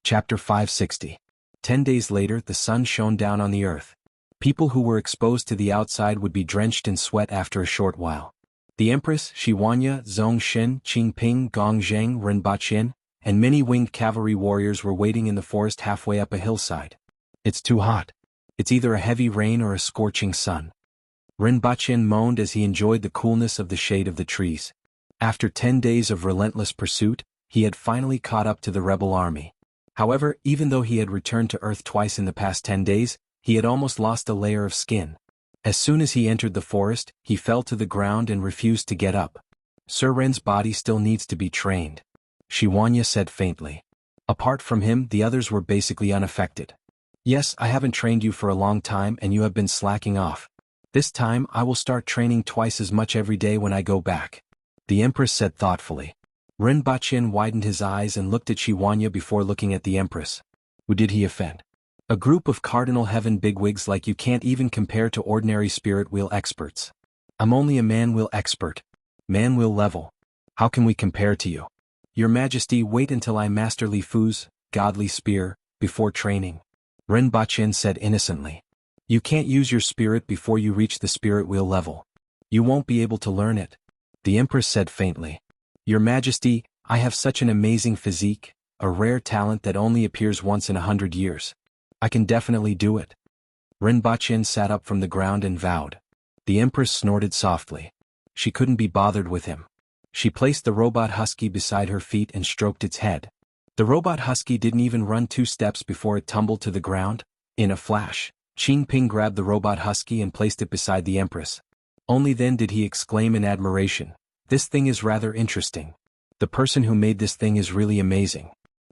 Chapter 560. 10 days later, the sun shone down on the earth. People who were exposed to the outside would be drenched in sweat after a short while. The Empress, Shiwanya, Zhongxin, Qingping, Gongzheng, Rinpochen, and many winged cavalry warriors were waiting in the forest halfway up a hillside. It's too hot. It's either a heavy rain or a scorching sun. Rinpochen moaned as he enjoyed the coolness of the shade of the trees. After 10 days of relentless pursuit, he had finally caught up to the rebel army. However, even though he had returned to Earth twice in the past 10 days, he had almost lost a layer of skin. As soon as he entered the forest, he fell to the ground and refused to get up. Sir Ren's body still needs to be trained, Shiwanya said faintly. Apart from him, the others were basically unaffected. Yes, I haven't trained you for a long time and you have been slacking off. This time, I will start training twice as much every day when I go back, the Empress said thoughtfully. Rinpochen widened his eyes and looked at Shiwanya before looking at the Empress. Who did he offend? A group of Cardinal Heaven bigwigs like you can't even compare to ordinary spirit wheel experts. I'm only a man wheel expert. Man wheel level. How can we compare to you? Your Majesty, wait until I master Li Fu's godly spear before training, Rinpochen said innocently. You can't use your spirit before you reach the spirit wheel level. You won't be able to learn it, the Empress said faintly. Your Majesty, I have such an amazing physique, a rare talent that only appears once in 100 years. I can definitely do it. Rinpochen sat up from the ground and vowed. The Empress snorted softly. She couldn't be bothered with him. She placed the robot husky beside her feet and stroked its head. The robot husky didn't even run 2 steps before it tumbled to the ground. In a flash, Qingping grabbed the robot husky and placed it beside the Empress. Only then did he exclaim in admiration. This thing is rather interesting. The person who made this thing is really amazing.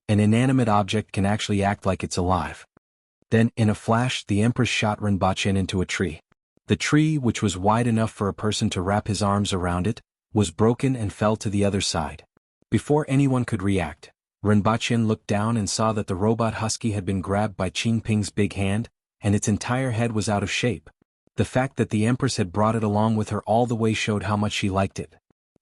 An inanimate object can actually act like it's alive. Then, in a flash, the Empress shot Rinpochen into a tree. The tree, which was wide enough for a person to wrap his arms around it, was broken and fell to the other side. Before anyone could react, Rinpochen looked down and saw that the robot husky had been grabbed by Qingping's big hand, and its entire head was out of shape. The fact that the Empress had brought it along with her all the way showed how much she liked it.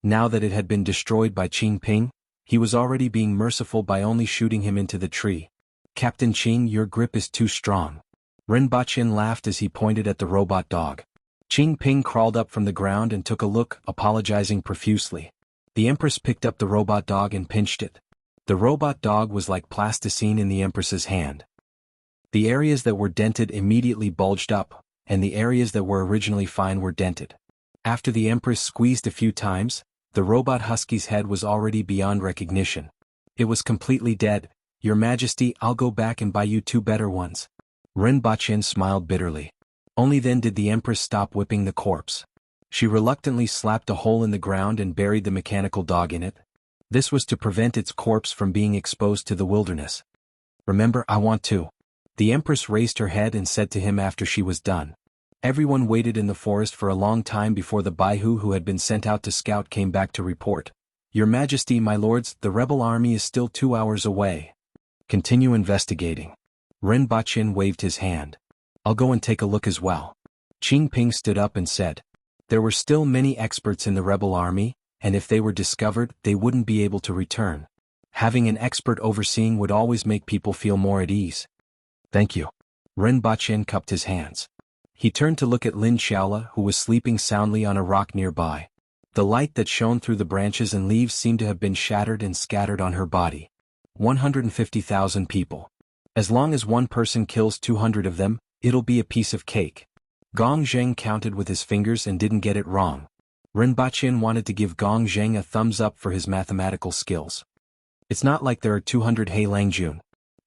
Now that it had been destroyed by Qingping, he was already being merciful by only shooting him into the tree. Captain Qing, your grip is too strong. Rinpochen laughed as he pointed at the robot dog. Qingping crawled up from the ground and took a look, apologizing profusely. The Empress picked up the robot dog and pinched it. The robot dog was like plasticine in the Empress's hand. The areas that were dented immediately bulged up, and the areas that were originally fine were dented. After the Empress squeezed a few times, the robot husky's head was already beyond recognition. It was completely dead. Your Majesty, I'll go back and buy you 2 better ones. Rinpochen smiled bitterly. Only then did the Empress stop whipping the corpse. She reluctantly slapped a hole in the ground and buried the mechanical dog in it. This was to prevent its corpse from being exposed to the wilderness. Remember, I want to. The Empress raised her head and said to him after she was done. Everyone waited in the forest for a long time before the Baihu who had been sent out to scout came back to report. Your Majesty, my lords, the rebel army is still 2 hours away. Continue investigating. Rinpochen waved his hand. I'll go and take a look as well. Qingping stood up and said. There were still many experts in the rebel army, and if they were discovered, they wouldn't be able to return. Having an expert overseeing would always make people feel more at ease. Thank you. Rinpochen cupped his hands. He turned to look at Lin Xiaola, who was sleeping soundly on a rock nearby. The light that shone through the branches and leaves seemed to have been shattered and scattered on her body. 150,000 people. As long as one person kills 200 of them, it'll be a piece of cake. Gong Zheng counted with his fingers and didn't get it wrong. Rinpochen wanted to give Gong Zheng a thumbs up for his mathematical skills. It's not like there are 200 Heilangjun,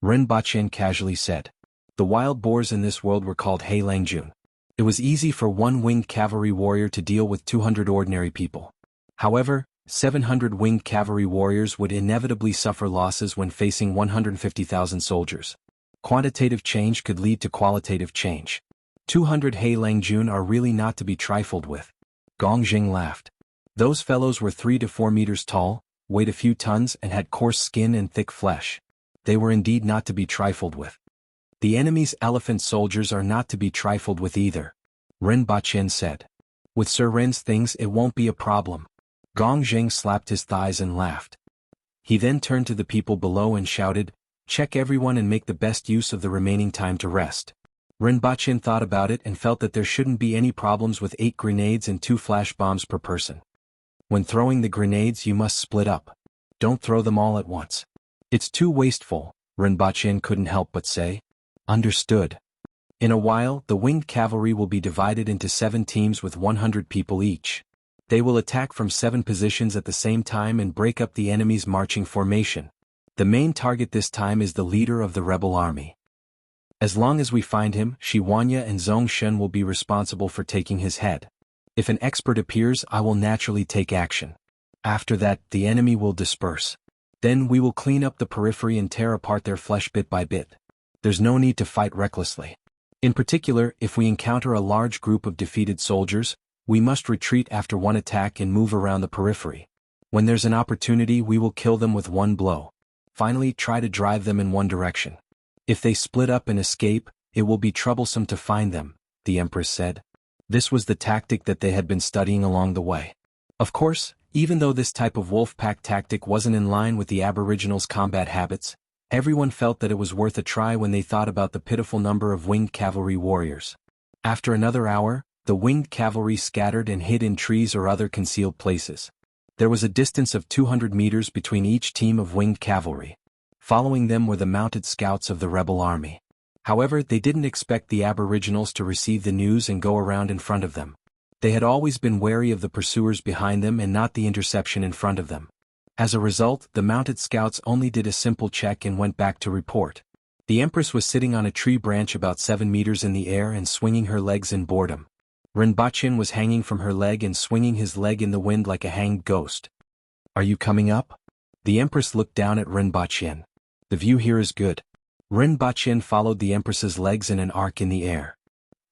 Rinpochen casually said. The wild boars in this world were called Heilangjun. It was easy for one winged cavalry warrior to deal with 200 ordinary people. However, 700 winged cavalry warriors would inevitably suffer losses when facing 150,000 soldiers. Quantitative change could lead to qualitative change. 200 Heilangjun are really not to be trifled with. Gong Jing laughed. Those fellows were 3 to 4 meters tall, weighed a few tons and had coarse skin and thick flesh. They were indeed not to be trifled with. The enemy's elephant soldiers are not to be trifled with either, Rinpochen said. With Sir Ren's things it won't be a problem. Gong Jing slapped his thighs and laughed. He then turned to the people below and shouted, Check everyone and make the best use of the remaining time to rest. Rinpoche thought about it and felt that there shouldn't be any problems with 8 grenades and 2 flash bombs per person. When throwing the grenades you must split up. Don't throw them all at once. It's too wasteful, Rinpoche couldn't help but say. Understood. In a while, the winged cavalry will be divided into 7 teams with 100 people each. They will attack from 7 positions at the same time and break up the enemy's marching formation. The main target this time is the leader of the rebel army. As long as we find him, Shiwanya and Zongshen will be responsible for taking his head. If an expert appears, I will naturally take action. After that, the enemy will disperse. Then we will clean up the periphery and tear apart their flesh bit by bit. There's no need to fight recklessly. In particular, if we encounter a large group of defeated soldiers, we must retreat after one attack and move around the periphery. When there's an opportunity, we will kill them with one blow. Finally, try to drive them in one direction. If they split up and escape, it will be troublesome to find them, the Empress said. This was the tactic that they had been studying along the way. Of course, even though this type of wolf pack tactic wasn't in line with the Aboriginals' combat habits, everyone felt that it was worth a try when they thought about the pitiful number of winged cavalry warriors. After another hour, the winged cavalry scattered and hid in trees or other concealed places. There was a distance of 200 meters between each team of winged cavalry. Following them were the mounted scouts of the rebel army. However, they didn't expect the Aboriginals to receive the news and go around in front of them. They had always been wary of the pursuers behind them and not the interception in front of them. As a result, the mounted scouts only did a simple check and went back to report. The Empress was sitting on a tree branch about 7 meters in the air and swinging her legs in boredom. Rinpoche was hanging from her leg and swinging his leg in the wind like a hanged ghost. Are you coming up? The Empress looked down at Rinpoche. The view here is good. Rinpoche followed the Empress's legs in an arc in the air.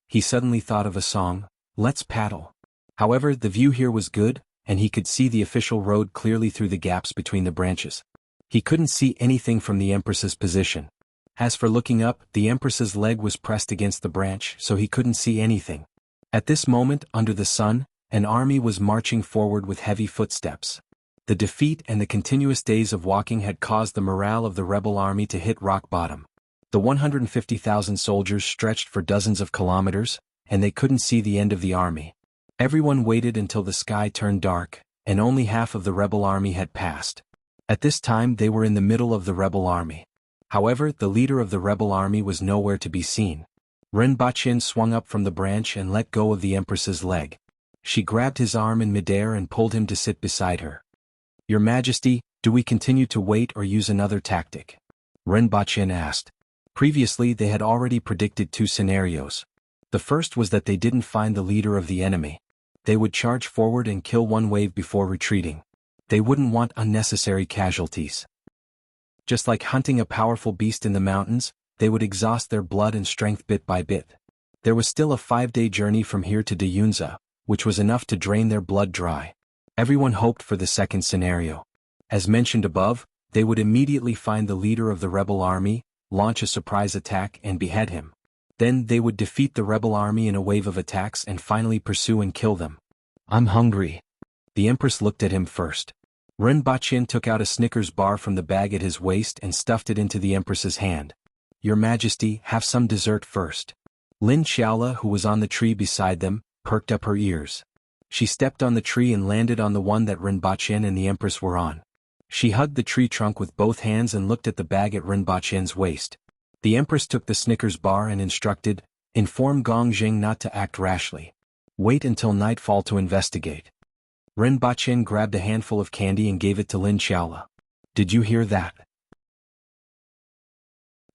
He suddenly thought of a song, Let's Paddle. However, the view here was good, and he could see the official road clearly through the gaps between the branches. He couldn't see anything from the Empress's position. As for looking up, the Empress's leg was pressed against the branch, so he couldn't see anything. At this moment, under the sun, an army was marching forward with heavy footsteps. The defeat and the continuous days of walking had caused the morale of the rebel army to hit rock bottom. The 150,000 soldiers stretched for dozens of kilometers, and they couldn't see the end of the army. Everyone waited until the sky turned dark, and only half of the rebel army had passed. At this time they were in the middle of the rebel army. However, the leader of the rebel army was nowhere to be seen. Rinpoche swung up from the branch and let go of the Empress's leg. She grabbed his arm in midair and pulled him to sit beside her. Your Majesty, do we continue to wait or use another tactic? Rinpoche asked. Previously they had already predicted 2 scenarios. The first was that they didn't find the leader of the enemy. They would charge forward and kill one wave before retreating. They wouldn't want unnecessary casualties. Just like hunting a powerful beast in the mountains, they would exhaust their blood and strength bit by bit. There was still a 5-day journey from here to Dayunza, which was enough to drain their blood dry. Everyone hoped for the second scenario. As mentioned above, they would immediately find the leader of the rebel army, launch a surprise attack and behead him. Then they would defeat the rebel army in a wave of attacks and finally pursue and kill them. I'm hungry. The Empress looked at him first. Rinpoche took out a Snickers bar from the bag at his waist and stuffed it into the Empress's hand. Your Majesty, have some dessert first. Lin Xiaola, who was on the tree beside them, perked up her ears. She stepped on the tree and landed on the one that Rinpoche and the Empress were on. She hugged the tree trunk with both hands and looked at the bag at Rinpoche's waist. The Empress took the Snickers bar and instructed, inform Gongjing not to act rashly. Wait until nightfall to investigate. Rinpoche grabbed a handful of candy and gave it to Lin Xiaola. Did you hear that?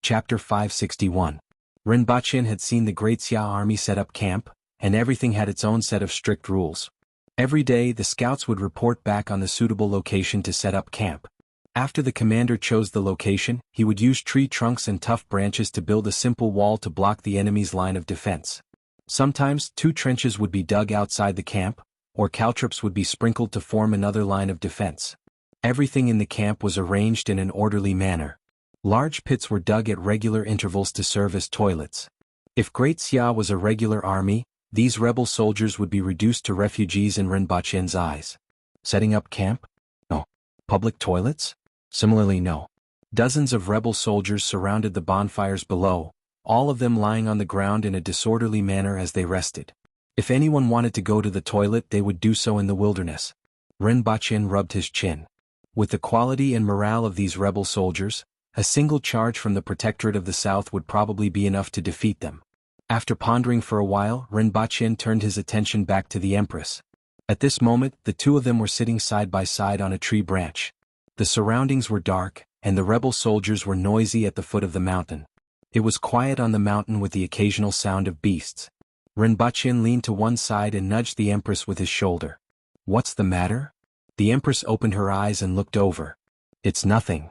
Chapter 561. Rinpoche had seen the Great Xia army set up camp, and everything had its own set of strict rules. Every day the scouts would report back on the suitable location to set up camp. After the commander chose the location, he would use tree trunks and tough branches to build a simple wall to block the enemy's line of defense. Sometimes 2 trenches would be dug outside the camp, or caltrops would be sprinkled to form another line of defense. Everything in the camp was arranged in an orderly manner. Large pits were dug at regular intervals to serve as toilets. If Great Xia was a regular army, these rebel soldiers would be reduced to refugees in Rinpoche's eyes. Setting up camp? No. Public toilets? Similarly no. Dozens of rebel soldiers surrounded the bonfires below, all of them lying on the ground in a disorderly manner as they rested. If anyone wanted to go to the toilet, they would do so in the wilderness. Rinpoche rubbed his chin. With the quality and morale of these rebel soldiers, a single charge from the Protectorate of the South would probably be enough to defeat them. After pondering for a while, Rinpoche turned his attention back to the Empress. At this moment, the two of them were sitting side by side on a tree branch. The surroundings were dark, and the rebel soldiers were noisy at the foot of the mountain. It was quiet on the mountain with the occasional sound of beasts. Rinpoche leaned to one side and nudged the Empress with his shoulder. "What's the matter?" The Empress opened her eyes and looked over. "It's nothing."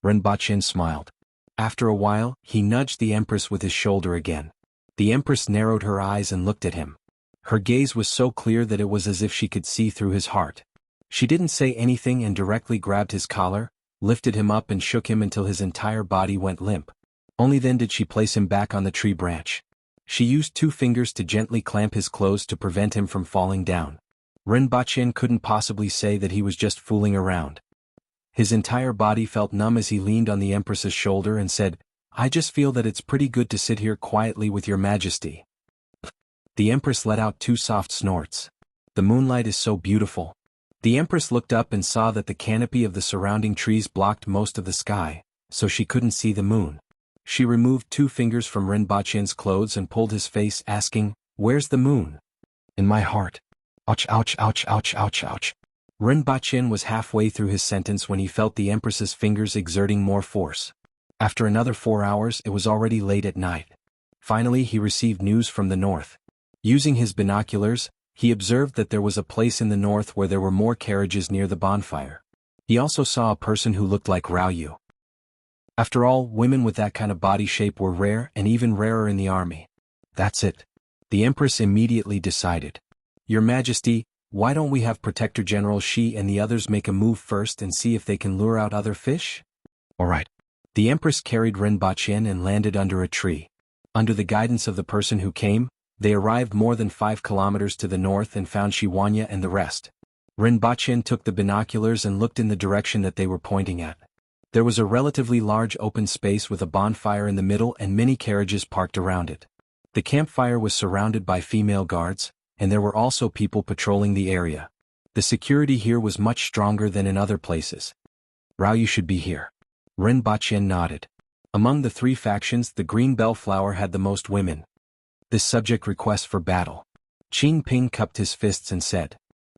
Rinpoche smiled. After a while, he nudged the Empress with his shoulder again. The Empress narrowed her eyes and looked at him. Her gaze was so clear that it was as if she could see through his heart. She didn't say anything and directly grabbed his collar, lifted him up and shook him until his entire body went limp. Only then did she place him back on the tree branch. She used 2 fingers to gently clamp his clothes to prevent him from falling down. Rinpoche couldn't possibly say that he was just fooling around. His entire body felt numb as he leaned on the Empress's shoulder and said, "I just feel that it's pretty good to sit here quietly with your Majesty." The Empress let out 2 soft snorts. "The moonlight is so beautiful." The Empress looked up and saw that the canopy of the surrounding trees blocked most of the sky, so she couldn't see the moon. She removed 2 fingers from Rinpoche's clothes and pulled his face, asking, "Where's the moon?" "In my heart." Ouch, ouch, ouch, ouch, ouch, ouch. Rinpoche was halfway through his sentence when he felt the Empress's fingers exerting more force. After another 4 hours, it was already late at night. Finally, he received news from the north. Using his binoculars, he observed that there was a place in the north where there were more carriages near the bonfire. He also saw a person who looked like Rao Yu. After all, women with that kind of body shape were rare and even rarer in the army. "That's it." The Empress immediately decided. "Your Majesty, why don't we have Protector General Shi and the others make a move first and see if they can lure out other fish?" "All right." The Empress carried Rinpoche and landed under a tree. Under the guidance of the person who came, they arrived more than 5 kilometers to the north and found Shiwanya and the rest. Rinpoche took the binoculars and looked in the direction that they were pointing at. There was a relatively large open space with a bonfire in the middle and many carriages parked around it. The campfire was surrounded by female guards, and there were also people patrolling the area. The security here was much stronger than in other places. "Rao, you should be here." Rinpoche nodded. Among the 3 factions, the Green Bellflower had the most women. This subject requests for battle. Qin Ping cupped his fists and said,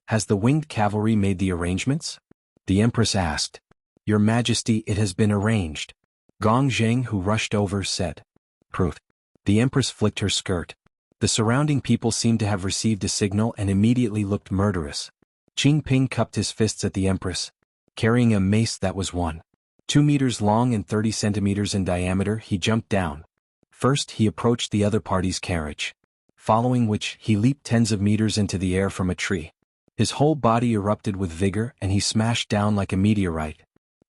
"Has the winged cavalry made the arrangements?" The Empress asked. "Your Majesty, it has been arranged." Gong Zheng, who rushed over, said. "Proof." The Empress flicked her skirt. The surrounding people seemed to have received a signal and immediately looked murderous. Qin Ping cupped his fists at the Empress. Carrying a mace that was 1.2 meters long and 30 centimeters in diameter, he jumped down. First, he approached the other party's carriage. Following which, he leaped tens of meters into the air from a tree. His whole body erupted with vigor and he smashed down like a meteorite.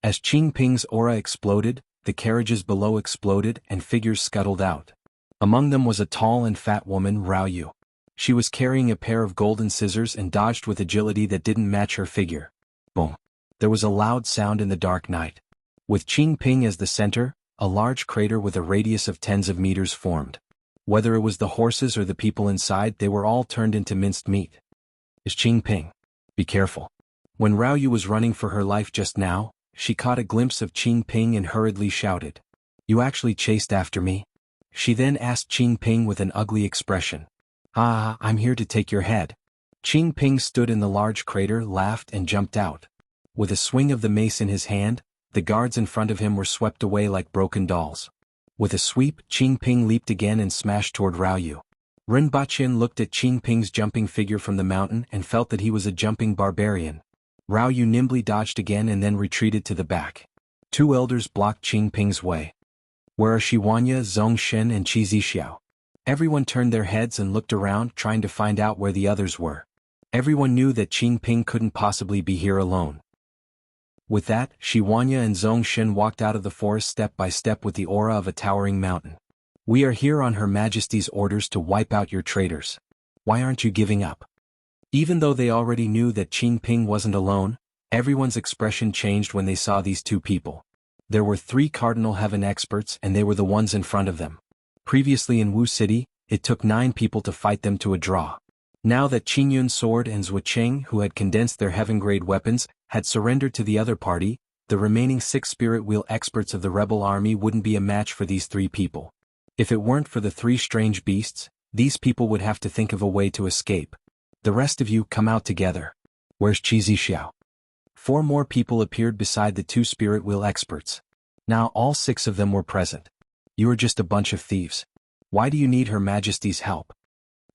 As Qin Ping's aura exploded, the carriages below exploded and figures scuttled out. Among them was a tall and fat woman, Rao Yu. She was carrying a pair of golden scissors and dodged with agility that didn't match her figure. Boom. There was a loud sound in the dark night. With Qin Ping as the center, a large crater with a radius of tens of meters formed. Whether it was the horses or the people inside, they were all turned into minced meat. "Is Qin Ping? Be careful." When Rao Yu was running for her life just now, she caught a glimpse of Qin Ping and hurriedly shouted, "You actually chased after me?" She then asked Qin Ping with an ugly expression. "Ah, I'm here to take your head." Qin Ping stood in the large crater, laughed and jumped out. With a swing of the mace in his hand, the guards in front of him were swept away like broken dolls. With a sweep, Qin Ping leaped again and smashed toward Rao Yu. Rinpoche looked at Qin Ping's jumping figure from the mountain and felt that he was a jumping barbarian. Rao Yu nimbly dodged again and then retreated to the back. 2 elders blocked Qin Ping's way. "Where are Shiwanya, Zongshen and Qi Zixiao?" Everyone turned their heads and looked around, trying to find out where the others were. Everyone knew that Qin Ping couldn't possibly be here alone. With that, Shiwanya and Zongshen walked out of the forest step by step with the aura of a towering mountain. "We are here on Her Majesty's orders to wipe out your traitors. Why aren't you giving up?" Even though they already knew that Qin Ping wasn't alone, everyone's expression changed when they saw these 2 people. There were 3 cardinal heaven experts and they were the ones in front of them. Previously in Wu City, it took 9 people to fight them to a draw. Now that Qingyun's sword and Zhuo Qing, who had condensed their heaven-grade weapons, had surrendered to the other party, the remaining 6 spirit wheel experts of the rebel army wouldn't be a match for these 3 people. If it weren't for the 3 strange beasts, these people would have to think of a way to escape. The rest of you come out together. Where's Qi Xiao? 4 more people appeared beside the 2 spirit wheel experts. Now all 6 of them were present. You are just a bunch of thieves. Why do you need Her Majesty's help?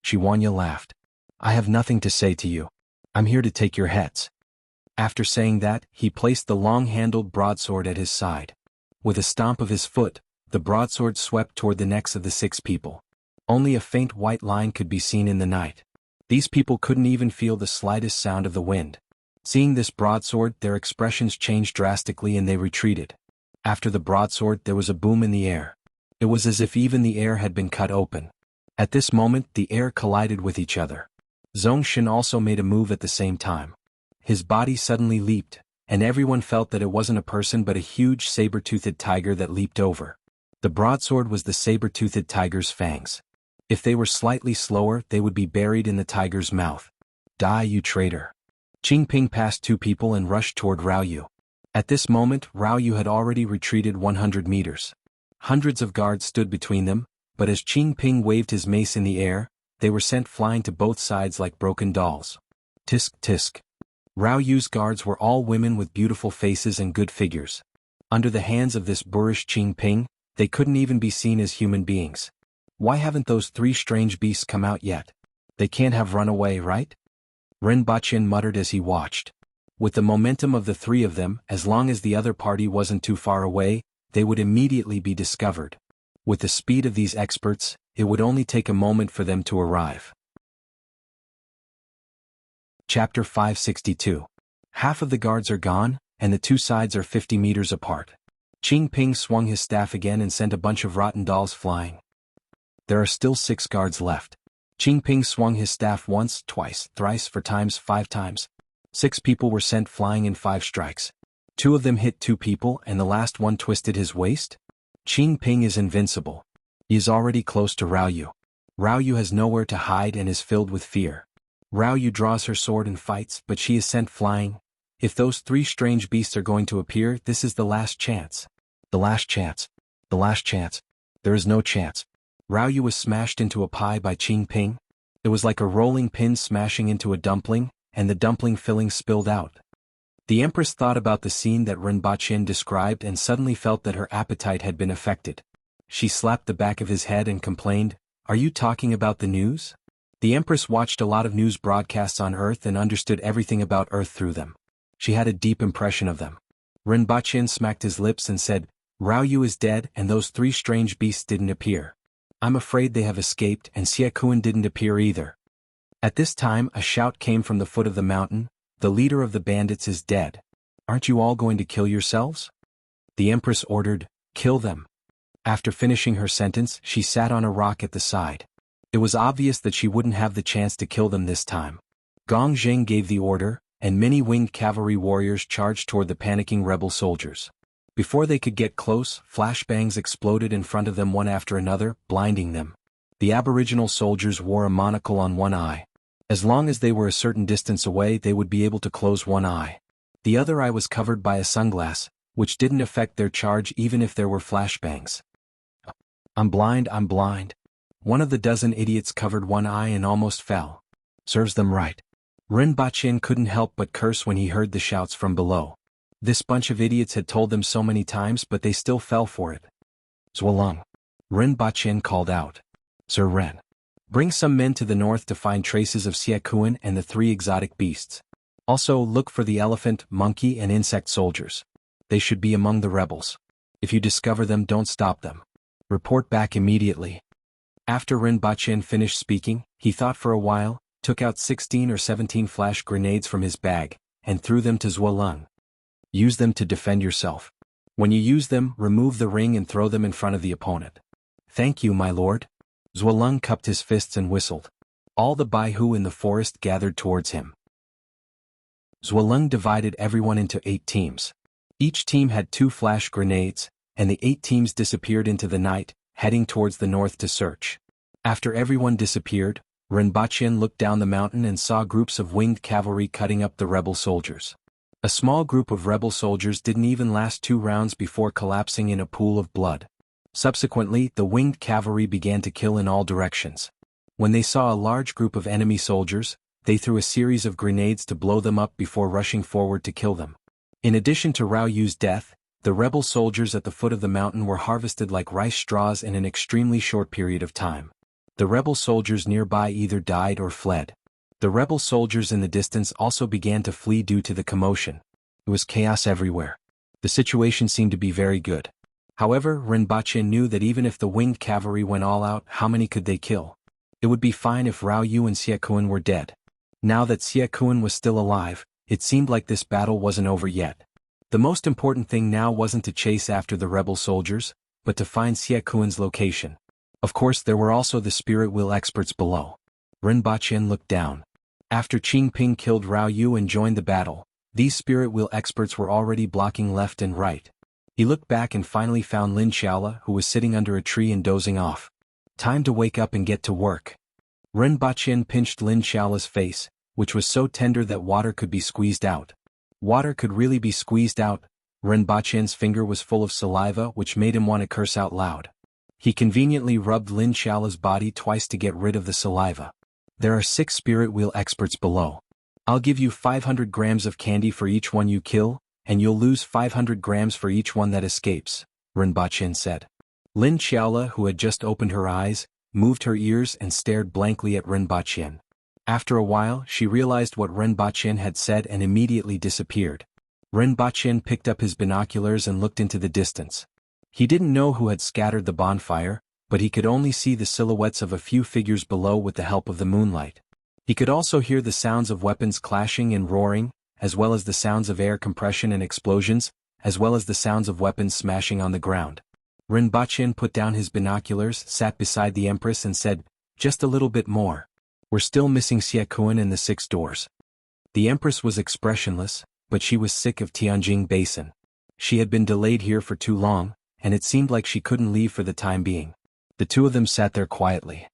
Xuanya laughed. I have nothing to say to you. I'm here to take your heads. After saying that, he placed the long-handled broadsword at his side. With a stomp of his foot, the broadsword swept toward the necks of the 6 people. Only a faint white line could be seen in the night. These people couldn't even feel the slightest sound of the wind. Seeing this broadsword, their expressions changed drastically and they retreated. After the broadsword, there was a boom in the air. It was as if even the air had been cut open. At this moment, the air collided with each other. Zongshin also made a move at the same time. His body suddenly leaped, and everyone felt that it wasn't a person but a huge saber-toothed tiger that leaped over. The broadsword was the saber-toothed tiger's fangs. If they were slightly slower, they would be buried in the tiger's mouth. Die, you traitor. Qingping passed 2 people and rushed toward Rao Yu. At this moment, Rao Yu had already retreated 100 meters. Hundreds of guards stood between them, but as Qingping waved his mace in the air, they were sent flying to both sides like broken dolls. Tisk tisk. Rao Yu's guards were all women with beautiful faces and good figures. Under the hands of this boorish Qingping, they couldn't even be seen as human beings. Why haven't those 3 strange beasts come out yet? They can't have run away, right? Rinpochen muttered as he watched. With the momentum of the 3 of them, as long as the other party wasn't too far away, they would immediately be discovered. With the speed of these experts, it would only take a moment for them to arrive. Chapter 562. Half of the guards are gone, and the 2 sides are 50 meters apart. Qingping swung his staff again and sent a bunch of rotten dolls flying. There are still 6 guards left. Qingping swung his staff once, twice, thrice, 4 times, 5 times. 6 people were sent flying in 5 strikes. 2 of them hit 2 people and the last one twisted his waist? Qingping is invincible. He is already close to Rao Yu. Rao Yu has nowhere to hide and is filled with fear. Rao Yu draws her sword and fights, but she is sent flying. If those 3 strange beasts are going to appear, this is the last chance. The last chance. The last chance. There is no chance. Rao Yu was smashed into a pie by Qingping. It was like a rolling pin smashing into a dumpling, and the dumpling filling spilled out. The Empress thought about the scene that Rinpochen described and suddenly felt that her appetite had been affected. She slapped the back of his head and complained, "Are you talking about the news?" The Empress watched a lot of news broadcasts on Earth and understood everything about Earth through them. She had a deep impression of them. Rinpochen smacked his lips and said, "Rao Yu is dead and those 3 strange beasts didn't appear. I'm afraid they have escaped and Xie Kun didn't appear either." At this time a shout came from the foot of the mountain, "The leader of the bandits is dead. Aren't you all going to kill yourselves?" The Empress ordered, "Kill them." After finishing her sentence, she sat on a rock at the side. It was obvious that she wouldn't have the chance to kill them this time. Gong Zheng gave the order, and many winged cavalry warriors charged toward the panicking rebel soldiers. Before they could get close, flashbangs exploded in front of them one after another, blinding them. The aboriginal soldiers wore a monocle on one eye. As long as they were a certain distance away, they would be able to close one eye. The other eye was covered by a sunglass, which didn't affect their charge even if there were flashbangs. I'm blind. One of the dozen idiots covered one eye and almost fell. Serves them right. Rinpochen couldn't help but curse when he heard the shouts from below. This bunch of idiots had told them so many times, but they still fell for it. Zhuolong. Rinpochen called out. Sir Ren. Bring some men to the north to find traces of Xie Kun and the 3 exotic beasts. Also look for the elephant, monkey and insect soldiers. They should be among the rebels. If you discover them, don't stop them. Report back immediately. After Rinpochen finished speaking, he thought for a while, took out 16 or 17 flash grenades from his bag, and threw them to Zhuolong. Use them to defend yourself. When you use them, remove the ring and throw them in front of the opponent. Thank you, my lord. Zhuolong cupped his fists and whistled. All the Baihu in the forest gathered towards him. Zhuolong divided everyone into 8 teams. Each team had 2 flash grenades, and the 8 teams disappeared into the night, heading towards the north to search. After everyone disappeared, Rinpoche looked down the mountain and saw groups of winged cavalry cutting up the rebel soldiers. A small group of rebel soldiers didn't even last 2 rounds before collapsing in a pool of blood. Subsequently, the winged cavalry began to kill in all directions. When they saw a large group of enemy soldiers, they threw a series of grenades to blow them up before rushing forward to kill them. In addition to Rao Yu's death, the rebel soldiers at the foot of the mountain were harvested like rice straws in an extremely short period of time. The rebel soldiers nearby either died or fled. The rebel soldiers in the distance also began to flee due to the commotion. It was chaos everywhere. The situation seemed to be very good. However, Rinpoche knew that even if the winged cavalry went all out, how many could they kill? It would be fine if Rao Yu and Siakuan were dead. Now that Siakuan was still alive, it seemed like this battle wasn't over yet. The most important thing now wasn't to chase after the rebel soldiers, but to find Siakuan's location. Of course, there were also the spirit wheel experts below. Rinpoche looked down. After Qingping killed Rao Yu and joined the battle, these spirit wheel experts were already blocking left and right. He looked back and finally found Lin Xiaola, who was sitting under a tree and dozing off. Time to wake up and get to work. Rinpoche pinched Lin Xiaola's face, which was so tender that water could be squeezed out. Water could really be squeezed out. Rinpoche's finger was full of saliva, which made him want to curse out loud. He conveniently rubbed Lin Xiaola's body twice to get rid of the saliva. There are 6 spirit wheel experts below. I'll give you 500 grams of candy for each one you kill, and you'll lose 500 grams for each one that escapes, Rinpoche said. Lin Xiaola, who had just opened her eyes, moved her ears and stared blankly at Rinpoche. After a while, she realized what Rinpoche had said and immediately disappeared. Rinpoche picked up his binoculars and looked into the distance. He didn't know who had scattered the bonfire, but he could only see the silhouettes of a few figures below with the help of the moonlight. He could also hear the sounds of weapons clashing and roaring, as well as the sounds of air compression and explosions, as well as the sounds of weapons smashing on the ground. Rinpoche put down his binoculars, sat beside the Empress and said, "Just a little bit more. We're still missing Siakuan and the 6 doors." The Empress was expressionless, but she was sick of Tianjing Basin. She had been delayed here for too long, and it seemed like she couldn't leave for the time being. The 2 of them sat there quietly.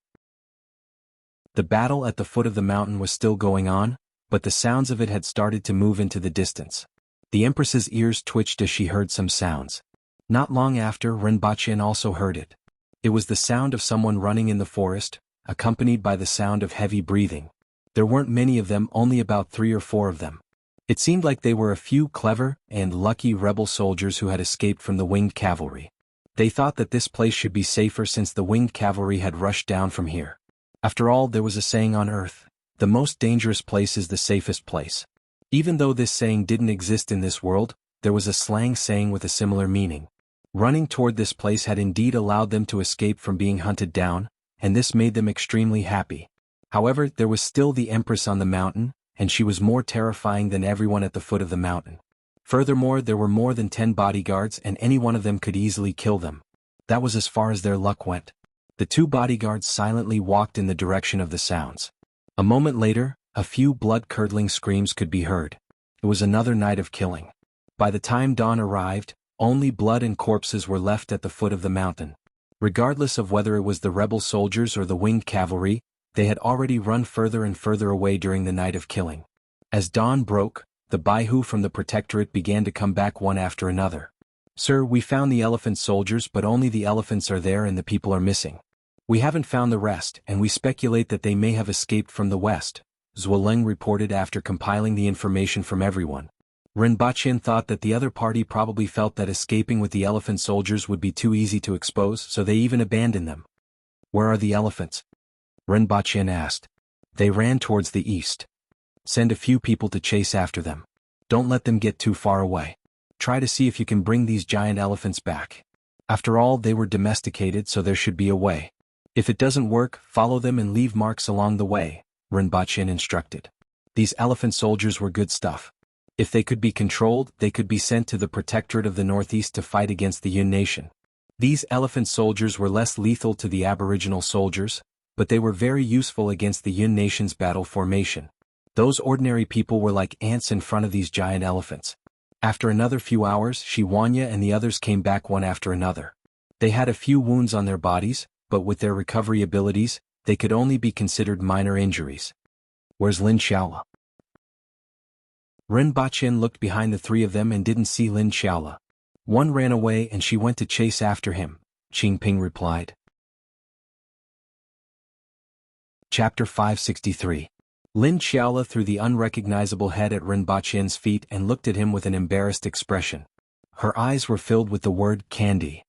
The battle at the foot of the mountain was still going on, but the sounds of it had started to move into the distance. The Empress's ears twitched as she heard some sounds. Not long after, Rinpoche also heard it. It was the sound of someone running in the forest, accompanied by the sound of heavy breathing. There weren't many of them, only about 3 or 4 of them. It seemed like they were a few clever and lucky rebel soldiers who had escaped from the winged cavalry. They thought that this place should be safer since the winged cavalry had rushed down from here. After all, there was a saying on Earth, the most dangerous place is the safest place. Even though this saying didn't exist in this world, there was a slang saying with a similar meaning. Running toward this place had indeed allowed them to escape from being hunted down, and this made them extremely happy. However, there was still the Empress on the mountain, and she was more terrifying than everyone at the foot of the mountain. Furthermore, there were more than 10 bodyguards and any one of them could easily kill them. That was as far as their luck went. The 2 bodyguards silently walked in the direction of the sounds. A moment later, a few blood-curdling screams could be heard. It was another night of killing. By the time dawn arrived, only blood and corpses were left at the foot of the mountain. Regardless of whether it was the rebel soldiers or the winged cavalry, they had already run further and further away during the night of killing. As dawn broke, the Baihu from the Protectorate began to come back one after another. "Sir, we found the elephant soldiers, but only the elephants are there and the people are missing. We haven't found the rest, and we speculate that they may have escaped from the west," Zhuoleng reported after compiling the information from everyone. Rinpoche thought that the other party probably felt that escaping with the elephant soldiers would be too easy to expose, so they even abandoned them. "Where are the elephants?" Rinpoche asked. "They ran towards the east. Send a few people to chase after them. Don't let them get too far away. Try to see if you can bring these giant elephants back. After all, they were domesticated, so there should be a way. If it doesn't work, follow them and leave marks along the way," Rinpoche instructed. These elephant soldiers were good stuff. If they could be controlled, they could be sent to the Protectorate of the Northeast to fight against the Yun Nation. These elephant soldiers were less lethal to the Aboriginal soldiers, but they were very useful against the Yun Nation's battle formation. Those ordinary people were like ants in front of these giant elephants. After another few hours, Wanya and the others came back one after another. They had a few wounds on their bodies, but with their recovery abilities, they could only be considered minor injuries. "Where's Lin Xiaola?" Ren Baqin looked behind the three of them and didn't see Lin Xiaola. "One ran away and she went to chase after him," Qingping replied. Chapter 563. Lin Xiaola threw the unrecognizable head at Ren Baqin's feet and looked at him with an embarrassed expression. Her eyes were filled with the word candy.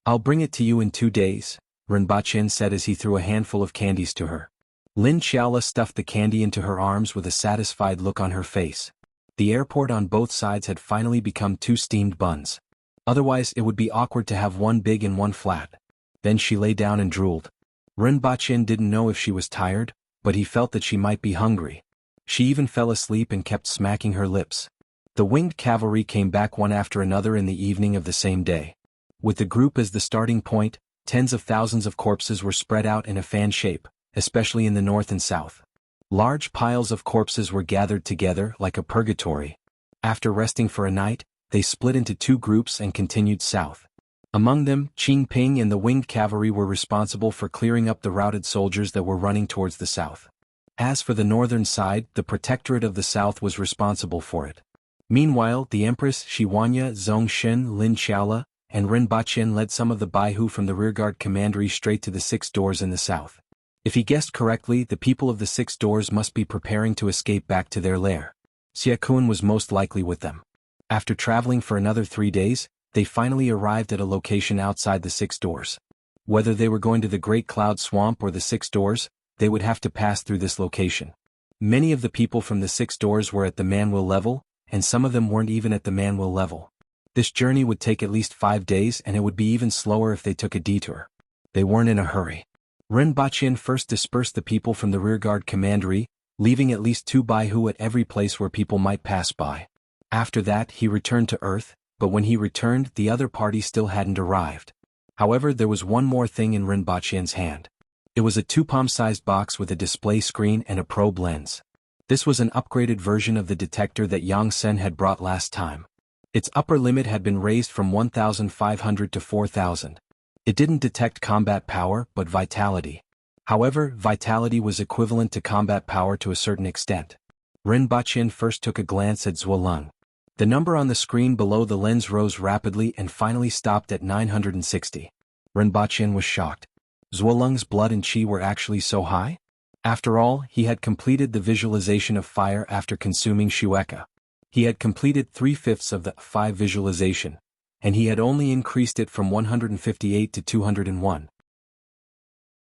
"I'll bring it to you in 2 days," Ren Baqin said as he threw a handful of candies to her. Lin Xiaola stuffed the candy into her arms with a satisfied look on her face. The airport on both sides had finally become 2 steamed buns. Otherwise it would be awkward to have one big and one flat. Then she lay down and drooled. Ren Baqin didn't know if she was tired, but he felt that she might be hungry. She even fell asleep and kept smacking her lips. The winged cavalry came back one after another in the evening of the same day. With the group as the starting point, tens of thousands of corpses were spread out in a fan shape, especially in the north and south. Large piles of corpses were gathered together like a purgatory. After resting for a night, they split into 2 groups and continued south. Among them, Qingping and the winged cavalry were responsible for clearing up the routed soldiers that were running towards the south. As for the northern side, the Protectorate of the South was responsible for it. Meanwhile, the Empress Wanya, Zhongshin, Lin Xiaola, and Ren Baqin led some of the Baihu from the rearguard commandery straight to the 6 doors in the south. If he guessed correctly, the people of the 6 doors must be preparing to escape back to their lair. Xie Kun was most likely with them. After traveling for another 3 days, they finally arrived at a location outside the 6 doors. Whether they were going to the Great Cloud Swamp or the 6 doors, they would have to pass through this location. Many of the people from the 6 doors were at the Manwil level, and some of them weren't even at the Manwil level. This journey would take at least 5 days and it would be even slower if they took a detour. They weren't in a hurry. Ren Baqin first dispersed the people from the rearguard commandery, leaving at least 2 Baihu at every place where people might pass by. After that he returned to Earth, but when he returned the other party still hadn't arrived. However, there was one more thing in Ren Baqin's hand. It was a 2-palm-sized box with a display screen and a probe lens. This was an upgraded version of the detector that Yang Sen had brought last time. Its upper limit had been raised from 1,500 to 4,000. It didn't detect combat power, but vitality. However, vitality was equivalent to combat power to a certain extent. Ren Baqin first took a glance at Zuoleng. The number on the screen below the lens rose rapidly and finally stopped at 960. Ren Baqin was shocked. Zuoleng's blood and qi were actually so high? After all, he had completed the visualization of fire after consuming Shueka. He had completed 3/5 of the 5 visualization, and he had only increased it from 158 to 201.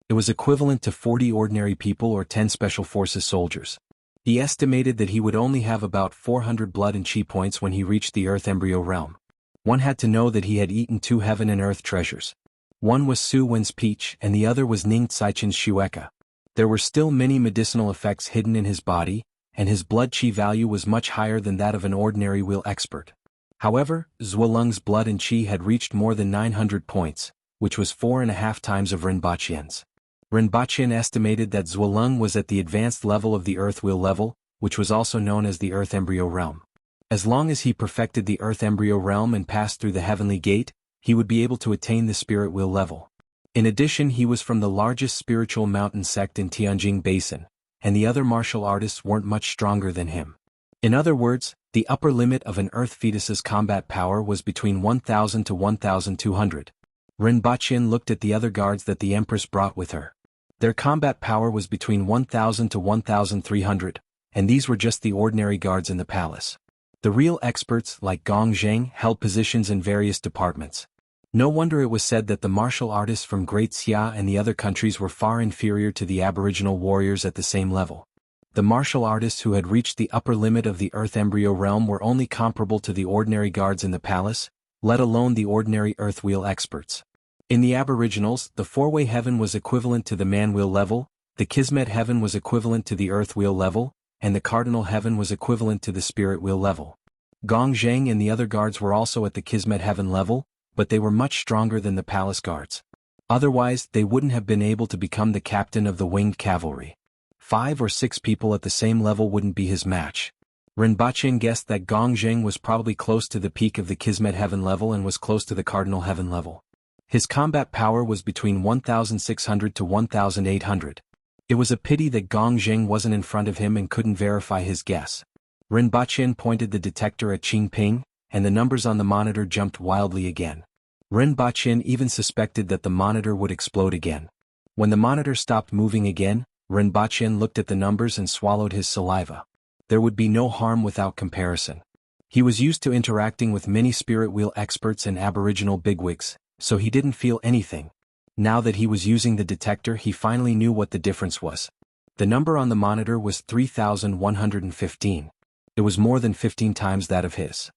It was equivalent to 40 ordinary people or 10 Special Forces soldiers. He estimated that he would only have about 400 blood and chi points when he reached the Earth Embryo realm. One had to know that he had eaten 2 heaven and earth treasures. One was Su Wen's peach and the other was Ning Caichen's Shueka. There were still many medicinal effects hidden in his body, and his blood chi value was much higher than that of an ordinary wheel expert. However, Zuoleng's blood and chi had reached more than 900 points, which was 4.5 times of Ren Baqin's. Ren Baqin estimated that Zuoleng was at the advanced level of the Earth Wheel level, which was also known as the Earth Embryo realm. As long as he perfected the Earth Embryo realm and passed through the Heavenly Gate, he would be able to attain the Spirit Wheel level. In addition, he was from the largest spiritual mountain sect in Tianjing Basin, and the other martial artists weren't much stronger than him. In other words, the upper limit of an Earth fetus's combat power was between 1,000 to 1,200. Ren Baqin looked at the other guards that the Empress brought with her. Their combat power was between 1,000 to 1,300, and these were just the ordinary guards in the palace. The real experts, like Gong Zheng, held positions in various departments. No wonder it was said that the martial artists from Great Xia and the other countries were far inferior to the aboriginal warriors at the same level. The martial artists who had reached the upper limit of the Earth Embryo realm were only comparable to the ordinary guards in the palace, let alone the ordinary Earth Wheel experts. In the aboriginals, the four-way heaven was equivalent to the man wheel level, the Kismet heaven was equivalent to the Earth Wheel level, and the cardinal heaven was equivalent to the Spirit Wheel level. Gong Zheng and the other guards were also at the Kismet heaven level, but they were much stronger than the palace guards. Otherwise, they wouldn't have been able to become the captain of the winged cavalry. 5 or 6 people at the same level wouldn't be his match. Rinpoche guessed that Gong Zheng was probably close to the peak of the Kismet heaven level and was close to the cardinal heaven level. His combat power was between 1,600 to 1,800. It was a pity that Gong Zheng wasn't in front of him and couldn't verify his guess. Rinpoche pointed the detector at Qing Ping, and the numbers on the monitor jumped wildly again. Rinpoche even suspected that the monitor would explode again. When the monitor stopped moving again, Rinpoche looked at the numbers and swallowed his saliva. There would be no harm without comparison. He was used to interacting with many spirit wheel experts and aboriginal bigwigs, so he didn't feel anything. Now that he was using the detector, he finally knew what the difference was. The number on the monitor was 3,115. It was more than 15 times that of his.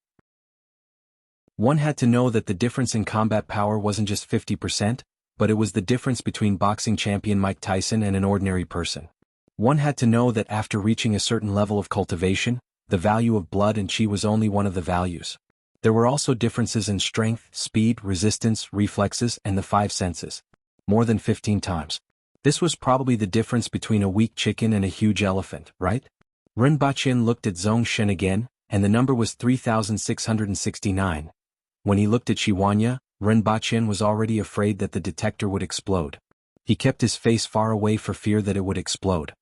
One had to know that the difference in combat power wasn't just 50%, but it was the difference between boxing champion Mike Tyson and an ordinary person. One had to know that after reaching a certain level of cultivation, the value of blood and chi was only one of the values. There were also differences in strength, speed, resistance, reflexes, and the 5 senses. More than 15 times. This was probably the difference between a weak chicken and a huge elephant, right? Rinpoche looked at Zhong Shen again, and the number was 3,669. When he looked at Shiwanya, Rinpoche was already afraid that the detector would explode. He kept his face far away for fear that it would explode.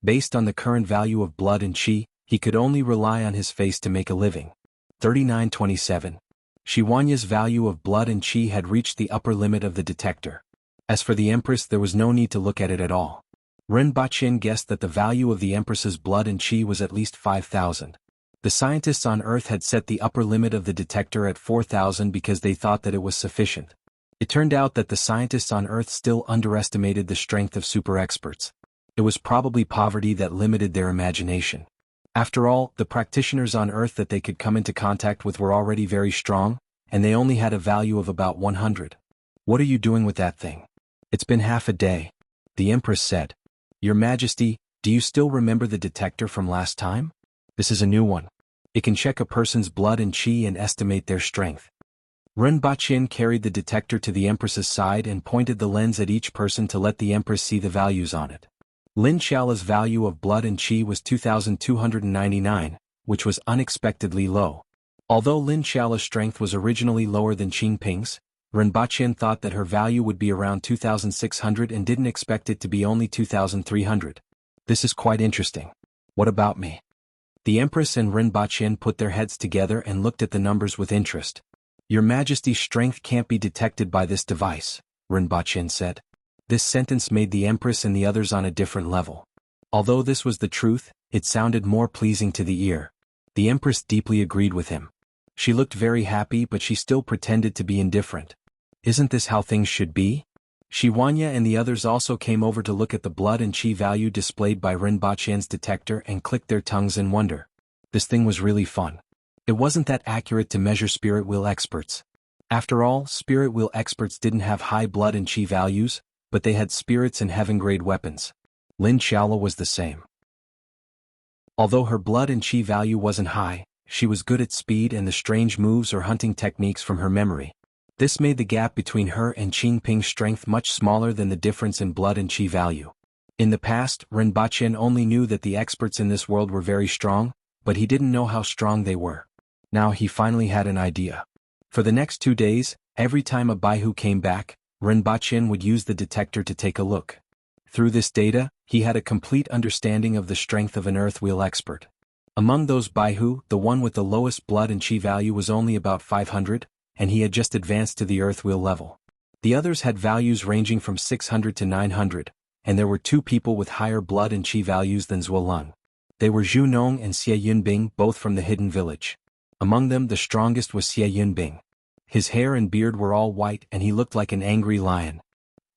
Based on the current value of blood and chi, he could only rely on his face to make a living. 3927. Shiwanya's value of blood and chi had reached the upper limit of the detector. As for the Empress, there was no need to look at it at all. Rinpoche guessed that the value of the Empress's blood and chi was at least 5,000. The scientists on Earth had set the upper limit of the detector at 4,000 because they thought that it was sufficient. It turned out that the scientists on Earth still underestimated the strength of super experts. It was probably poverty that limited their imagination. After all, the practitioners on Earth that they could come into contact with were already very strong, and they only had a value of about 100. What are you doing with that thing? It's been half a day. The Empress said. Your Majesty, do you still remember the detector from last time? This is a new one. It can check a person's blood and chi and estimate their strength. Rinpoche carried the detector to the Empress's side and pointed the lens at each person to let the Empress see the values on it. Lin Xiaola's value of blood and chi was 2,299, which was unexpectedly low. Although Lin Xiaola's strength was originally lower than Qing Ping's, Rinpoche thought that her value would be around 2,600 and didn't expect it to be only 2,300. This is quite interesting. What about me? The Empress and Rinpoche put their heads together and looked at the numbers with interest. Your Majesty's strength can't be detected by this device, Rinpoche said. This sentence made the Empress and the others on a different level. Although this was the truth, it sounded more pleasing to the ear. The Empress deeply agreed with him. She looked very happy, but she still pretended to be indifferent. Isn't this how things should be? Shiwanya and the others also came over to look at the blood and chi value displayed by Rinpoche's detector and clicked their tongues in wonder. This thing was really fun. It wasn't that accurate to measure spirit wheel experts. After all, spirit wheel experts didn't have high blood and chi values, but they had spirits and heaven-grade weapons. Lin Xiaola was the same. Although her blood and chi value wasn't high, she was good at speed and the strange moves or hunting techniques from her memory. This made the gap between her and Qing Ping's strength much smaller than the difference in blood and chi value. In the past, Rinpoche only knew that the experts in this world were very strong, but he didn't know how strong they were. Now he finally had an idea. For the next 2 days, every time a Baihu came back, Rinpoche would use the detector to take a look. Through this data, he had a complete understanding of the strength of an earth wheel expert. Among those Baihu, the one with the lowest blood and chi value was only about 500, and he had just advanced to the earth wheel level. The others had values ranging from 600 to 900, and there were 2 people with higher blood and chi values than Zuolun. They were Zhu Nong and Xie Yunbing, both from the hidden village. Among them, the strongest was Xie Yunbing. His hair and beard were all white and he looked like an angry lion.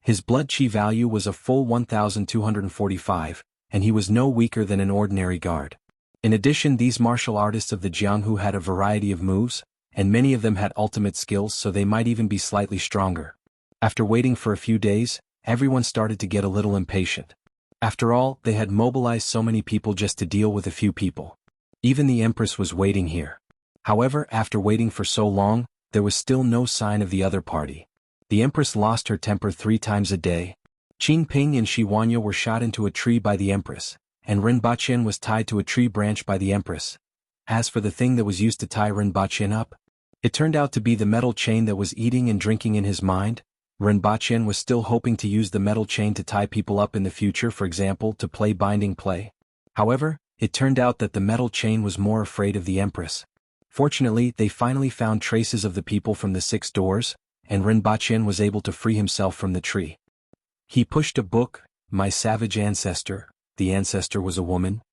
His blood chi value was a full 1,245, and he was no weaker than an ordinary guard. In addition, these martial artists of the Jianghu had a variety of moves, and many of them had ultimate skills, so they might even be slightly stronger. After waiting for a few days, everyone started to get a little impatient. After all, they had mobilized so many people just to deal with a few people. Even the Empress was waiting here. However, after waiting for so long, there was still no sign of the other party. The Empress lost her temper 3 times a day. Qing Ping and Shiwanya were shot into a tree by the Empress, and Rinpoche was tied to a tree branch by the Empress. As for the thing that was used to tie Rinpochen up, it turned out to be the metal chain that was eating and drinking in his mind. Rinpochen was still hoping to use the metal chain to tie people up in the future, for example, to play binding play. However, it turned out that the metal chain was more afraid of the Empress. Fortunately, they finally found traces of the people from the 6 doors, and Rinpochen was able to free himself from the tree. He pushed a book, My Savage Ancestor. The ancestor was a woman.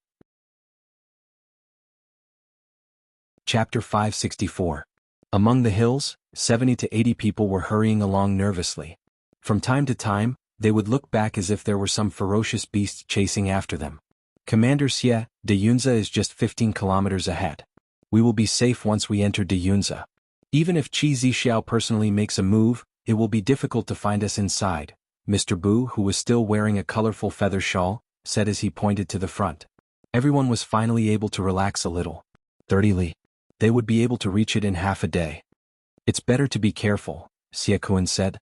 Chapter 564. Among the hills, 70 to 80 people were hurrying along nervously. From time to time, they would look back as if there were some ferocious beast chasing after them. Commander Xie, de Yunza is just 15 kilometers ahead. We will be safe once we enter de Yunza. Even if Qi Zixiao personally makes a move, it will be difficult to find us inside, Mr. Bu, who was still wearing a colorful feather shawl, said as he pointed to the front. Everyone was finally able to relax a little. 30 li. They would be able to reach it in half a day. It's better to be careful, Xie Kun said.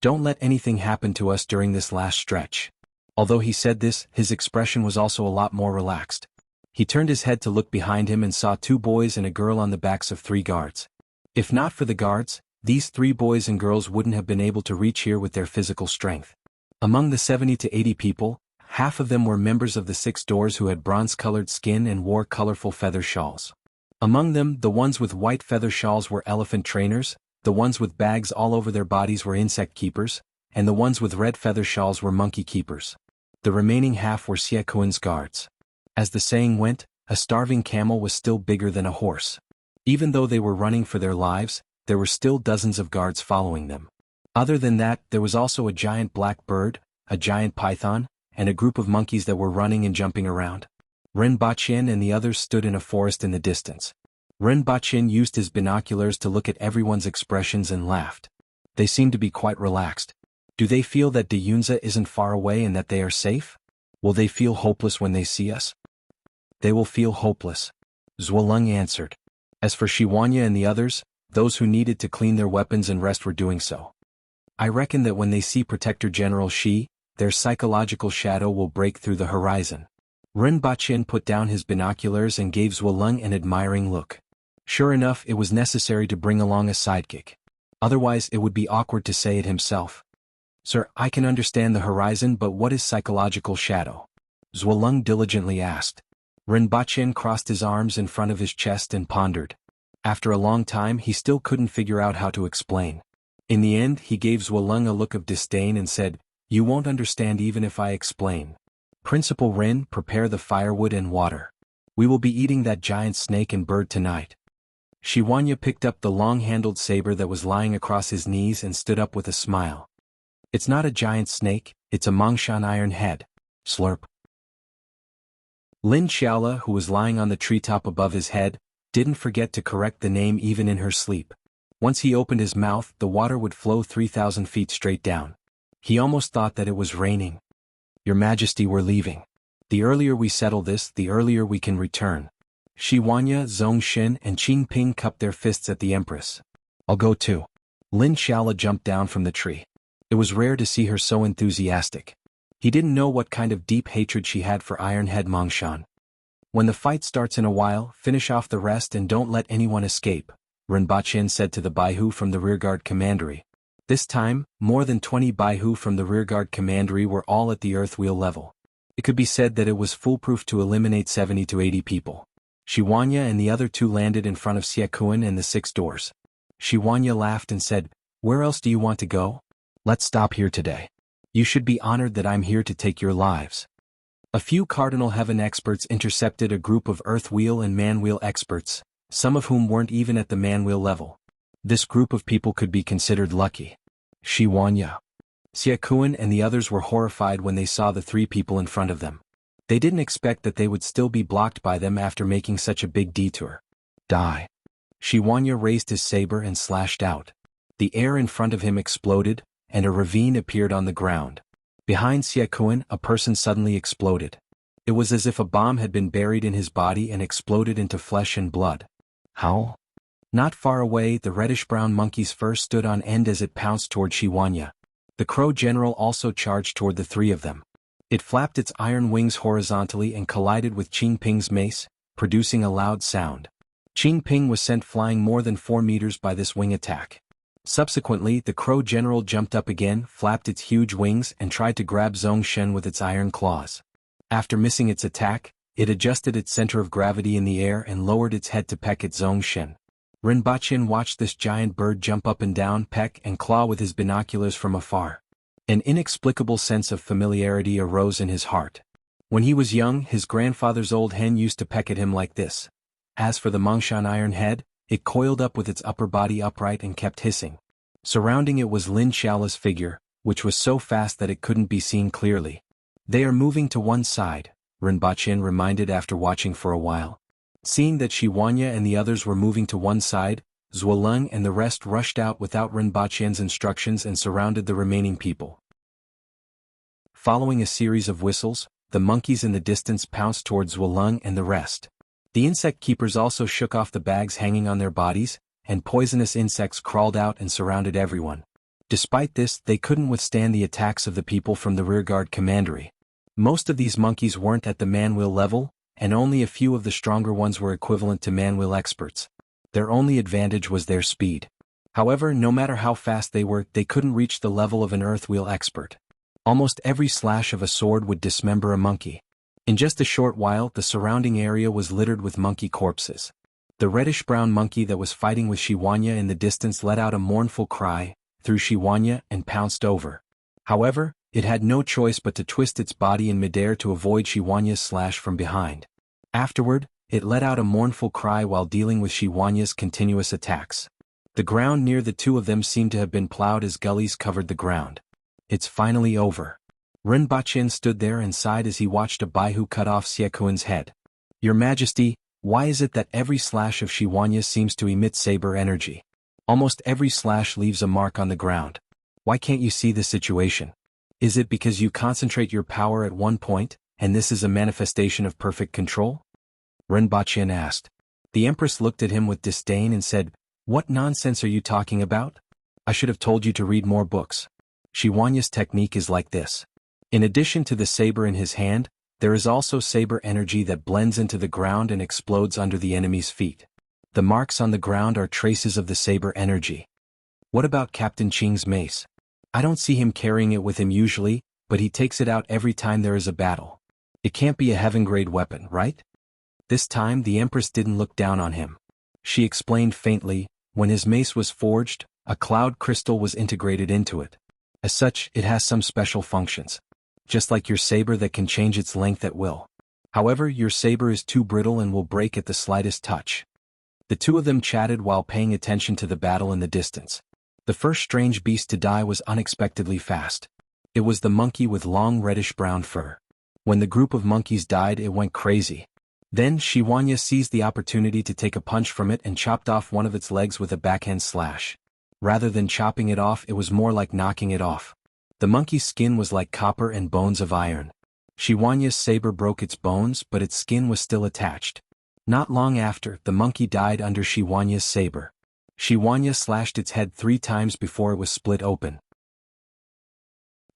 Don't let anything happen to us during this last stretch. Although he said this, his expression was also a lot more relaxed. He turned his head to look behind him and saw 2 boys and a girl on the backs of 3 guards. If not for the guards, these 3 boys and girls wouldn't have been able to reach here with their physical strength. Among the 70 to 80 people, half of them were members of the 6 doors who had bronze-colored skin and wore colorful feather shawls. Among them, the ones with white feather shawls were elephant trainers, the ones with bags all over their bodies were insect keepers, and the ones with red feather shawls were monkey keepers. The remaining half were Xie Kun's guards. As the saying went, a starving camel was still bigger than a horse. Even though they were running for their lives, there were still dozens of guards following them. Other than that, there was also a giant black bird, a giant python, and a group of monkeys that were running and jumping around. Rinpochen and the others stood in a forest in the distance. Rinpochen used his binoculars to look at everyone's expressions and laughed. They seemed to be quite relaxed. Do they feel that de Yunza isn't far away and that they are safe? Will they feel hopeless when they see us? They will feel hopeless, Zhuoleng answered. As for Shiwanya and the others, those who needed to clean their weapons and rest were doing so. I reckon that when they see Protector General Shi, their psychological shadow will break through the horizon. Rinpochen put down his binoculars and gave Zhuoleng an admiring look. Sure enough, it was necessary to bring along a sidekick. Otherwise it would be awkward to say it himself. Sir, I can understand the horizon, but what is psychological shadow? Zhuoleng diligently asked. Rinpochen crossed his arms in front of his chest and pondered. After a long time he still couldn't figure out how to explain. In the end he gave Zhuoleng a look of disdain and said, "You won't understand even if I explain. Principal Rin, prepare the firewood and water. We will be eating that giant snake and bird tonight." Shiwanya picked up the long-handled saber that was lying across his knees and stood up with a smile. It's not a giant snake, it's a Mongshan iron head. Slurp. Lin Xiaola, who was lying on the treetop above his head, didn't forget to correct the name even in her sleep. Once he opened his mouth, the water would flow 3,000 feet straight down. He almost thought that it was raining. Your Majesty, we're leaving. The earlier we settle this, the earlier we can return. Shiwanya, Zhongshin, and Qingping cupped their fists at the Empress. I'll go too. Lin Xiaola jumped down from the tree. It was rare to see her so enthusiastic. He didn't know what kind of deep hatred she had for Ironhead Mongshan. When the fight starts in a while, finish off the rest and don't let anyone escape, Rinpochen said to the Baihu from the rearguard commandery. This time, more than 20 Baihu from the rearguard commandery were all at the earth wheel level. It could be said that it was foolproof to eliminate 70 to 80 people. Shiwanya and the other 2 landed in front of Xie Kun and the 6 doors. Shiwanya laughed and said, "Where else do you want to go? Let's stop here today. You should be honored that I'm here to take your lives." A few Cardinal Heaven experts intercepted a group of Earth Wheel and Man Wheel experts, some of whom weren't even at the Man Wheel level. This group of people could be considered lucky. Shiwanya, Xie Kun and the others were horrified when they saw the 3 people in front of them. They didn't expect that they would still be blocked by them after making such a big detour. Die. Shiwanya raised his saber and slashed out. The air in front of him exploded, and a ravine appeared on the ground. Behind Xie Kun, a person suddenly exploded. It was as if a bomb had been buried in his body and exploded into flesh and blood. Howl. Not far away, the reddish-brown monkey's fur stood on end as it pounced toward Shiwanya. The crow general also charged toward the 3 of them. It flapped its iron wings horizontally and collided with Qingping's mace, producing a loud sound. Qing Ping was sent flying more than 4 meters by this wing attack. Subsequently, the Crow General jumped up again, flapped its huge wings and tried to grab Zongshen with its iron claws. After missing its attack, it adjusted its center of gravity in the air and lowered its head to peck at Zongshen. Rinpochen watched this giant bird jump up and down, peck and claw with his binoculars from afar. An inexplicable sense of familiarity arose in his heart. When he was young, his grandfather's old hen used to peck at him like this. As for the Mongshan iron head, it coiled up with its upper body upright and kept hissing. Surrounding it was Lin Xiaola's figure, which was so fast that it couldn't be seen clearly. They are moving to one side, Rinpochen reminded after watching for a while. Seeing that Shiwanya and the others were moving to one side, Zuoleng and the rest rushed out without Rinpochen's instructions and surrounded the remaining people. Following a series of whistles, the monkeys in the distance pounced towards Zuoleng and the rest. The insect keepers also shook off the bags hanging on their bodies, and poisonous insects crawled out and surrounded everyone. Despite this, they couldn't withstand the attacks of the people from the rearguard commandery. Most of these monkeys weren't at the manwheel level, and only a few of the stronger ones were equivalent to manwheel experts. Their only advantage was their speed. However, no matter how fast they were, they couldn't reach the level of an earthwheel expert. Almost every slash of a sword would dismember a monkey. In just a short while, the surrounding area was littered with monkey corpses. The reddish-brown monkey that was fighting with Shiwanya in the distance let out a mournful cry, threw Shiwanya and pounced over. However, it had no choice but to twist its body in midair to avoid Shiwanya's slash from behind. Afterward, it let out a mournful cry while dealing with Shiwanya's continuous attacks. The ground near the two of them seemed to have been plowed as gullies covered the ground. It's finally over. Rinpochen stood there and sighed as he watched a Baihu cut off Siekuan's head. Your Majesty, why is it that every slash of Shiwanya seems to emit saber energy? Almost every slash leaves a mark on the ground. Why can't you see the situation? Is it because you concentrate your power at one point, and this is a manifestation of perfect control? Rinpochen asked. The Empress looked at him with disdain and said, What nonsense are you talking about? I should have told you to read more books. Shiwanya's technique is like this. In addition to the saber in his hand, there is also saber energy that blends into the ground and explodes under the enemy's feet. The marks on the ground are traces of the saber energy. What about Captain Qing's mace? I don't see him carrying it with him usually, but he takes it out every time there is a battle. It can't be a heaven-grade weapon, right? This time the Empress didn't look down on him. She explained faintly, when his mace was forged, a cloud crystal was integrated into it. As such, it has some special functions. Just like your saber that can change its length at will. However, your saber is too brittle and will break at the slightest touch. The two of them chatted while paying attention to the battle in the distance. The first strange beast to die was unexpectedly fast. It was the monkey with long reddish-brown fur. When the group of monkeys died, it went crazy. Then Shiwanya seized the opportunity to take a punch from it and chopped off one of its legs with a backhand slash. Rather than chopping it off, it was more like knocking it off. The monkey's skin was like copper and bones of iron. Shiwanya's saber broke its bones, but its skin was still attached. Not long after, the monkey died under Shiwanya's saber. Shiwanya slashed its head 3 times before it was split open.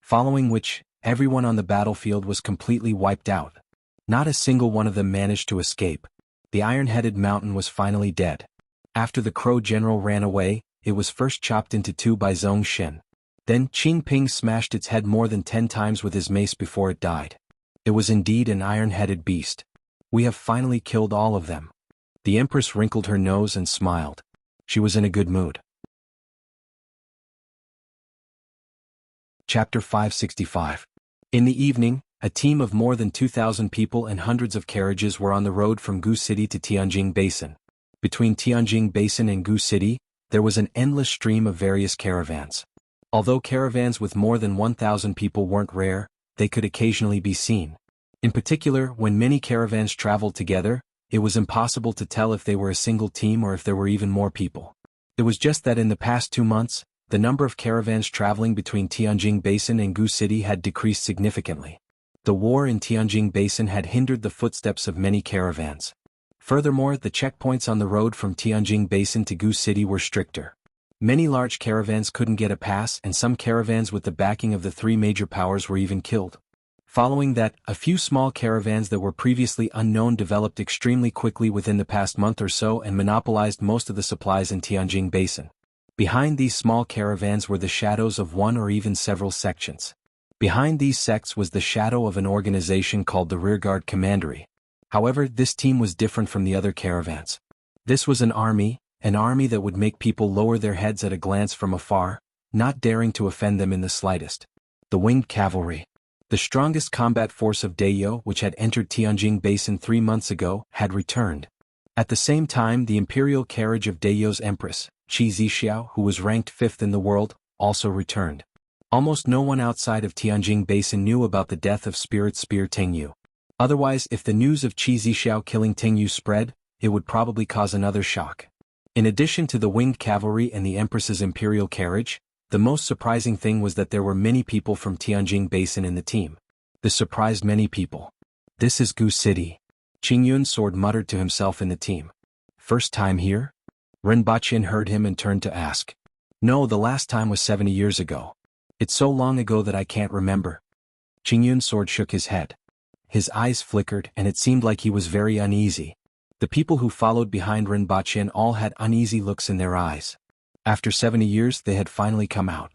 Following which, everyone on the battlefield was completely wiped out. Not a single one of them managed to escape. The iron-headed mountain was finally dead. After the Crow General ran away, it was first chopped into 2 by Zongshen. Then Qing Ping smashed its head more than 10 times with his mace before it died. It was indeed an iron-headed beast. We have finally killed all of them. The Empress wrinkled her nose and smiled. She was in a good mood. Chapter 565. In the evening, a team of more than 2,000 people and hundreds of carriages were on the road from Gu City to Tianjing Basin. Between Tianjing Basin and Gu City, there was an endless stream of various caravans. Although caravans with more than 1,000 people weren't rare, they could occasionally be seen. In particular, when many caravans traveled together, it was impossible to tell if they were a single team or if there were even more people. It was just that in the past 2 months, the number of caravans traveling between Tianjing Basin and Gu City had decreased significantly. The war in Tianjing Basin had hindered the footsteps of many caravans. Furthermore, the checkpoints on the road from Tianjing Basin to Gu City were stricter. Many large caravans couldn't get a pass, and some caravans with the backing of the 3 major powers were even killed. Following that, a few small caravans that were previously unknown developed extremely quickly within the past month or so and monopolized most of the supplies in Tianjin Basin. Behind these small caravans were the shadows of one or even several sections. Behind these sects was the shadow of an organization called the Rearguard Commandery. However, this team was different from the other caravans. This was an army that would make people lower their heads at a glance from afar, not daring to offend them in the slightest. The Winged Cavalry. The strongest combat force of Dayo, which had entered Tianjin Basin 3 months ago, had returned. At the same time, the imperial carriage of Dayo's empress, Qi Zixiao, who was ranked 5th in the world, also returned. Almost no one outside of Tianjin Basin knew about the death of Spirit Spear Tengyu. Otherwise, if the news of Qi Zixiao killing Tengyu spread, it would probably cause another shock. In addition to the Winged Cavalry and the empress's imperial carriage, the most surprising thing was that there were many people from Tianjin Basin in the team. This surprised many people. "This is Gu City," Qingyun's sword muttered to himself in the team. "First time here?" Ren Baqin heard him and turned to ask. "No, the last time was 70 years ago. It's so long ago that I can't remember." Qingyun's sword shook his head. His eyes flickered and it seemed like he was very uneasy. The people who followed behind Ren Baqin all had uneasy looks in their eyes. After 70 years they had finally come out.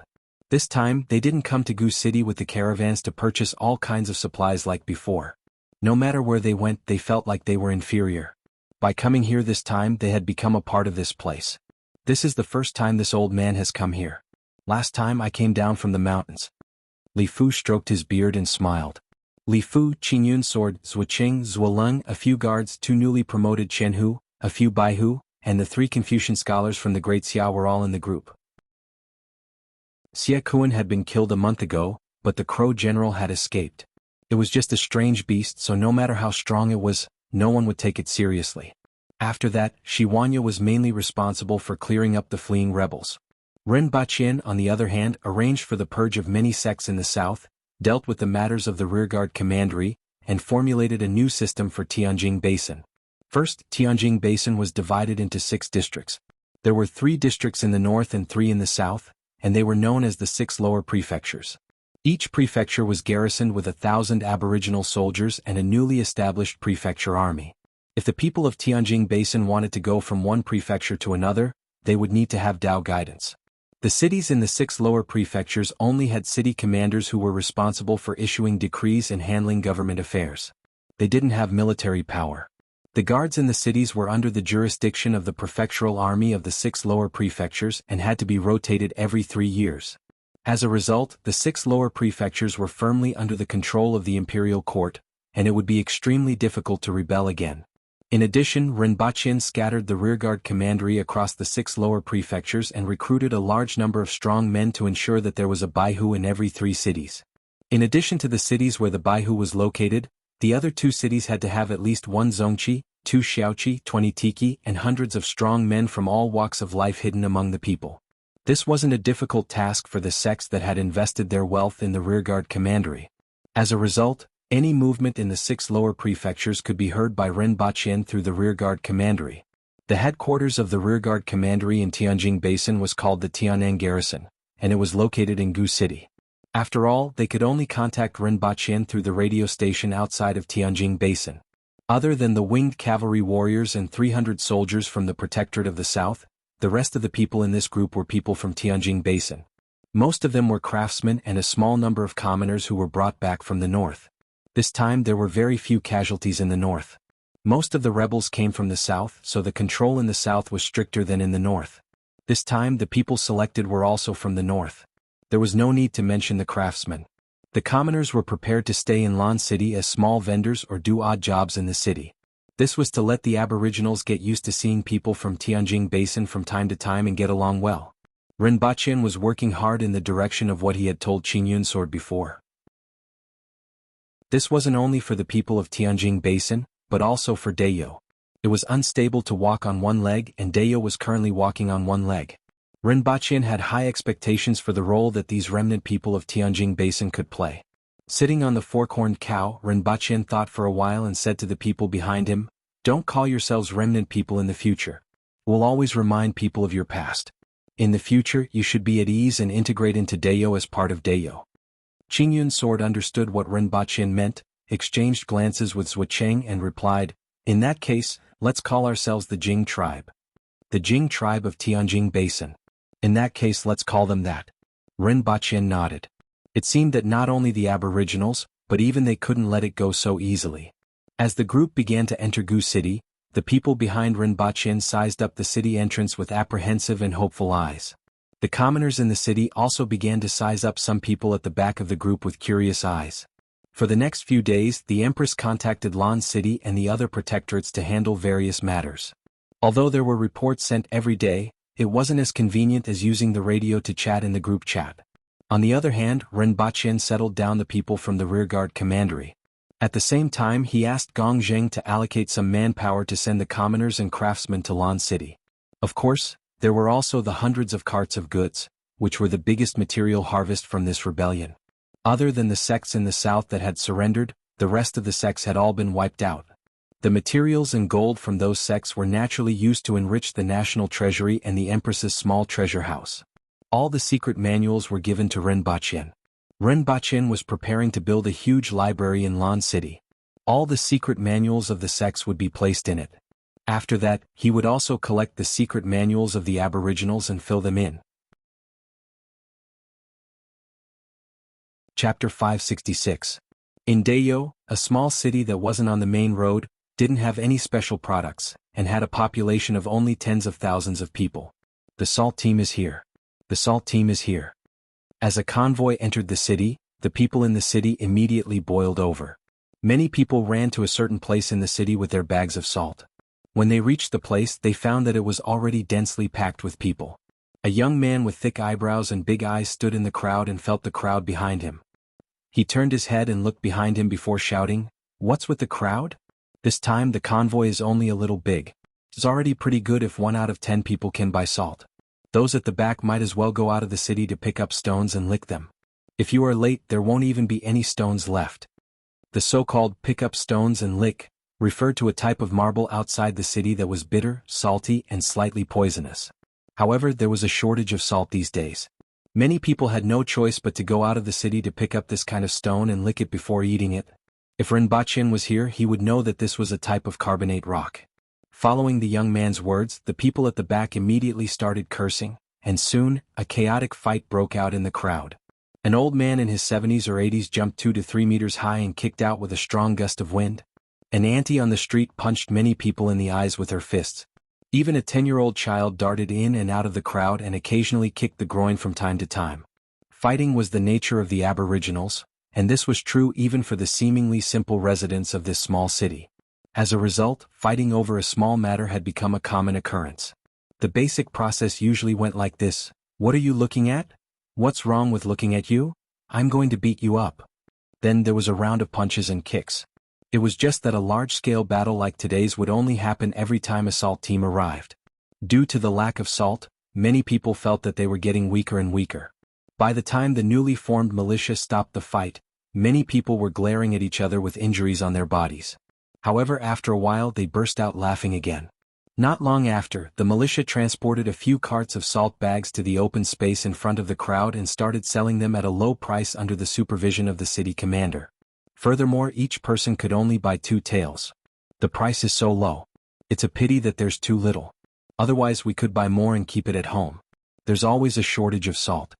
This time, they didn't come to Gu City with the caravans to purchase all kinds of supplies like before. No matter where they went, they felt like they were inferior. By coming here this time, they had become a part of this place. "This is the first time this old man has come here. Last time I came down from the mountains." Li Fu stroked his beard and smiled. Li Fu, Qingyun's sword, Zuoqing, Zuoleng, a few guards, 2 newly promoted Qianhu, a few Baihu, and the 3 Confucian scholars from the Great Xia were all in the group. Xie Kuan had been killed a month ago, but the Crow General had escaped. It was just a strange beast, so no matter how strong it was, no one would take it seriously. After that, Shi Wanya was mainly responsible for clearing up the fleeing rebels. Ren Baqin, on the other hand, arranged for the purge of many sects in the south, dealt with the matters of the Rearguard Commandery, and formulated a new system for Tianjin Basin. First, Tianjin Basin was divided into 6 districts. There were 3 districts in the north and 3 in the south, and they were known as the 6 lower prefectures. Each prefecture was garrisoned with 1,000 aboriginal soldiers and a newly established prefecture army. If the people of Tianjin Basin wanted to go from one prefecture to another, they would need to have Dao guidance. The cities in the 6 lower prefectures only had city commanders who were responsible for issuing decrees and handling government affairs. They didn't have military power. The guards in the cities were under the jurisdiction of the prefectural army of the 6 lower prefectures and had to be rotated every 3 years. As a result, the 6 lower prefectures were firmly under the control of the imperial court, and it would be extremely difficult to rebel again. In addition, Ren Baqin scattered the rearguard commandery across the 6 lower prefectures and recruited a large number of strong men to ensure that there was a Baihu in every 3 cities. In addition to the cities where the Baihu was located, the other 2 cities had to have at least 1 Zongqi, 2 Xiaoqi, 20 Tiki, and hundreds of strong men from all walks of life hidden among the people. This wasn't a difficult task for the sects that had invested their wealth in the rearguard commandery. As a result, any movement in the 6 lower prefectures could be heard by Ren Baqin through the rearguard commandery. The headquarters of the rearguard commandery in Tianjin Basin was called the Tianan Garrison, and it was located in Gu City. After all, they could only contact Ren Baqin through the radio station outside of Tianjin Basin. Other than the winged cavalry warriors and 300 soldiers from the Protectorate of the South, the rest of the people in this group were people from Tianjin Basin. Most of them were craftsmen and a small number of commoners who were brought back from the north. This time there were very few casualties in the north. Most of the rebels came from the south, so the control in the south was stricter than in the north. This time the people selected were also from the north. There was no need to mention the craftsmen. The commoners were prepared to stay in Lan City as small vendors or do odd jobs in the city. This was to let the aboriginals get used to seeing people from Tianjin Basin from time to time and get along well. Ren Baqin was working hard in the direction of what he had told Qingyun Sword before. This wasn't only for the people of Tianjin Basin, but also for Dayo. It was unstable to walk on one leg and Dayo was currently walking on one leg. Ren Baqin had high expectations for the role that these remnant people of Tianjin Basin could play. Sitting on the fork-horned cow, Ren Baqin thought for a while and said to the people behind him, "Don't call yourselves remnant people in the future. We'll always remind people of your past. In the future, you should be at ease and integrate into Dayo as part of Dayo." Consort understood what Rinpoche meant, exchanged glances with Zhucheng and replied, "In that case, let's call ourselves the Jing tribe. The Jing tribe of Tianjing Basin. In that case, let's call them that." Rinpoche nodded. It seemed that not only the aboriginals, but even they couldn't let it go so easily. As the group began to enter Gu City, the people behind Rinpoche sized up the city entrance with apprehensive and hopeful eyes. The commoners in the city also began to size up some people at the back of the group with curious eyes. For the next few days, the Empress contacted Lan City and the other protectorates to handle various matters. Although there were reports sent every day, it wasn't as convenient as using the radio to chat in the group chat. On the other hand, Rinpoche settled down the people from the rearguard commandery. At the same time, he asked Gong Zheng to allocate some manpower to send the commoners and craftsmen to Lan City. Of course, there were also the hundreds of carts of goods, which were the biggest material harvest from this rebellion. Other than the sects in the south that had surrendered, the rest of the sects had all been wiped out. The materials and gold from those sects were naturally used to enrich the national treasury and the Empress's small treasure house. All the secret manuals were given to Rinpoche. Rinpoche was preparing to build a huge library in Lan City. All the secret manuals of the sects would be placed in it. After that, he would also collect the secret manuals of the aboriginals and fill them in. Chapter 566. In Dayo, a small city that wasn't on the main road, didn't have any special products, and had a population of only tens of thousands of people. The salt team is here. The salt team is here. As a convoy entered the city, the people in the city immediately boiled over. Many people ran to a certain place in the city with their bags of salt. When they reached the place, they found that it was already densely packed with people. A young man with thick eyebrows and big eyes stood in the crowd and felt the crowd behind him. He turned his head and looked behind him before shouting, "What's with the crowd? This time the convoy is only a little big. It's already pretty good if 1 out of 10 people can buy salt. Those at the back might as well go out of the city to pick up stones and lick them. If you are late, there won't even be any stones left." The so-called pick up stones and lick referred to a type of marble outside the city that was bitter, salty, and slightly poisonous. However, there was a shortage of salt these days. Many people had no choice but to go out of the city to pick up this kind of stone and lick it before eating it. If Rinpoche was here, he would know that this was a type of carbonate rock. Following the young man's words, the people at the back immediately started cursing, and soon, a chaotic fight broke out in the crowd. An old man in his 70s or 80s jumped 2 to 3 meters high and kicked out with a strong gust of wind. An auntie on the street punched many people in the eyes with her fists. Even a 10-year-old child darted in and out of the crowd and occasionally kicked the groin from time to time. Fighting was the nature of the aboriginals, and this was true even for the seemingly simple residents of this small city. As a result, fighting over a small matter had become a common occurrence. The basic process usually went like this: "What are you looking at? What's wrong with looking at you? I'm going to beat you up." Then there was a round of punches and kicks. It was just that a large-scale battle like today's would only happen every time a salt team arrived. Due to the lack of salt, many people felt that they were getting weaker and weaker. By the time the newly formed militia stopped the fight, many people were glaring at each other with injuries on their bodies. However, after a while they burst out laughing again. Not long after, the militia transported a few carts of salt bags to the open space in front of the crowd and started selling them at a low price under the supervision of the city commander. Furthermore, each person could only buy 2 taels. The price is so low. It's a pity that there's too little. Otherwise we could buy more and keep it at home. There's always a shortage of salt.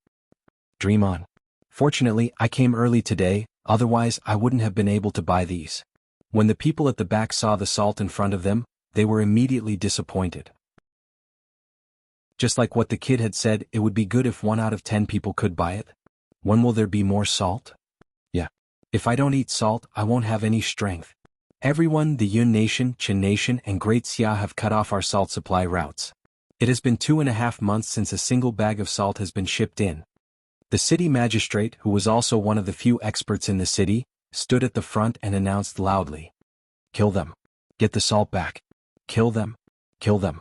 Dream on. Fortunately, I came early today, otherwise I wouldn't have been able to buy these. When the people at the back saw the salt in front of them, they were immediately disappointed. Just like what the kid had said, it would be good if 1 out of 10 people could buy it. When will there be more salt? Yeah. If I don't eat salt, I won't have any strength. Everyone, the Yun Nation, Chen Nation, and Great Xia have cut off our salt supply routes. It has been 2.5 months since a single bag of salt has been shipped in. The city magistrate, who was also one of the few experts in the city, stood at the front and announced loudly, "Kill them. Get the salt back. Kill them. Kill them.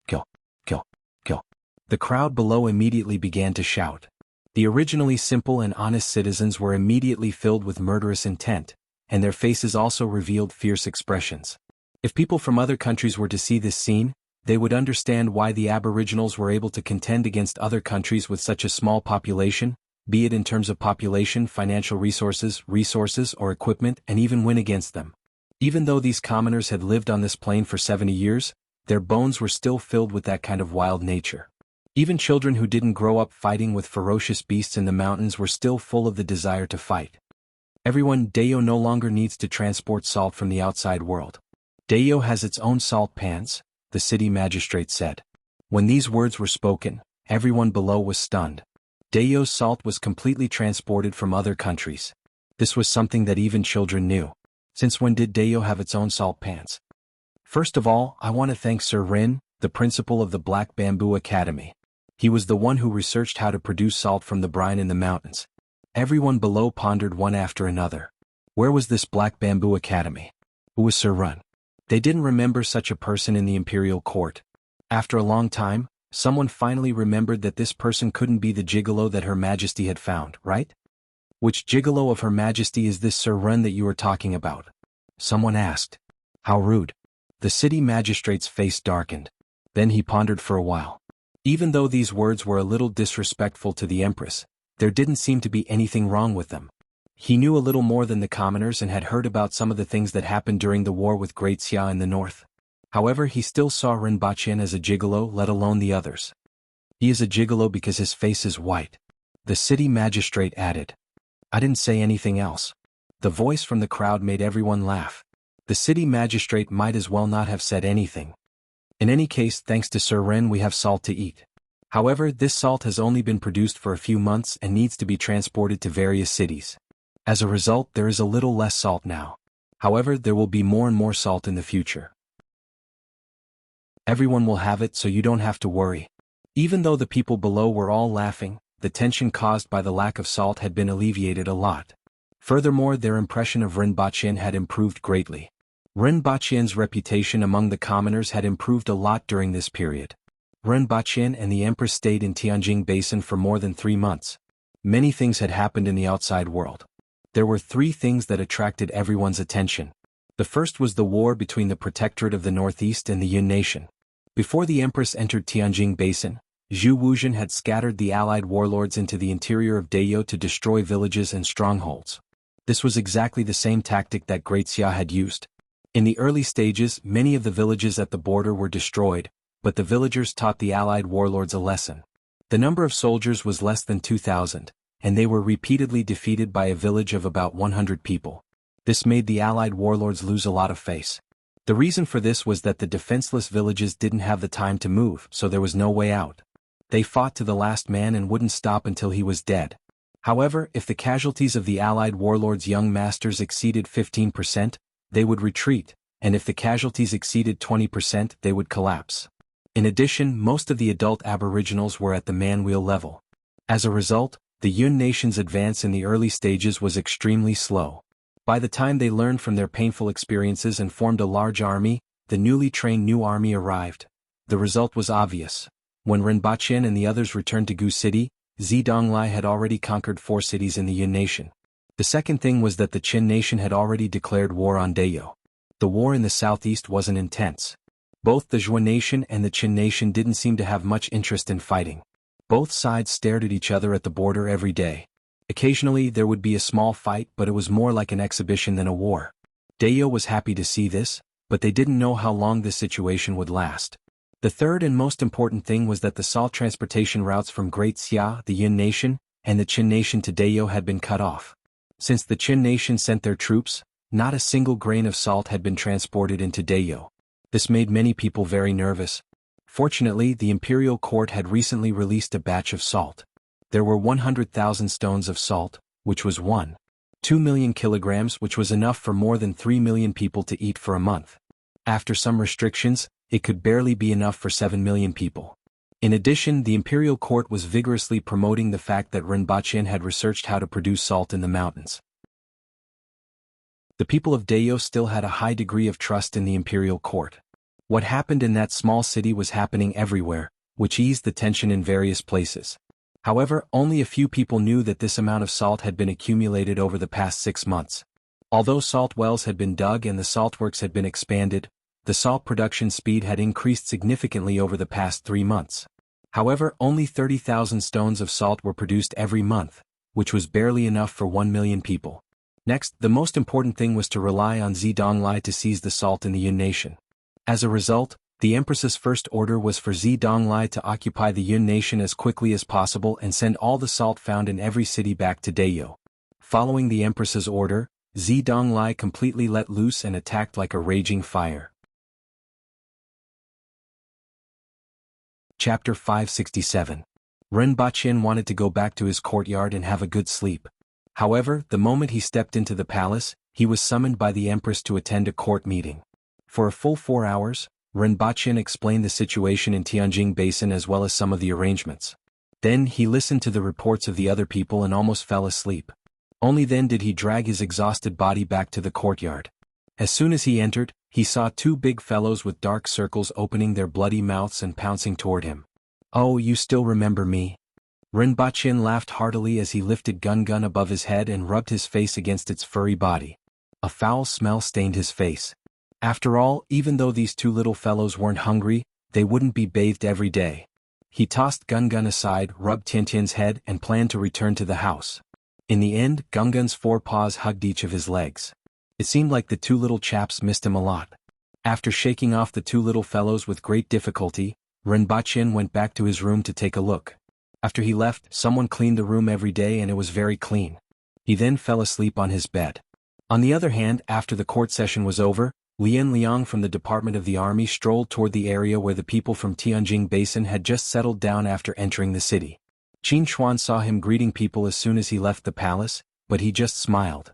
Kill. Kill. Kill." The crowd below immediately began to shout. The originally simple and honest citizens were immediately filled with murderous intent, and their faces also revealed fierce expressions. If people from other countries were to see this scene, they would understand why the aboriginals were able to contend against other countries with such a small population, be it in terms of population, financial resources, or equipment, and even win against them. Even though these commoners had lived on this plane for 70 years, their bones were still filled with that kind of wild nature. Even children who didn't grow up fighting with ferocious beasts in the mountains were still full of the desire to fight. Everyone, Dayo no longer needs to transport salt from the outside world. Dayo has its own salt pans, the city magistrate said. When these words were spoken, everyone below was stunned. Dayo's salt was completely transported from other countries. This was something that even children knew. Since when did Dayo have its own salt pans? First of all, I want to thank Sir Rin, the principal of the Black Bamboo Academy. He was the one who researched how to produce salt from the brine in the mountains. Everyone below pondered one after another. Where was this Black Bamboo Academy? Who was Sir Rin? They didn't remember such a person in the imperial court. After a long time, someone finally remembered that this person couldn't be the gigolo that Her Majesty had found, right? Which gigolo of Her Majesty is this Sir Rin that you are talking about? Someone asked. How rude. The city magistrate's face darkened. Then he pondered for a while. Even though these words were a little disrespectful to the Empress, there didn't seem to be anything wrong with them. He knew a little more than the commoners and had heard about some of the things that happened during the war with Great Xia in the north. However, he still saw Rinpochen as a gigolo, let alone the others. He is a gigolo because his face is white. The city magistrate added. I didn't say anything else. The voice from the crowd made everyone laugh. The city magistrate might as well not have said anything. In any case, thanks to Sir Ren, we have salt to eat. However, this salt has only been produced for a few months and needs to be transported to various cities. As a result, there is a little less salt now. However, there will be more and more salt in the future. Everyone will have it, so you don't have to worry. Even though the people below were all laughing, the tension caused by the lack of salt had been alleviated a lot. Furthermore, their impression of Rinpochen had improved greatly. Rinpochen's reputation among the commoners had improved a lot during this period. Rinpochen and the Empress stayed in Tianjin Basin for more than 3 months. Many things had happened in the outside world. There were 3 things that attracted everyone's attention. The first was the war between the Protectorate of the Northeast and the Yun Nation. Before the Empress entered Tianjin Basin, Zhu Wuzhen had scattered the allied warlords into the interior of Dayo to destroy villages and strongholds. This was exactly the same tactic that Great Xia had used. In the early stages, many of the villages at the border were destroyed, but the villagers taught the allied warlords a lesson. The number of soldiers was less than 2,000, and they were repeatedly defeated by a village of about 100 people. This made the allied warlords lose a lot of face. The reason for this was that the defenseless villages didn't have the time to move, so there was no way out. They fought to the last man and wouldn't stop until he was dead. However, if the casualties of the allied warlords' young masters exceeded 15%, they would retreat, and if the casualties exceeded 20%, they would collapse. In addition, most of the adult aboriginals were at the man-wheel level. As a result, the Yun Nation's advance in the early stages was extremely slow. By the time they learned from their painful experiences and formed a large army, the newly trained new army arrived. The result was obvious. When Rinpochen and the others returned to Gu City, Zidonglai had already conquered 4 cities in the Yun Nation. The second thing was that the Qin Nation had already declared war on Dayo. The war in the southeast wasn't intense. Both the Zhuo Nation and the Qin Nation didn't seem to have much interest in fighting. Both sides stared at each other at the border every day. Occasionally there would be a small fight, but it was more like an exhibition than a war. Dayo was happy to see this, but they didn't know how long this situation would last. The third and most important thing was that the salt transportation routes from Great Xia, the Yun Nation, and the Qin Nation to Dayo had been cut off. Since the Qin Nation sent their troops, not a single grain of salt had been transported into Dayo. This made many people very nervous. Fortunately, the imperial court had recently released a batch of salt. There were 100,000 stones of salt, which was 1.2 million kilograms, which was enough for more than 3 million people to eat for a month. After some restrictions, it could barely be enough for 7 million people. In addition, the imperial court was vigorously promoting the fact that Rinpochen had researched how to produce salt in the mountains. The people of Dayo still had a high degree of trust in the imperial court. What happened in that small city was happening everywhere, which eased the tension in various places. However, only a few people knew that this amount of salt had been accumulated over the past 6 months. Although salt wells had been dug and the saltworks had been expanded, the salt production speed had increased significantly over the past 3 months. However, only 30,000 stones of salt were produced every month, which was barely enough for 1 million people. Next, the most important thing was to rely on Zedonglai to seize the salt in the Yun nation. As a result, the Empress's first order was for Zedonglai to occupy the Yun nation as quickly as possible and send all the salt found in every city back to Dayo. Following the Empress's order, Zedonglai completely let loose and attacked like a raging fire. Chapter 567. Ren Baqin wanted to go back to his courtyard and have a good sleep. However, the moment he stepped into the palace, he was summoned by the Empress to attend a court meeting. For a full 4 hours, Ren Baqin explained the situation in Tianjing Basin as well as some of the arrangements. Then he listened to the reports of the other people and almost fell asleep. Only then did he drag his exhausted body back to the courtyard. As soon as he entered, he saw 2 big fellows with dark circles opening their bloody mouths and pouncing toward him. "Oh, you still remember me?" Ren Baqin laughed heartily as he lifted Gun above his head and rubbed his face against its furry body. A foul smell stained his face. After all, even though these 2 little fellows weren't hungry, they wouldn't be bathed every day. He tossed Gun aside, rubbed Tiantian's head, and planned to return to the house. In the end, Gun's 4 paws hugged each of his legs. It seemed like the 2 little chaps missed him a lot. After shaking off the 2 little fellows with great difficulty, Ren Baqin went back to his room to take a look. After he left, someone cleaned the room every day and it was very clean. He then fell asleep on his bed. On the other hand, after the court session was over, Lian Liang from the Department of the Army strolled toward the area where the people from Tianjing Basin had just settled down after entering the city. Qin Chuan saw him greeting people as soon as he left the palace, but he just smiled.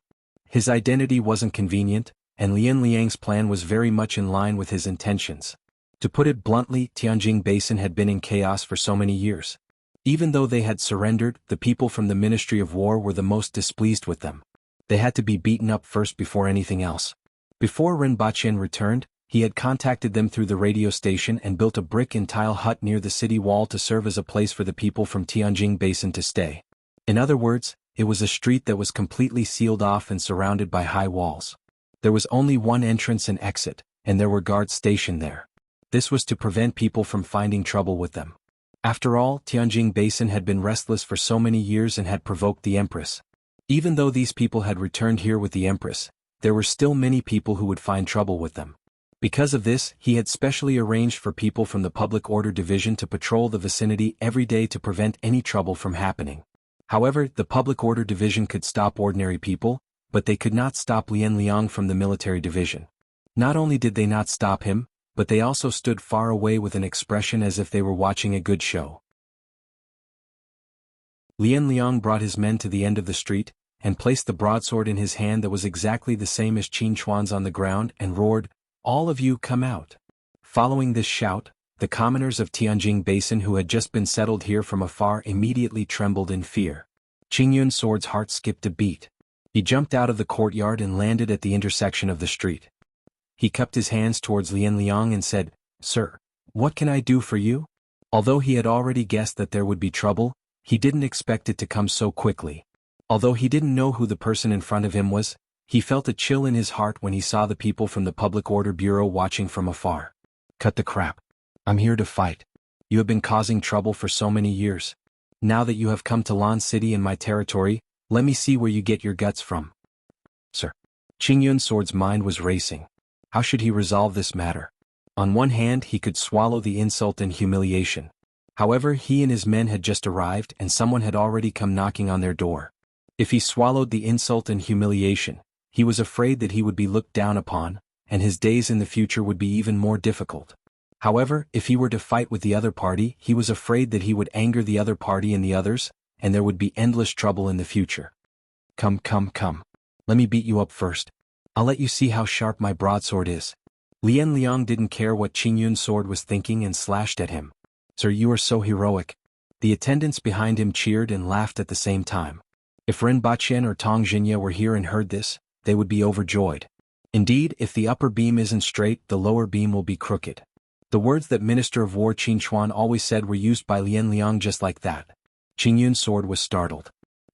His identity wasn't convenient, and Lian Liang's plan was very much in line with his intentions. To put it bluntly, Tianjing Basin had been in chaos for so many years. Even though they had surrendered, the people from the Ministry of War were the most displeased with them. They had to be beaten up first before anything else. Before Ren Baqin returned, he had contacted them through the radio station and built a brick and tile hut near the city wall to serve as a place for the people from Tianjing Basin to stay. In other words, it was a street that was completely sealed off and surrounded by high walls. There was only one entrance and exit, and there were guards stationed there. This was to prevent people from finding trouble with them. After all, Tianjing Basin had been restless for so many years and had provoked the Empress. Even though these people had returned here with the Empress, there were still many people who would find trouble with them. Because of this, he had specially arranged for people from the Public Order Division to patrol the vicinity every day to prevent any trouble from happening. However, the Public Order Division could stop ordinary people, but they could not stop Lian Liang from the military division. Not only did they not stop him, but they also stood far away with an expression as if they were watching a good show. Lian Liang brought his men to the end of the street, and placed the broadsword in his hand that was exactly the same as Qin Chuan's on the ground and roared, "All of you come out." Following this shout, the commoners of Tianjing Basin who had just been settled here from afar immediately trembled in fear. Qing Yun's sword's heart skipped a beat. He jumped out of the courtyard and landed at the intersection of the street. He cupped his hands towards Lian Liang and said, "Sir, what can I do for you?" Although he had already guessed that there would be trouble, he didn't expect it to come so quickly. Although he didn't know who the person in front of him was, he felt a chill in his heart when he saw the people from the Public Order Bureau watching from afar. "Cut the crap. I'm here to fight. You have been causing trouble for so many years. Now that you have come to Lan City in my territory, let me see where you get your guts from." "Sir." Qing Yun's sword's mind was racing. How should he resolve this matter? On one hand, he could swallow the insult and humiliation. However, he and his men had just arrived and someone had already come knocking on their door. If he swallowed the insult and humiliation, he was afraid that he would be looked down upon, and his days in the future would be even more difficult. However, if he were to fight with the other party, he was afraid that he would anger the other party and the others, and there would be endless trouble in the future. Come. Let me beat you up first. I'll let you see how sharp my broadsword is." Lian Liang didn't care what Qing Yun's sword was thinking and slashed at him. "Sir, you are so heroic." The attendants behind him cheered and laughed at the same time. If Ren Baqin or Tong Jinya were here and heard this, they would be overjoyed. Indeed, if the upper beam isn't straight, the lower beam will be crooked. The words that Minister of War Qin Chuan always said were used by Lian Liang just like that. Qing Yun's sword was startled.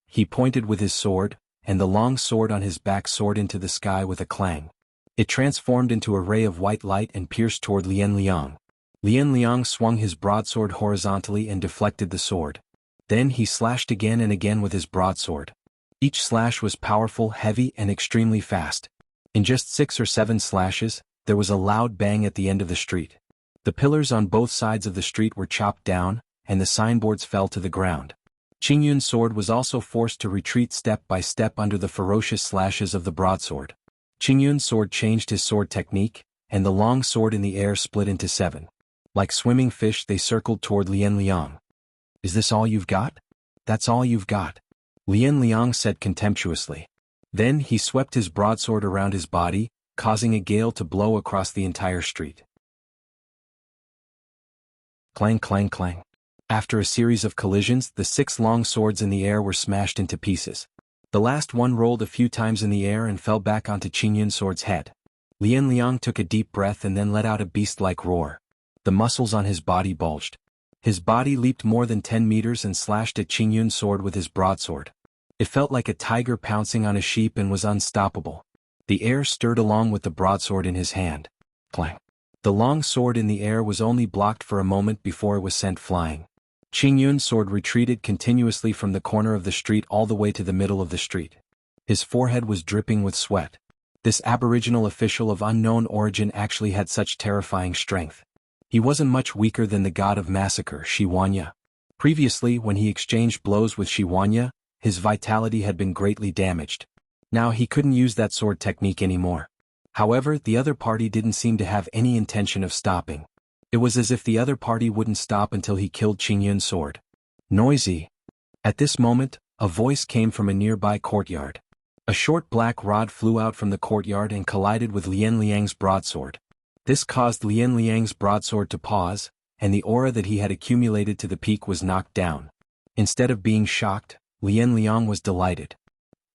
He pointed with his sword, and the long sword on his back soared into the sky with a clang. It transformed into a ray of white light and pierced toward Lian Liang. Lian Liang swung his broadsword horizontally and deflected the sword. Then he slashed again and again with his broadsword. Each slash was powerful, heavy, and extremely fast. In just 6 or 7 slashes, there was a loud bang at the end of the street. The pillars on both sides of the street were chopped down, and the signboards fell to the ground. Qingyun's sword was also forced to retreat step by step under the ferocious slashes of the broadsword. Qingyun's sword changed his sword technique, and the long sword in the air split into 7. Like swimming fish, they circled toward Lian Liang. "Is this all you've got?" "That's all you've got," Lian Liang said contemptuously. Then he swept his broadsword around his body, causing a gale to blow across the entire street. Clang, clang, clang. After a series of collisions, the 6 long swords in the air were smashed into pieces. The last one rolled a few times in the air and fell back onto Qingyun's sword's head. Lian Liang took a deep breath and then let out a beast-like roar. The muscles on his body bulged. His body leaped more than 10 meters and slashed at Qingyun's sword with his broadsword. It felt like a tiger pouncing on a sheep and was unstoppable. The air stirred along with the broadsword in his hand. Clang. The long sword in the air was only blocked for a moment before it was sent flying. Qingyun's sword retreated continuously from the corner of the street all the way to the middle of the street. His forehead was dripping with sweat. This aboriginal official of unknown origin actually had such terrifying strength. He wasn't much weaker than the god of massacre, Shi Huanya. Previously, when he exchanged blows with Shi Huanya, his vitality had been greatly damaged. Now he couldn't use that sword technique anymore. However, the other party didn't seem to have any intention of stopping. It was as if the other party wouldn't stop until he killed Qingyun's sword. Noisy. At this moment, a voice came from a nearby courtyard. A short black rod flew out from the courtyard and collided with Lian Liang's broadsword. This caused Lian Liang's broadsword to pause, and the aura that he had accumulated to the peak was knocked down. Instead of being shocked, Lian Liang was delighted.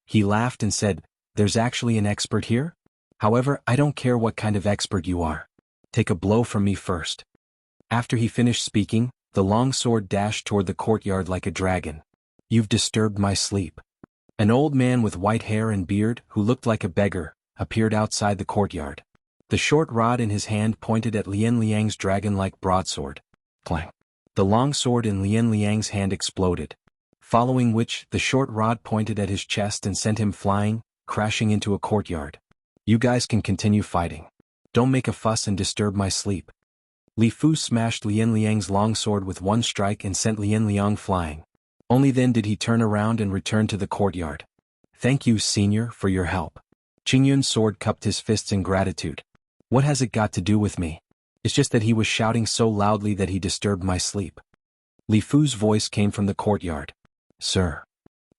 He laughed and said, "There's actually an expert here? However, I don't care what kind of expert you are. Take a blow from me first." After he finished speaking, the long sword dashed toward the courtyard like a dragon. "You've disturbed my sleep." An old man with white hair and beard, who looked like a beggar, appeared outside the courtyard. The short rod in his hand pointed at Lian Liang's dragon-like broadsword. Clang. The long sword in Lian Liang's hand exploded. Following which, the short rod pointed at his chest and sent him flying, crashing into a courtyard. "You guys can continue fighting. Don't make a fuss and disturb my sleep." Li Fu smashed Lian Liang's long sword with one strike and sent Lian Liang flying. Only then did he turn around and return to the courtyard. "Thank you, senior, for your help." Qingyun's sword cupped his fists in gratitude. "What has it got to do with me? It's just that he was shouting so loudly that he disturbed my sleep." Li Fu's voice came from the courtyard. "Sir."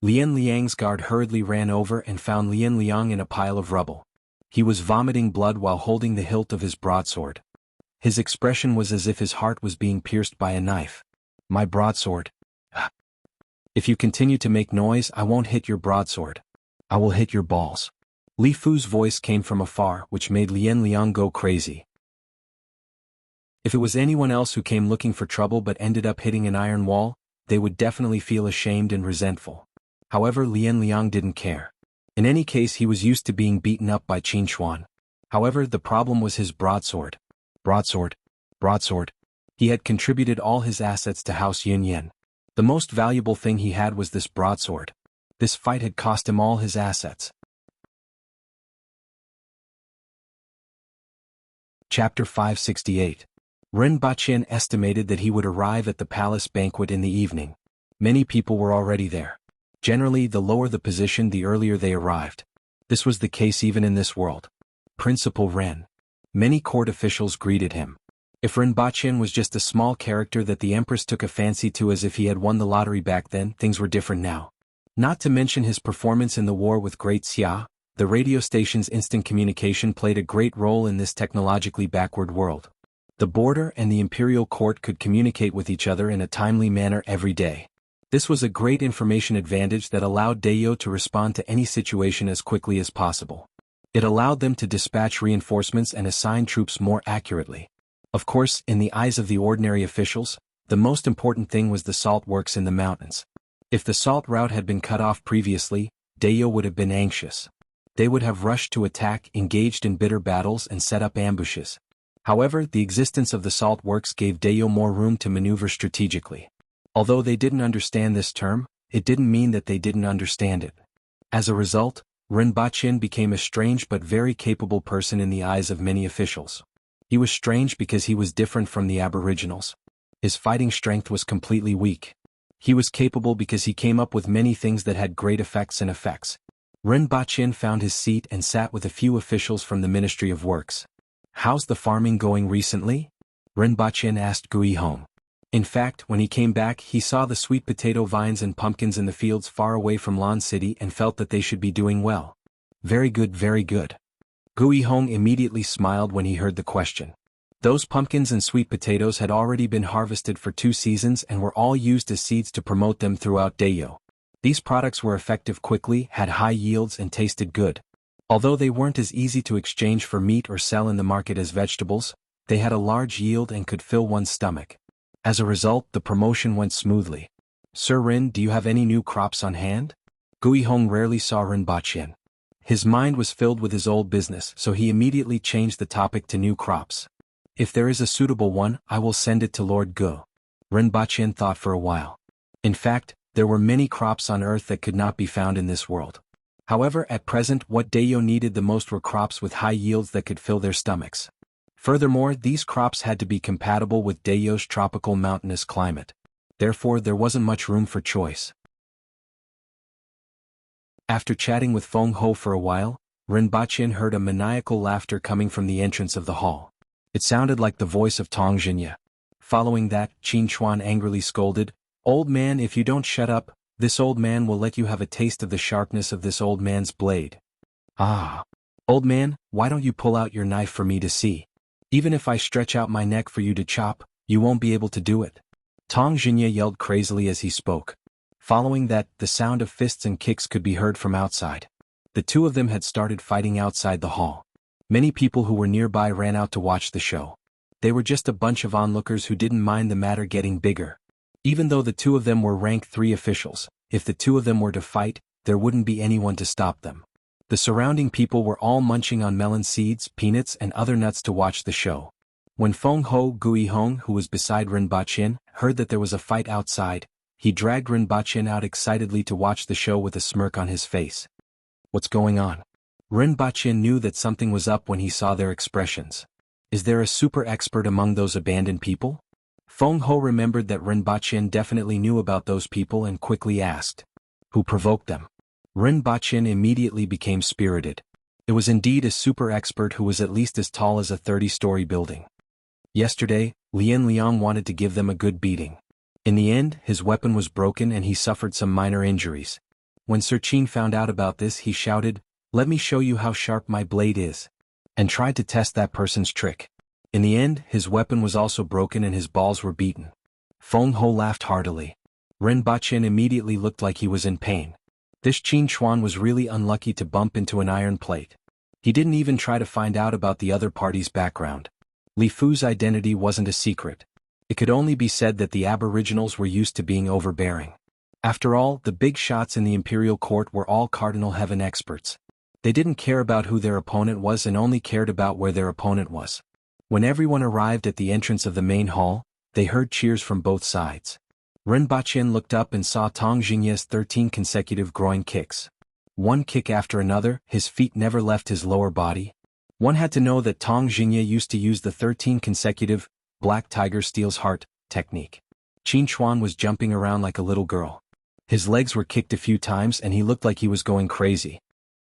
Lian Liang's guard hurriedly ran over and found Lian Liang in a pile of rubble. He was vomiting blood while holding the hilt of his broadsword. His expression was as if his heart was being pierced by a knife. "My broadsword. If you continue to make noise, I won't hit your broadsword. I will hit your balls." Li Fu's voice came from afar, which made Lian Liang go crazy. If it was anyone else who came looking for trouble but ended up hitting an iron wall, they would definitely feel ashamed and resentful. However, Lian Liang didn't care. In any case, he was used to being beaten up by Qin Xuan. However, the problem was his broadsword. Broadsword. Broadsword. He had contributed all his assets to House Yunyan. The most valuable thing he had was this broadsword. This fight had cost him all his assets. Chapter 568. Ren Baqian estimated that he would arrive at the palace banquet in the evening. Many people were already there. Generally, the lower the position, the earlier they arrived. This was the case even in this world. Principal Ren. Many court officials greeted him. If Ren Baqian was just a small character that the Empress took a fancy to as if he had won the lottery back then, things were different now. Not to mention his performance in the war with Great Xia, the radio station's instant communication played a great role in this technologically backward world. The border and the imperial court could communicate with each other in a timely manner every day. This was a great information advantage that allowed Dayo to respond to any situation as quickly as possible. It allowed them to dispatch reinforcements and assign troops more accurately. Of course, in the eyes of the ordinary officials, the most important thing was the salt works in the mountains. If the salt route had been cut off previously, Dayo would have been anxious. They would have rushed to attack, engaged in bitter battles, and set up ambushes. However, the existence of the salt works gave Dayo more room to maneuver strategically. Although they didn't understand this term, it didn't mean that they didn't understand it. As a result, Rinpoche became a strange but very capable person in the eyes of many officials. He was strange because he was different from the Aboriginals. His fighting strength was completely weak. He was capable because he came up with many things that had great effects and effects. Rinpoche found his seat and sat with a few officials from the Ministry of Works. "How's the farming going recently?" Rinpoche asked Gui Hong. In fact, when he came back, he saw the sweet potato vines and pumpkins in the fields far away from Lan City and felt that they should be doing well. Very good, very good. Gui Hong immediately smiled when he heard the question. Those pumpkins and sweet potatoes had already been harvested for 2 seasons and were all used as seeds to promote them throughout Dayo. These products were effective quickly, had high yields and tasted good. Although they weren't as easy to exchange for meat or sell in the market as vegetables, they had a large yield and could fill one's stomach. As a result, the promotion went smoothly. "Sir Rin, do you have any new crops on hand?" Gui Hong rarely saw Rinpoche. His mind was filled with his old business, so he immediately changed the topic to new crops. "If there is a suitable one, I will send it to Lord Gu." Rinpoche thought for a while. In fact, there were many crops on earth that could not be found in this world. However, at present what Dayo needed the most were crops with high yields that could fill their stomachs. Furthermore, these crops had to be compatible with Dayo's tropical mountainous climate. Therefore, there wasn't much room for choice. After chatting with Feng Ho for a while, Rinpoche heard a maniacal laughter coming from the entrance of the hall. It sounded like the voice of Tong Jinya. Following that, Qin Chuan angrily scolded, "Old man, if you don't shut up, this old man will let you have a taste of the sharpness of this old man's blade." "Ah. Old man, why don't you pull out your knife for me to see? Even if I stretch out my neck for you to chop, you won't be able to do it." Tong Jinya yelled crazily as he spoke. Following that, the sound of fists and kicks could be heard from outside. The two of them had started fighting outside the hall. Many people who were nearby ran out to watch the show. They were just a bunch of onlookers who didn't mind the matter getting bigger. Even though the two of them were rank 3 officials, if the two of them were to fight, there wouldn't be anyone to stop them. The surrounding people were all munching on melon seeds, peanuts and other nuts to watch the show. When Feng Ho Gui Hong, who was beside Rinpoche, heard that there was a fight outside, he dragged Rinpoche out excitedly to watch the show with a smirk on his face. "What's going on?" Rinpoche knew that something was up when he saw their expressions. "Is there a super expert among those abandoned people?" Feng Ho remembered that Rinpoche definitely knew about those people and quickly asked, "Who provoked them?" Rinpoche immediately became spirited. It was indeed a super expert who was at least as tall as a 30-story building. Yesterday, Lian Liang wanted to give them a good beating. In the end, his weapon was broken and he suffered some minor injuries. When Sir Qin found out about this, he shouted, "Let me show you how sharp my blade is," and tried to test that person's trick. In the end, his weapon was also broken and his balls were beaten. Feng Ho laughed heartily. Rinpoche immediately looked like he was in pain. This Qin Chuan was really unlucky to bump into an iron plate. He didn't even try to find out about the other party's background. Li Fu's identity wasn't a secret. It could only be said that the Aboriginals were used to being overbearing. After all, the big shots in the imperial court were all Cardinal Heaven experts. They didn't care about who their opponent was and only cared about where their opponent was. When everyone arrived at the entrance of the main hall, they heard cheers from both sides. Rinpoche looked up and saw Tong Jinya's 13 consecutive groin kicks. One kick after another, his feet never left his lower body. One had to know that Tong Jinya used to use the 13 consecutive, Black Tiger Steals Heart, technique. Qin Chuan was jumping around like a little girl. His legs were kicked a few times and he looked like he was going crazy.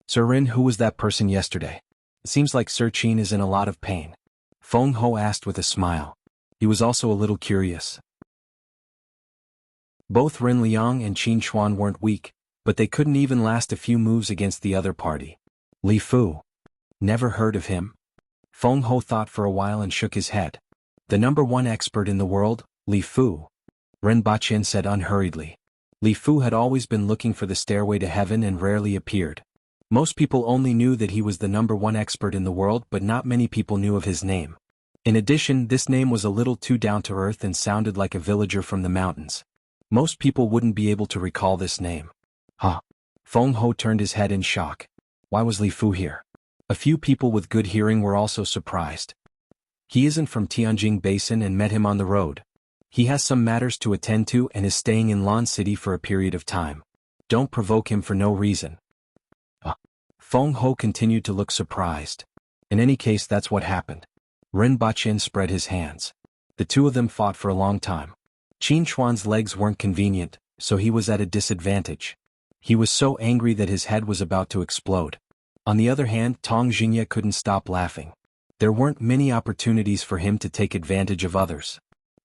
"Sir Rin, who was that person yesterday? It seems like Sir Qin is in a lot of pain." Feng Ho asked with a smile. He was also a little curious. Both Rin Liang and Qin Chuan weren't weak, but they couldn't even last a few moves against the other party. "Li Fu. Never heard of him?" Feng Ho thought for a while and shook his head. "The #1 expert in the world, Li Fu," Rinpoche said unhurriedly. Li Fu had always been looking for the stairway to heaven and rarely appeared. Most people only knew that he was the #1 expert in the world, but not many people knew of his name. In addition, this name was a little too down-to-earth and sounded like a villager from the mountains. Most people wouldn't be able to recall this name. Huh? Feng Ho turned his head in shock. Why was Li Fu here? A few people with good hearing were also surprised. "He isn't from Tianjing Basin and met him on the road. He has some matters to attend to and is staying in Lan City for a period of time. Don't provoke him for no reason. Feng Ho continued to look surprised. In any case, that's what happened. Ren Baqin spread his hands. The two of them fought for a long time. Qin Chuan's legs weren't convenient, so he was at a disadvantage. He was so angry that his head was about to explode. On the other hand, Tong Jingye couldn't stop laughing. There weren't many opportunities for him to take advantage of others.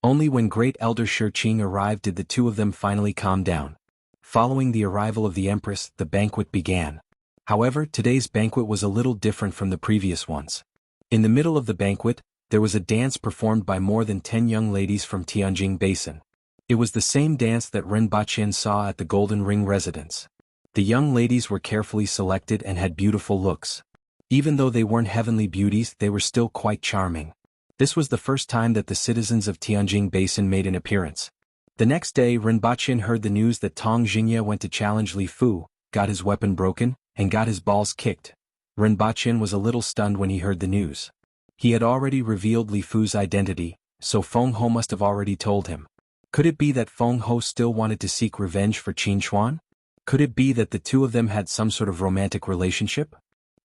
Only when Great Elder Shi Qing arrived did the two of them finally calm down. Following the arrival of the Empress, the banquet began. However, today's banquet was a little different from the previous ones. In the middle of the banquet, there was a dance performed by more than 10 young ladies from Tianjing Basin. It was the same dance that Ren Baqin saw at the Golden Ring residence. The young ladies were carefully selected and had beautiful looks. Even though they weren't heavenly beauties, they were still quite charming. This was the first time that the citizens of Tianjing Basin made an appearance. The next day, Ren Baqin heard the news that Tong Jingye went to challenge Li Fu, got his weapon broken, and got his balls kicked. Ren Baqin was a little stunned when he heard the news. He had already revealed Li Fu's identity, so Feng Ho must have already told him. Could it be that Feng Ho still wanted to seek revenge for Qin Chuan? Could it be that the two of them had some sort of romantic relationship?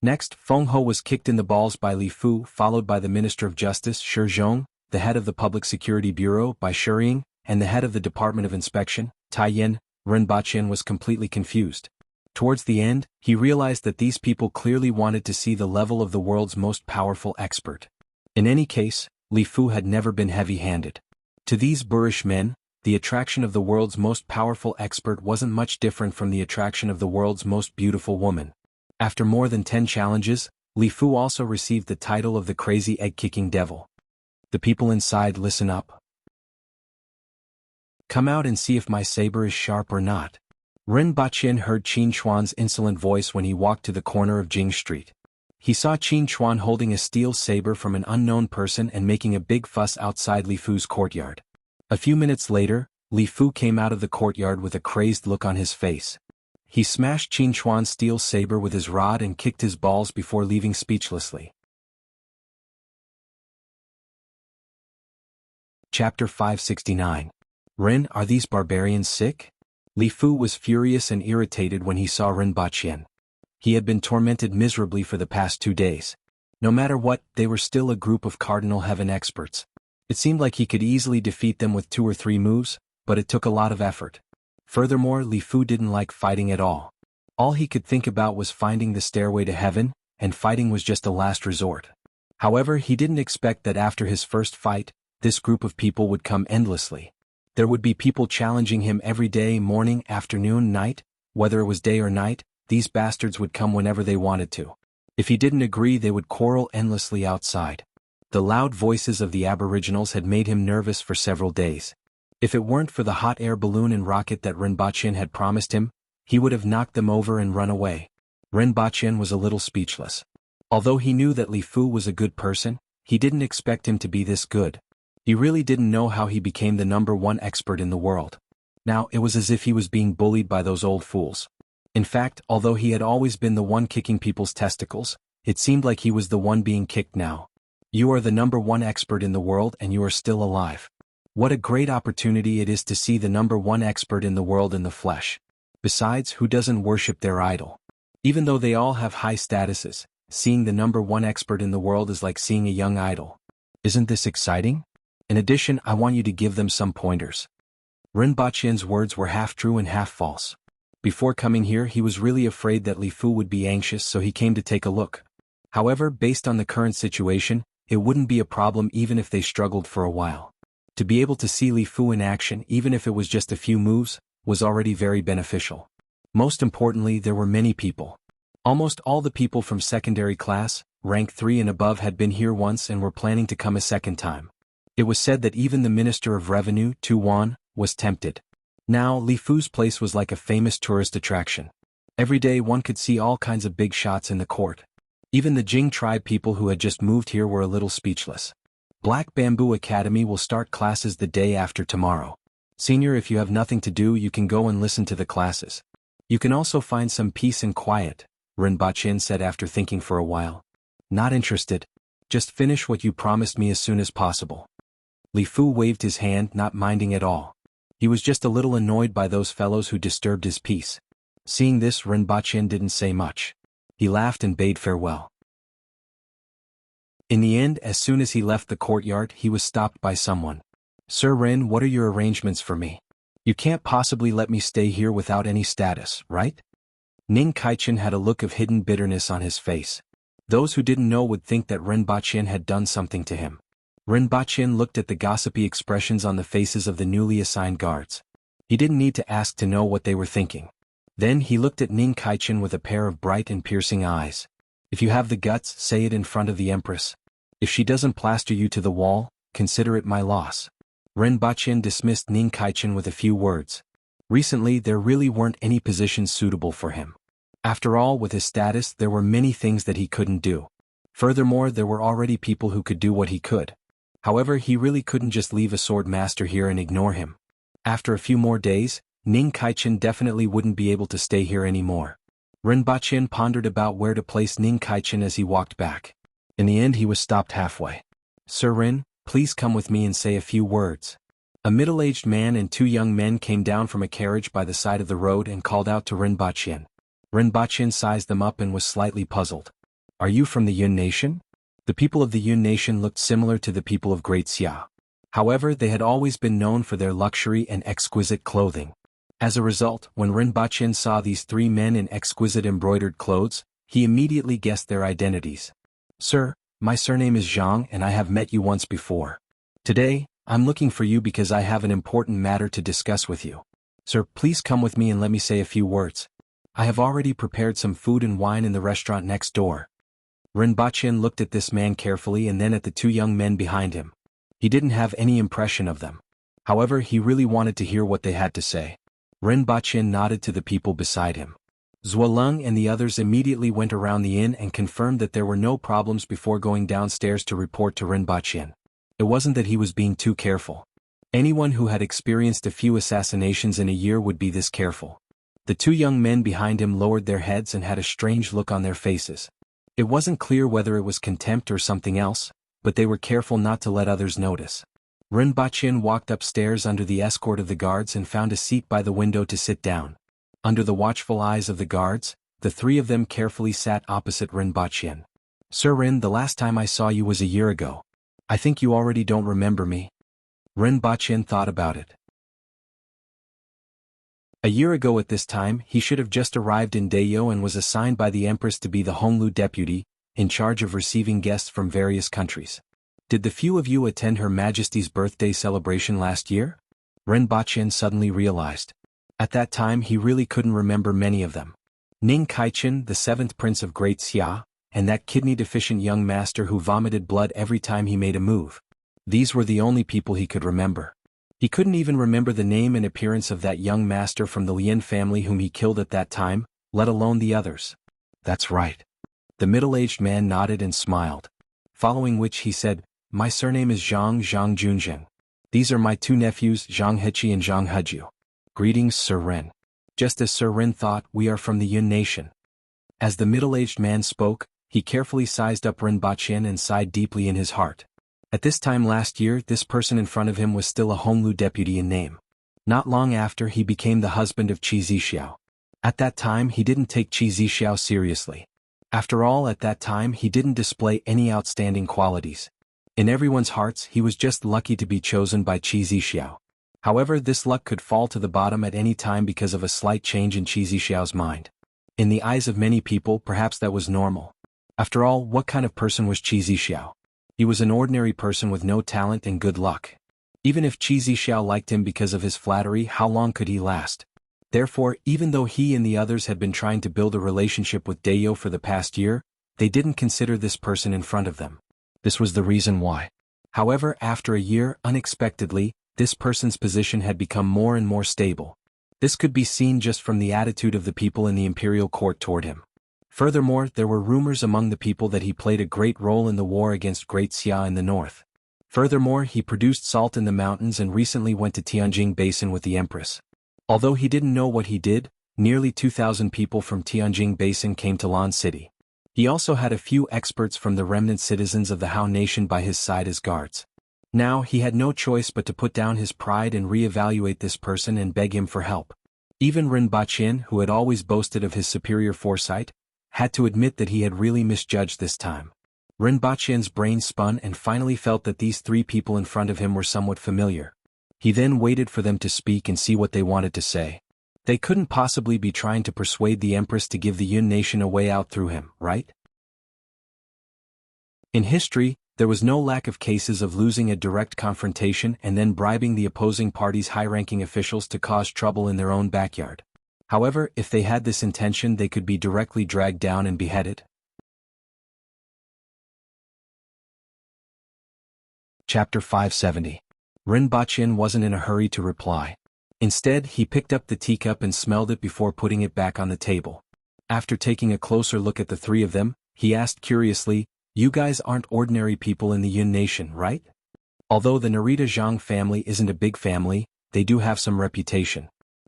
Next, Feng Ho was kicked in the balls by Li Fu, followed by the Minister of Justice, Shi Zhong, the head of the Public Security Bureau, by Shi Ying, and the head of the Department of Inspection, Tai Yin. Ren Baqin was completely confused. Towards the end, he realized that these people clearly wanted to see the level of the world's most powerful expert. In any case, Li Fu had never been heavy-handed. To these boorish men, the attraction of the world's most powerful expert wasn't much different from the attraction of the world's most beautiful woman. After more than 10 challenges, Li Fu also received the title of the Crazy Egg-Kicking Devil. The people inside, listen up. Come out and see if my saber is sharp or not. Ren Baqin heard Qin Chuan's insolent voice when he walked to the corner of Jing Street. He saw Qin Chuan holding a steel saber from an unknown person and making a big fuss outside Li Fu's courtyard. A few minutes later, Li Fu came out of the courtyard with a crazed look on his face. He smashed Qin Chuan's steel saber with his rod and kicked his balls before leaving speechlessly. Chapter 569. Ren, are these barbarians sick? Li Fu was furious and irritated when he saw Ren Baqin. He had been tormented miserably for the past 2 days. No matter what, they were still a group of Cardinal Heaven experts. It seemed like he could easily defeat them with 2 or 3 moves, but it took a lot of effort. Furthermore, Li Fu didn't like fighting at all. All he could think about was finding the stairway to heaven, and fighting was just a last resort. However, he didn't expect that after his first fight, this group of people would come endlessly. There would be people challenging him every day, morning, afternoon, night, whether it was day or night, these bastards would come whenever they wanted to. If he didn't agree, they would quarrel endlessly outside. The loud voices of the aboriginals had made him nervous for several days. If it weren't for the hot air balloon and rocket that Ren Baqin had promised him, he would have knocked them over and run away. Ren Baqin was a little speechless. Although he knew that Li Fu was a good person, he didn't expect him to be this good. He really didn't know how he became the #1 expert in the world. Now, it was as if he was being bullied by those old fools. In fact, although he had always been the one kicking people's testicles, it seemed like he was the one being kicked now. You are the #1 expert in the world and you are still alive. What a great opportunity it is to see the #1 expert in the world in the flesh. Besides, who doesn't worship their idol? Even though they all have high statuses, seeing the #1 expert in the world is like seeing a young idol. Isn't this exciting? In addition, I want you to give them some pointers. Ren Baqin's words were half true and half false. Before coming here, he was really afraid that Li Fu would be anxious, so he came to take a look. However, based on the current situation, it wouldn't be a problem even if they struggled for a while. To be able to see Li Fu in action, even if it was just a few moves, was already very beneficial. Most importantly, there were many people. Almost all the people from secondary class, rank 3 and above, had been here once and were planning to come a second time. It was said that even the Minister of Revenue, Tu Wan, was tempted. Now, Li Fu's place was like a famous tourist attraction. Every day one could see all kinds of big shots in the court. Even the Jing tribe people who had just moved here were a little speechless. Black Bamboo Academy will start classes the day after tomorrow. Senior, if you have nothing to do, you can go and listen to the classes. You can also find some peace and quiet, Ren Baqin said after thinking for a while. Not interested. Just finish what you promised me as soon as possible. Li Fu waved his hand, not minding at all. He was just a little annoyed by those fellows who disturbed his peace. Seeing this, Ren Baqin didn't say much. He laughed and bade farewell. In the end, as soon as he left the courtyard, he was stopped by someone. "Sir Ren, what are your arrangements for me? You can't possibly let me stay here without any status, right?" Ning Kaichen had a look of hidden bitterness on his face. Those who didn't know would think that Ren Baqin had done something to him. Ren Baqin looked at the gossipy expressions on the faces of the newly assigned guards. He didn't need to ask to know what they were thinking. Then he looked at Ning Kaichen with a pair of bright and piercing eyes. "If you have the guts, say it in front of the Empress. If she doesn't plaster you to the wall, consider it my loss." Ren Baqin dismissed Ning Kaichen with a few words. Recently there really weren't any positions suitable for him. After all, with his status there were many things that he couldn't do. Furthermore, there were already people who could do what he could. However, he really couldn't just leave a sword master here and ignore him. After a few more days, Ning Kaichen definitely wouldn't be able to stay here anymore. Ren Baqin pondered about where to place Ning Kaichen as he walked back. In the end he was stopped halfway. "Sir Ren, please come with me and say a few words." A middle-aged man and two young men came down from a carriage by the side of the road and called out to Ren Baqin. Ren Baqin sized them up and was slightly puzzled. "Are you from the Yun nation?" The people of the Yun nation looked similar to the people of Great Xia. However, they had always been known for their luxury and exquisite clothing. As a result, when Ren Baqin saw these three men in exquisite embroidered clothes, he immediately guessed their identities. "Sir, my surname is Zhang and I have met you once before. Today, I'm looking for you because I have an important matter to discuss with you. Sir, please come with me and let me say a few words. I have already prepared some food and wine in the restaurant next door." Ren Baqin looked at this man carefully and then at the two young men behind him. He didn't have any impression of them. However, he really wanted to hear what they had to say. Ren Baqin nodded to the people beside him. Zuoleng and the others immediately went around the inn and confirmed that there were no problems before going downstairs to report to Ren Baqin. It wasn't that he was being too careful. Anyone who had experienced a few assassinations in a year would be this careful. The two young men behind him lowered their heads and had a strange look on their faces. It wasn't clear whether it was contempt or something else, but they were careful not to let others notice. Ren Baqin walked upstairs under the escort of the guards and found a seat by the window to sit down. Under the watchful eyes of the guards, the three of them carefully sat opposite Ren Baqin. "Sir Ren, the last time I saw you was a year ago. I think you already don't remember me." Ren Baqin thought about it. A year ago at this time, he should have just arrived in Dayo and was assigned by the Empress to be the Honglu deputy, in charge of receiving guests from various countries. "Did the few of you attend Her Majesty's birthday celebration last year?" Ren Baqin suddenly realized. At that time he really couldn't remember many of them. Ning Kaichen, the seventh prince of Great Xia, and that kidney-deficient young master who vomited blood every time he made a move. These were the only people he could remember. He couldn't even remember the name and appearance of that young master from the Lien family whom he killed at that time, let alone the others. "That's right." The middle-aged man nodded and smiled. Following which he said, "My surname is Zhang Junzheng. These are my two nephews Zhang Heqi and Zhang Heju. Greetings, Sir Ren." Just as Sir Ren thought, "We are from the Yun nation." As the middle-aged man spoke, he carefully sized up Ren Baqin and sighed deeply in his heart. At this time last year, this person in front of him was still a Honglu deputy in name. Not long after, he became the husband of Qi Zixiao. At that time he didn't take Qi Zixiao seriously. After all, at that time he didn't display any outstanding qualities. In everyone's hearts he was just lucky to be chosen by Qi Zixiao. However, this luck could fall to the bottom at any time because of a slight change in Qi Zixiao's mind. In the eyes of many people, perhaps that was normal. After all, what kind of person was Qi Zixiao? He was an ordinary person with no talent and good luck. Even if Qi Zixiao liked him because of his flattery, how long could he last? Therefore, even though he and the others had been trying to build a relationship with Dayo for the past year, they didn't consider this person in front of them. This was the reason why. However, after a year, unexpectedly, this person's position had become more and more stable. This could be seen just from the attitude of the people in the imperial court toward him. Furthermore, there were rumors among the people that he played a great role in the war against Great Xia in the north. Furthermore, he produced salt in the mountains and recently went to Tianjing Basin with the Empress. Although he didn't know what he did, nearly 2,000 people from Tianjing Basin came to Lan City. He also had a few experts from the remnant citizens of the Hao nation by his side as guards. Now he had no choice but to put down his pride and re-evaluate this person and beg him for help. Even Rinpoche, who had always boasted of his superior foresight, had to admit that he had really misjudged this time. Rinpoche's brain spun and finally felt that these three people in front of him were somewhat familiar. He then waited for them to speak and see what they wanted to say. They couldn't possibly be trying to persuade the Empress to give the Yun nation a way out through him, right? In history, there was no lack of cases of losing a direct confrontation and then bribing the opposing party's high-ranking officials to cause trouble in their own backyard. However, if they had this intention, they could be directly dragged down and beheaded. Chapter 570. Rinpoche wasn't in a hurry to reply. Instead, he picked up the teacup and smelled it before putting it back on the table. After taking a closer look at the three of them, he asked curiously, "You guys aren't ordinary people in the Yun nation, right? Although the Narita Zhang family isn't a big family, they do have some reputation."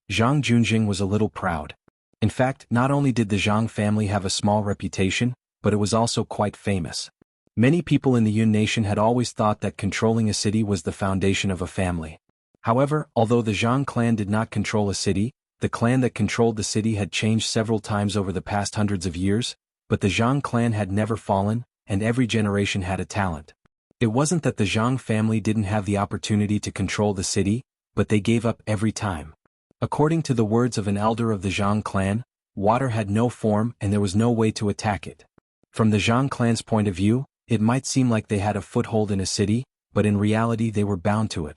Zhang Junjing was a little proud. In fact, not only did the Zhang family have a small reputation, but it was also quite famous. Many people in the Yun nation had always thought that controlling a city was the foundation of a family. However, although the Zhang clan did not control a city, the clan that controlled the city had changed several times over the past hundreds of years, but the Zhang clan had never fallen, and every generation had a talent. It wasn't that the Zhang family didn't have the opportunity to control the city, but they gave up every time. According to the words of an elder of the Zhang clan, water had no form and there was no way to attack it. From the Zhang clan's point of view, it might seem like they had a foothold in a city, but in reality they were bound to it.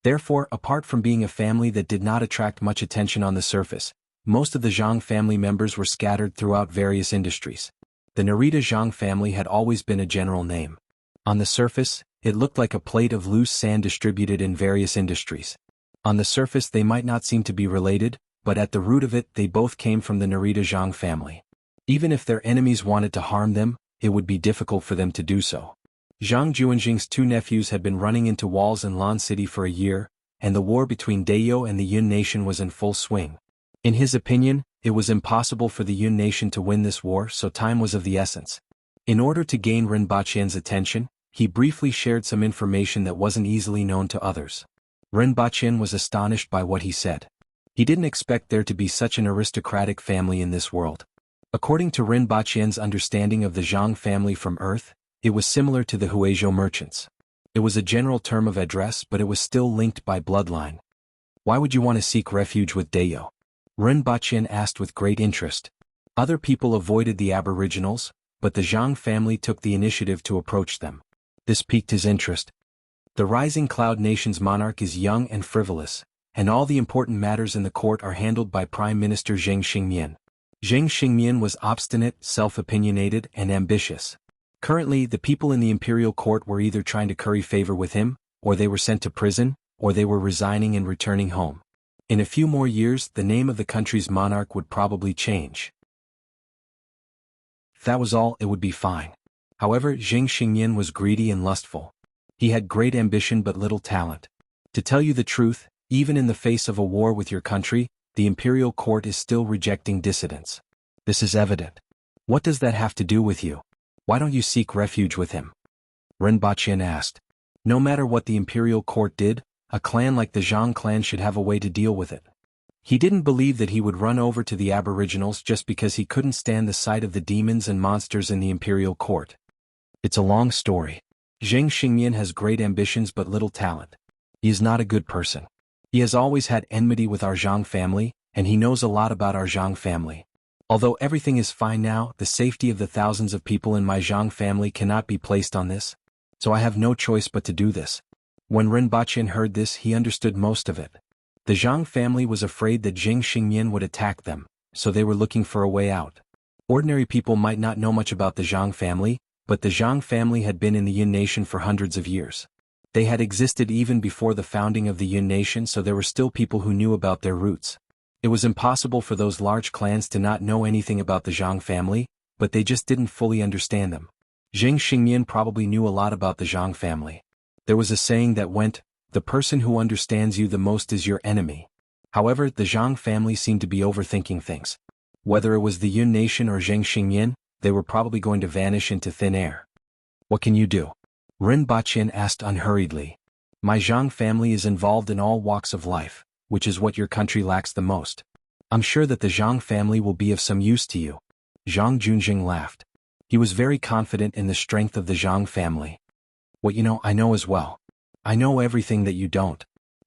Therefore, apart from being a family that did not attract much attention on the surface, most of the Zhang family members were scattered throughout various industries. The Narita Zhang family had always been a general name. On the surface, it looked like a plate of loose sand distributed in various industries. On the surface they might not seem to be related, but at the root of it they both came from the Narita Zhang family. Even if their enemies wanted to harm them, it would be difficult for them to do so. Zhang Juanjing's two nephews had been running into walls in Lan City for a year, and the war between Dayo and the Yun nation was in full swing. In his opinion, it was impossible for the Yun nation to win this war, so time was of the essence. In order to gain Rinpoche's attention, he briefly shared some information that wasn't easily known to others. Rinpoche was astonished by what he said. He didn't expect there to be such an aristocratic family in this world. According to Rinpoche's understanding of the Zhang family from Earth, it was similar to the Huizhou merchants. It was a general term of address, but it was still linked by bloodline. Why would you want to seek refuge with Dayo? Rinpoche asked with great interest. Other people avoided the aboriginals, but the Zhang family took the initiative to approach them. This piqued his interest. The rising Cloud Nation's monarch is young and frivolous, and all the important matters in the court are handled by Prime Minister Zheng Xingmian. Zheng Xingmian was obstinate, self-opinionated, and ambitious. Currently, the people in the imperial court were either trying to curry favor with him, or they were sent to prison, or they were resigning and returning home. In a few more years, the name of the country's monarch would probably change. If that was all, it would be fine. However, Zheng Xingmian was greedy and lustful. He had great ambition but little talent. To tell you the truth, even in the face of a war with your country, the imperial court is still rejecting dissidents. This is evident. What does that have to do with you? Why don't you seek refuge with him? Rinpoche asked. No matter what the imperial court did, a clan like the Zhang clan should have a way to deal with it. He didn't believe that he would run over to the aboriginals just because he couldn't stand the sight of the demons and monsters in the imperial court. It's a long story. Zheng Xingmian has great ambitions but little talent. He is not a good person. He has always had enmity with our Zhang family, and he knows a lot about our Zhang family. Although everything is fine now, the safety of the thousands of people in my Zhang family cannot be placed on this, so I have no choice but to do this. When Rinpoche heard this, he understood most of it. The Zhang family was afraid that Zheng Xingmian would attack them, so they were looking for a way out. Ordinary people might not know much about the Zhang family, but the Zhang family had been in the Yun nation for hundreds of years. They had existed even before the founding of the Yun nation, so there were still people who knew about their roots. It was impossible for those large clans to not know anything about the Zhang family, but they just didn't fully understand them. Zheng Xingmian probably knew a lot about the Zhang family. There was a saying that went, "The person who understands you the most is your enemy." However, the Zhang family seemed to be overthinking things. Whether it was the Yun nation or Zheng Xingmian, they were probably going to vanish into thin air. What can you do? Rinpoche asked unhurriedly. My Zhang family is involved in all walks of life, which is what your country lacks the most. I'm sure that the Zhang family will be of some use to you. Zhang Junjing laughed. He was very confident in the strength of the Zhang family. What you know, I know as well. I know everything that you don't.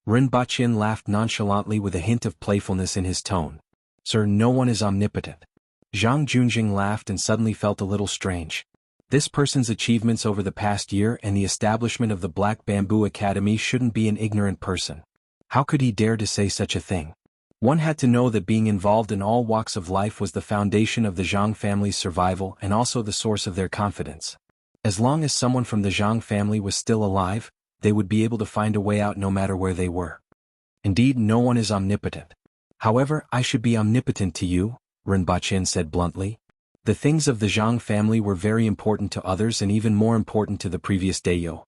Rinpoche laughed nonchalantly with a hint of playfulness in his tone. Sir, no one is omnipotent. Zhang Junjing laughed and suddenly felt a little strange. This person's achievements over the past year and the establishment of the Black Bamboo Academy shouldn't be an ignorant person. How could he dare to say such a thing? One had to know that being involved in all walks of life was the foundation of the Zhang family's survival and also the source of their confidence. As long as someone from the Zhang family was still alive, they would be able to find a way out no matter where they were. Indeed, no one is omnipotent. However, I should be omnipotent to you, Rinpoche said bluntly. The things of the Zhang family were very important to others and even more important to the previous Dayo.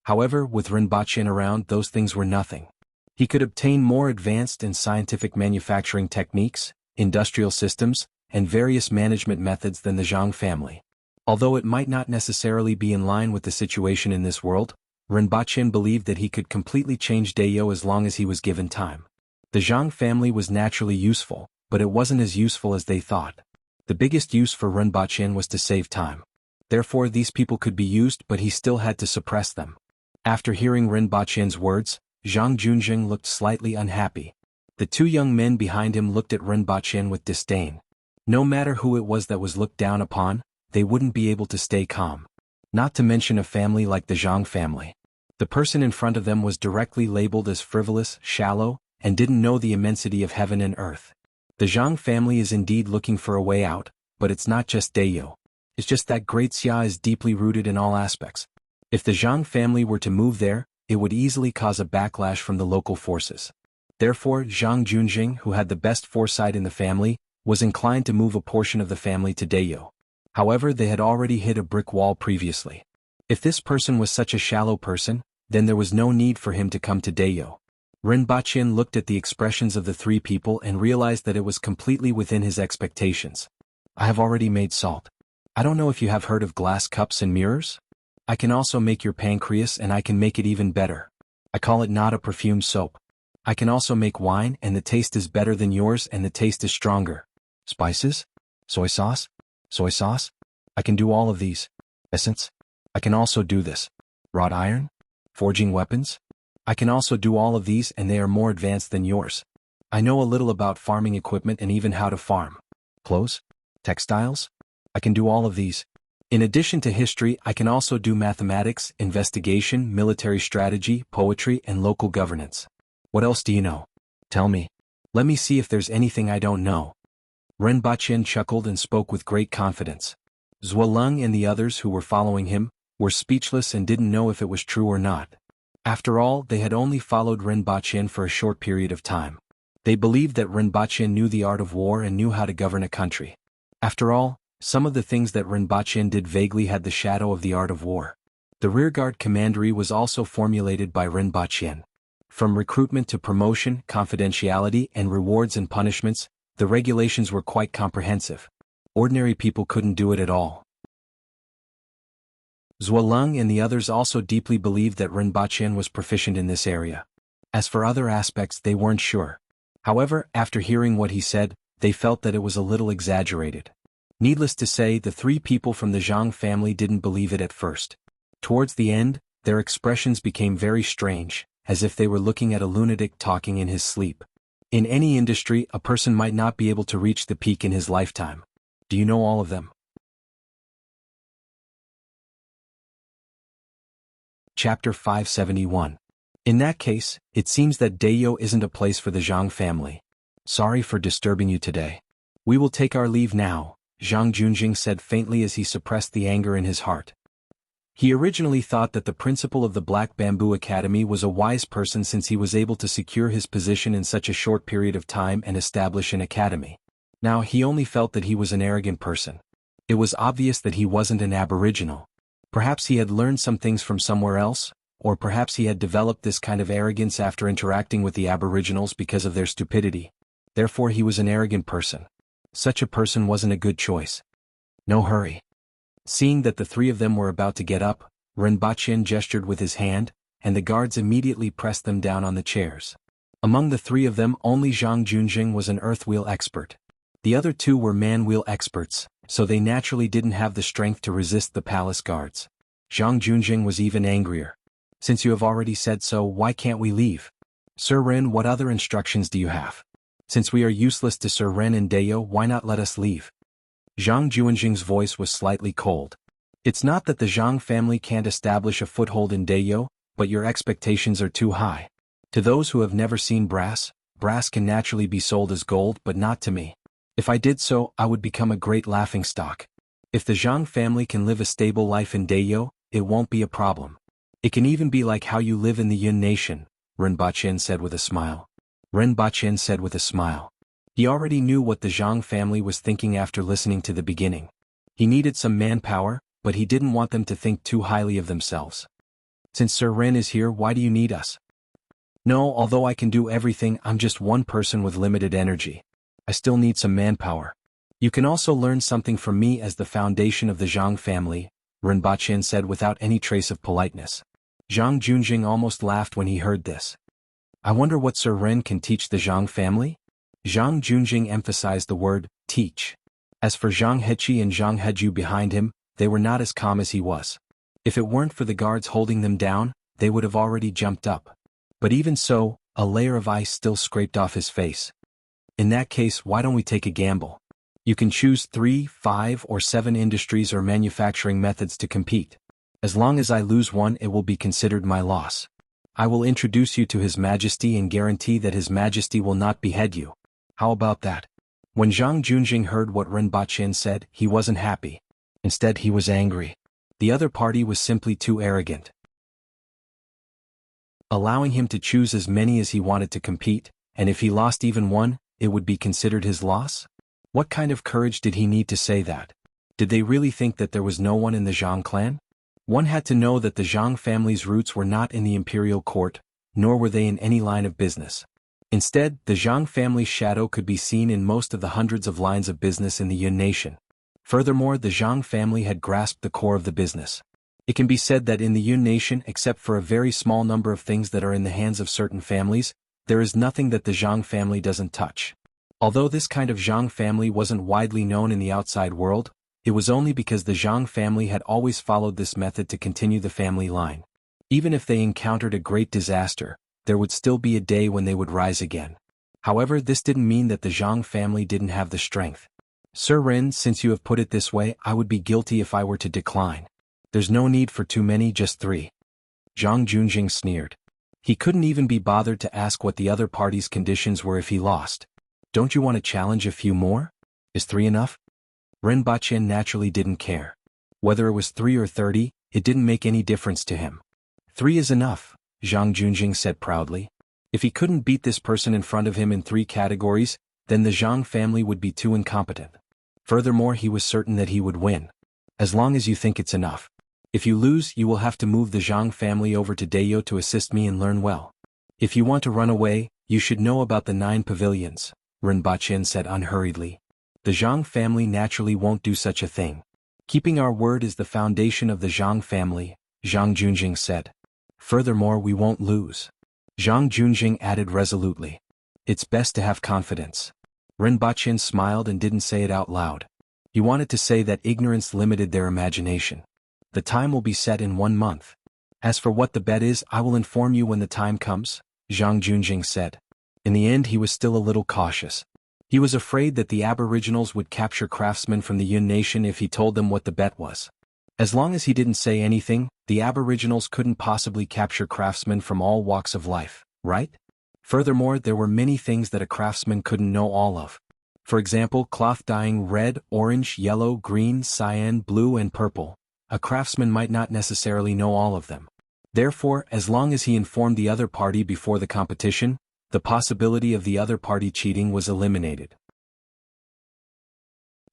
However, with Rinpoche around, those things were nothing. He could obtain more advanced and scientific manufacturing techniques, industrial systems, and various management methods than the Zhang family. Although it might not necessarily be in line with the situation in this world, Rinpoche believed that he could completely change Dayo as long as he was given time. The Zhang family was naturally useful, but it wasn't as useful as they thought. The biggest use for Rinpoche was to save time. Therefore these people could be used, but he still had to suppress them. After hearing Rinpoche's words, Zhang Junjing looked slightly unhappy. The two young men behind him looked at Rinpoche with disdain. No matter who it was that was looked down upon, they wouldn't be able to stay calm. Not to mention a family like the Zhang family. The person in front of them was directly labeled as frivolous, shallow, and didn't know the immensity of heaven and earth. The Zhang family is indeed looking for a way out, but it's not just Dayo. It's just that Great Xia is deeply rooted in all aspects. If the Zhang family were to move there, it would easily cause a backlash from the local forces. Therefore, Zhang Junjing, who had the best foresight in the family, was inclined to move a portion of the family to Dayo. However, they had already hit a brick wall previously. If this person was such a shallow person, then there was no need for him to come to Dayo. Rinpoche looked at the expressions of the three people and realized that it was completely within his expectations. I have already made salt. I don't know if you have heard of glass cups and mirrors? I can also make your pancreas and I can make it even better. I call it not a perfumed soap. I can also make wine and the taste is better than yours and the taste is stronger. Spices? Soy sauce? Soy sauce? I can do all of these. Essence? I can also do this. Wrought iron? Forging weapons? I can also do all of these and they are more advanced than yours. I know a little about farming equipment and even how to farm. Clothes? Textiles? I can do all of these. In addition to history, I can also do mathematics, investigation, military strategy, poetry, and local governance. What else do you know? Tell me. Let me see if there's anything I don't know. Rinpoche chuckled and spoke with great confidence. Zuoleng and the others who were following him were speechless and didn't know if it was true or not. After all, they had only followed Rinpoche for a short period of time. They believed that Rinpoche knew the art of war and knew how to govern a country. After all, some of the things that Rinpoche did vaguely had the shadow of the art of war. The rearguard commandery was also formulated by Rinpoche. From recruitment to promotion, confidentiality, and rewards and punishments, the regulations were quite comprehensive. Ordinary people couldn't do it at all. Zuoleng and the others also deeply believed that Rinpoche was proficient in this area. As for other aspects, they weren't sure. However, after hearing what he said, they felt that it was a little exaggerated. Needless to say, the three people from the Zhang family didn't believe it at first. Towards the end, their expressions became very strange, as if they were looking at a lunatic talking in his sleep. In any industry, a person might not be able to reach the peak in his lifetime. Do you know all of them? Chapter 571. In that case, it seems that Dayo isn't a place for the Zhang family. Sorry for disturbing you today. We will take our leave now, Zhang Junjing said faintly as he suppressed the anger in his heart. He originally thought that the principal of the Black Bamboo Academy was a wise person since he was able to secure his position in such a short period of time and establish an academy. Now he only felt that he was an arrogant person. It was obvious that he wasn't an aboriginal. Perhaps he had learned some things from somewhere else, or perhaps he had developed this kind of arrogance after interacting with the aboriginals because of their stupidity. Therefore he was an arrogant person. Such a person wasn't a good choice. No hurry. Seeing that the three of them were about to get up, Rinpoche gestured with his hand, and the guards immediately pressed them down on the chairs. Among the three of them only Zhang Junjing was an earth wheel expert. The other two were man wheel experts, so they naturally didn't have the strength to resist the palace guards. Zhang Junjing was even angrier. Since you have already said so, why can't we leave? Sir Ren, what other instructions do you have? Since we are useless to Sir Ren and Dayo, why not let us leave? Zhang Junjing's voice was slightly cold. It's not that the Zhang family can't establish a foothold in Dayo, but your expectations are too high. To those who have never seen brass, brass can naturally be sold as gold, but not to me. If I did so, I would become a great laughingstock. If the Zhang family can live a stable life in Dayo, it won't be a problem. It can even be like how you live in the Yun nation, Rinpoche said with a smile. Rinpoche said with a smile. He already knew what the Zhang family was thinking after listening to the beginning. He needed some manpower, but he didn't want them to think too highly of themselves. Since Sir Ren is here, why do you need us? No, although I can do everything, I'm just one person with limited energy. I still need some manpower. You can also learn something from me as the foundation of the Zhang family, Rinpoche said without any trace of politeness. Zhang Junjing almost laughed when he heard this. I wonder what Sir Ren can teach the Zhang family? Zhang Junjing emphasized the word, teach. As for Zhang Heqi and Zhang Heju behind him, they were not as calm as he was. If it weren't for the guards holding them down, they would have already jumped up. But even so, a layer of ice still scraped off his face. In that case, why don't we take a gamble? You can choose 3, 5, or 7 industries or manufacturing methods to compete. As long as I lose one, it will be considered my loss. I will introduce you to His Majesty and guarantee that His Majesty will not behead you. How about that? When Zhang Junjing heard what Rinpoche said, he wasn't happy. Instead, he was angry. The other party was simply too arrogant. Allowing him to choose as many as he wanted to compete, and if he lost even one, it would be considered his loss? What kind of courage did he need to say that? Did they really think that there was no one in the Zhang clan? One had to know that the Zhang family's roots were not in the imperial court, nor were they in any line of business. Instead, the Zhang family's shadow could be seen in most of the hundreds of lines of business in the Yun nation. Furthermore, the Zhang family had grasped the core of the business. It can be said that in the Yun nation, except for a very small number of things that are in the hands of certain families, there is nothing that the Zhang family doesn't touch. Although this kind of Zhang family wasn't widely known in the outside world, it was only because the Zhang family had always followed this method to continue the family line. Even if they encountered a great disaster, there would still be a day when they would rise again. However, this didn't mean that the Zhang family didn't have the strength. Sir Ren, since you have put it this way, I would be guilty if I were to decline. There's no need for too many, just 3. Zhang Junjing sneered. He couldn't even be bothered to ask what the other party's conditions were if he lost. Don't you want to challenge a few more? Is 3 enough? Rinpoche naturally didn't care. Whether it was 3 or 30, it didn't make any difference to him. 3 is enough, Zhang Junjing said proudly. If he couldn't beat this person in front of him in 3 categories, then the Zhang family would be too incompetent. Furthermore, he was certain that he would win. As long as you think it's enough. If you lose, you will have to move the Zhang family over to Dayo to assist me and learn well. If you want to run away, you should know about the 9 pavilions, Rinpoche said unhurriedly. The Zhang family naturally won't do such a thing. Keeping our word is the foundation of the Zhang family, Zhang Junjing said. Furthermore, we won't lose. Zhang Junjing added resolutely. It's best to have confidence. Rinpoche smiled and didn't say it out loud. He wanted to say that ignorance limited their imagination. The time will be set in 1 month. As for what the bet is, I will inform you when the time comes, Zhang Junjing said. In the end, he was still a little cautious. He was afraid that the aboriginals would capture craftsmen from the Yun nation if he told them what the bet was. As long as he didn't say anything, the aboriginals couldn't possibly capture craftsmen from all walks of life, right? Furthermore, there were many things that a craftsman couldn't know all of. For example, cloth dyeing red, orange, yellow, green, cyan, blue, and purple. A craftsman might not necessarily know all of them. Therefore, as long as he informed the other party before the competition, the possibility of the other party cheating was eliminated.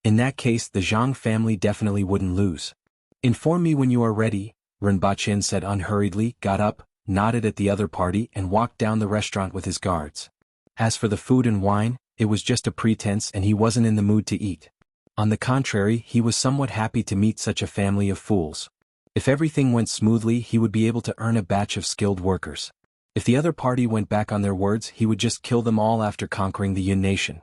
In that case, the Zhang family definitely wouldn't lose. Inform me when you are ready, Rinpoche said unhurriedly, got up, nodded at the other party, and walked down the restaurant with his guards. As for the food and wine, it was just a pretense and he wasn't in the mood to eat. On the contrary, he was somewhat happy to meet such a family of fools. If everything went smoothly, he would be able to earn a batch of skilled workers. If the other party went back on their words, he would just kill them all after conquering the Yun nation.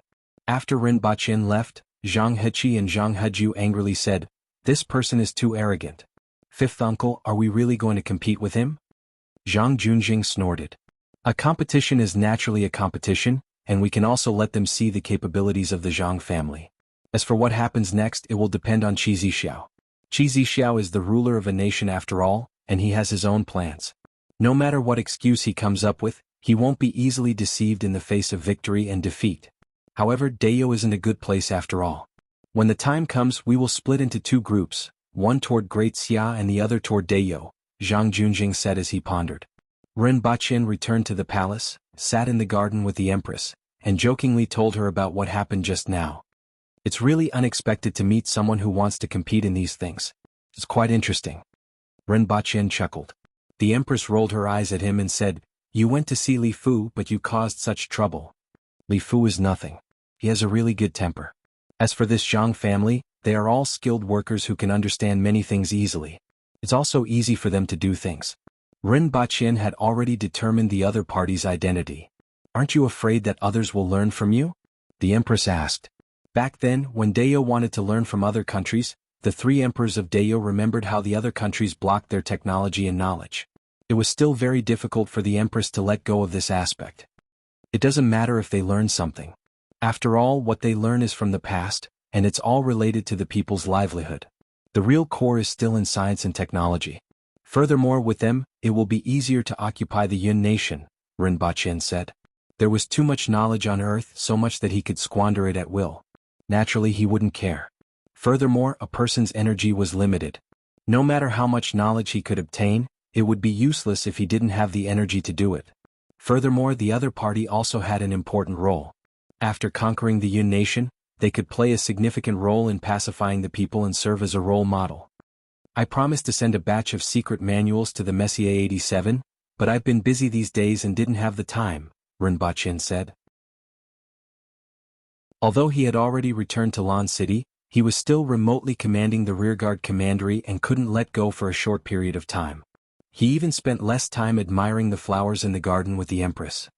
After Ren Baqin left, Zhang Heqi and Zhang Heju angrily said, "This person is too arrogant. Fifth uncle, are we really going to compete with him?" Zhang Junjing snorted. A competition is naturally a competition, and we can also let them see the capabilities of the Zhang family. As for what happens next, it will depend on Qi Zixiao. Qi Zixiao is the ruler of a nation after all, and he has his own plans. No matter what excuse he comes up with, he won't be easily deceived in the face of victory and defeat. However, Dayo isn't a good place after all. When the time comes, we will split into two groups, one toward Great Xia and the other toward Dayo, Zhang Junjing said as he pondered. Ren Baqin returned to the palace, sat in the garden with the empress, and jokingly told her about what happened just now. It's really unexpected to meet someone who wants to compete in these things. It's quite interesting. Ren Baqin chuckled. The empress rolled her eyes at him and said, "You went to see Li Fu, but you caused such trouble." Li Fu is nothing. He has a really good temper. As for this Zhang family, they are all skilled workers who can understand many things easily. It's also easy for them to do things. Ren Baqin had already determined the other party's identity. "Aren't you afraid that others will learn from you?" the empress asked. Back then, when Dayo wanted to learn from other countries, the three emperors of Dayo remembered how the other countries blocked their technology and knowledge. It was still very difficult for the empress to let go of this aspect. It doesn't matter if they learn something. After all, what they learn is from the past, and it's all related to the people's livelihood. The real core is still in science and technology. Furthermore, with them, it will be easier to occupy the Yun nation, Ren Baqin said. There was too much knowledge on Earth, so much that he could squander it at will. Naturally, he wouldn't care. Furthermore, a person's energy was limited. No matter how much knowledge he could obtain, it would be useless if he didn't have the energy to do it. Furthermore, the other party also had an important role. After conquering the Yun nation, they could play a significant role in pacifying the people and serve as a role model. I promised to send a batch of secret manuals to the Messier 87, but I've been busy these days and didn't have the time, Ren Baqin said. Although he had already returned to Lan City, he was still remotely commanding the rearguard commandery and couldn't let go for a short period of time. He even spent less time admiring the flowers in the garden with the empress.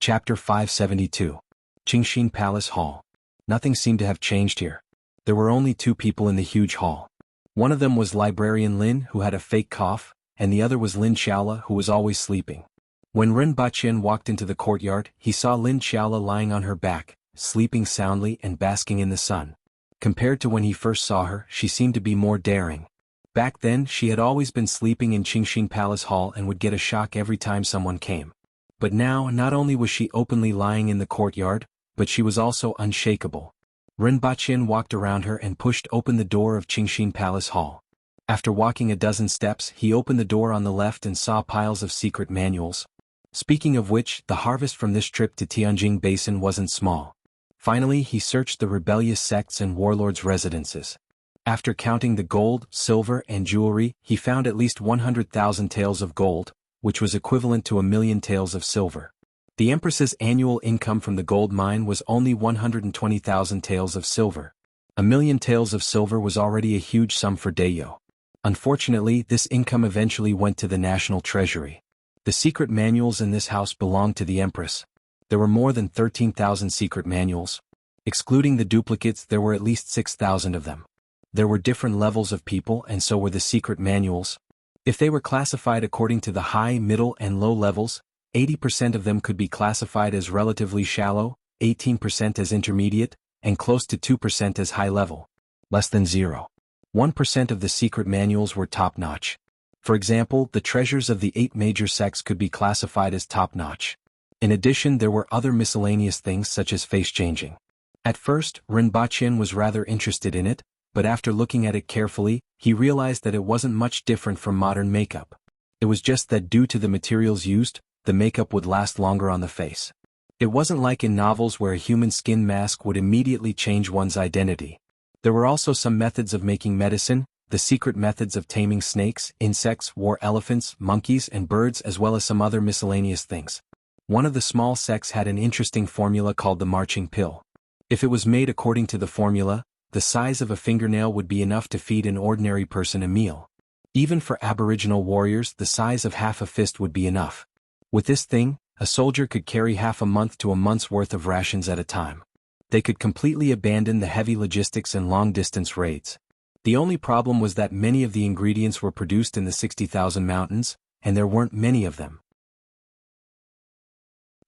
Chapter 572. Qingxin Palace Hall. Nothing seemed to have changed here. There were only two people in the huge hall. One of them was Librarian Lin, who had a fake cough, and the other was Lin Xiaola, who was always sleeping. When Ren Baqin walked into the courtyard, he saw Lin Xiaola lying on her back, sleeping soundly and basking in the sun. Compared to when he first saw her, she seemed to be more daring. Back then, she had always been sleeping in Qingxin Palace Hall and would get a shock every time someone came. But now, not only was she openly lying in the courtyard, but she was also unshakable. Ren Baqin walked around her and pushed open the door of Qingxin Palace Hall. After walking a dozen steps, he opened the door on the left and saw piles of secret manuals. Speaking of which, the harvest from this trip to Tianjing Basin wasn't small. Finally, he searched the rebellious sects and warlords' residences. After counting the gold, silver, and jewelry, he found at least 100,000 taels of gold, which was equivalent to 1,000,000 taels of silver. The empress's annual income from the gold mine was only 120,000 taels of silver. 1,000,000 taels of silver was already a huge sum for Dayo. Unfortunately, this income eventually went to the national treasury. The secret manuals in this house belonged to the empress. There were more than 13,000 secret manuals. Excluding the duplicates, there were at least 6,000 of them. There were different levels of people, and so were the secret manuals. If they were classified according to the high, middle, and low levels, 80% of them could be classified as relatively shallow, 18% as intermediate, and close to 2% as high level. Less than 0.1% of the secret manuals were top-notch. For example, the treasures of the 8 major sects could be classified as top-notch. In addition, there were other miscellaneous things such as face-changing. At first, Ren Baqin was rather interested in it, but after looking at it carefully, he realized that it wasn't much different from modern makeup. It was just that due to the materials used, the makeup would last longer on the face. It wasn't like in novels where a human skin mask would immediately change one's identity. There were also some methods of making medicine, the secret methods of taming snakes, insects, war elephants, monkeys, and birds, as well as some other miscellaneous things. One of the small sects had an interesting formula called the marching pill. If it was made according to the formula, the size of a fingernail would be enough to feed an ordinary person a meal. Even for Aboriginal warriors, the size of half a fist would be enough. With this thing, a soldier could carry half a month to a month's worth of rations at a time. They could completely abandon the heavy logistics and long-distance raids. The only problem was that many of the ingredients were produced in the 60,000 mountains, and there weren't many of them.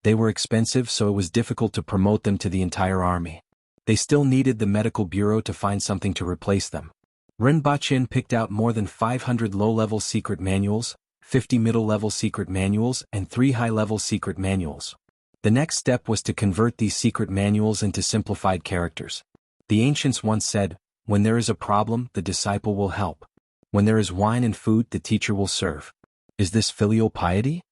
They were expensive, so it was difficult to promote them to the entire army. They still needed the medical bureau to find something to replace them. Rinpoche picked out more than 500 low-level secret manuals, 50 middle-level secret manuals, and 3 high-level secret manuals. The next step was to convert these secret manuals into simplified characters. The ancients once said, "When there is a problem, the disciple will help. When there is wine and food, the teacher will serve." Is this filial piety?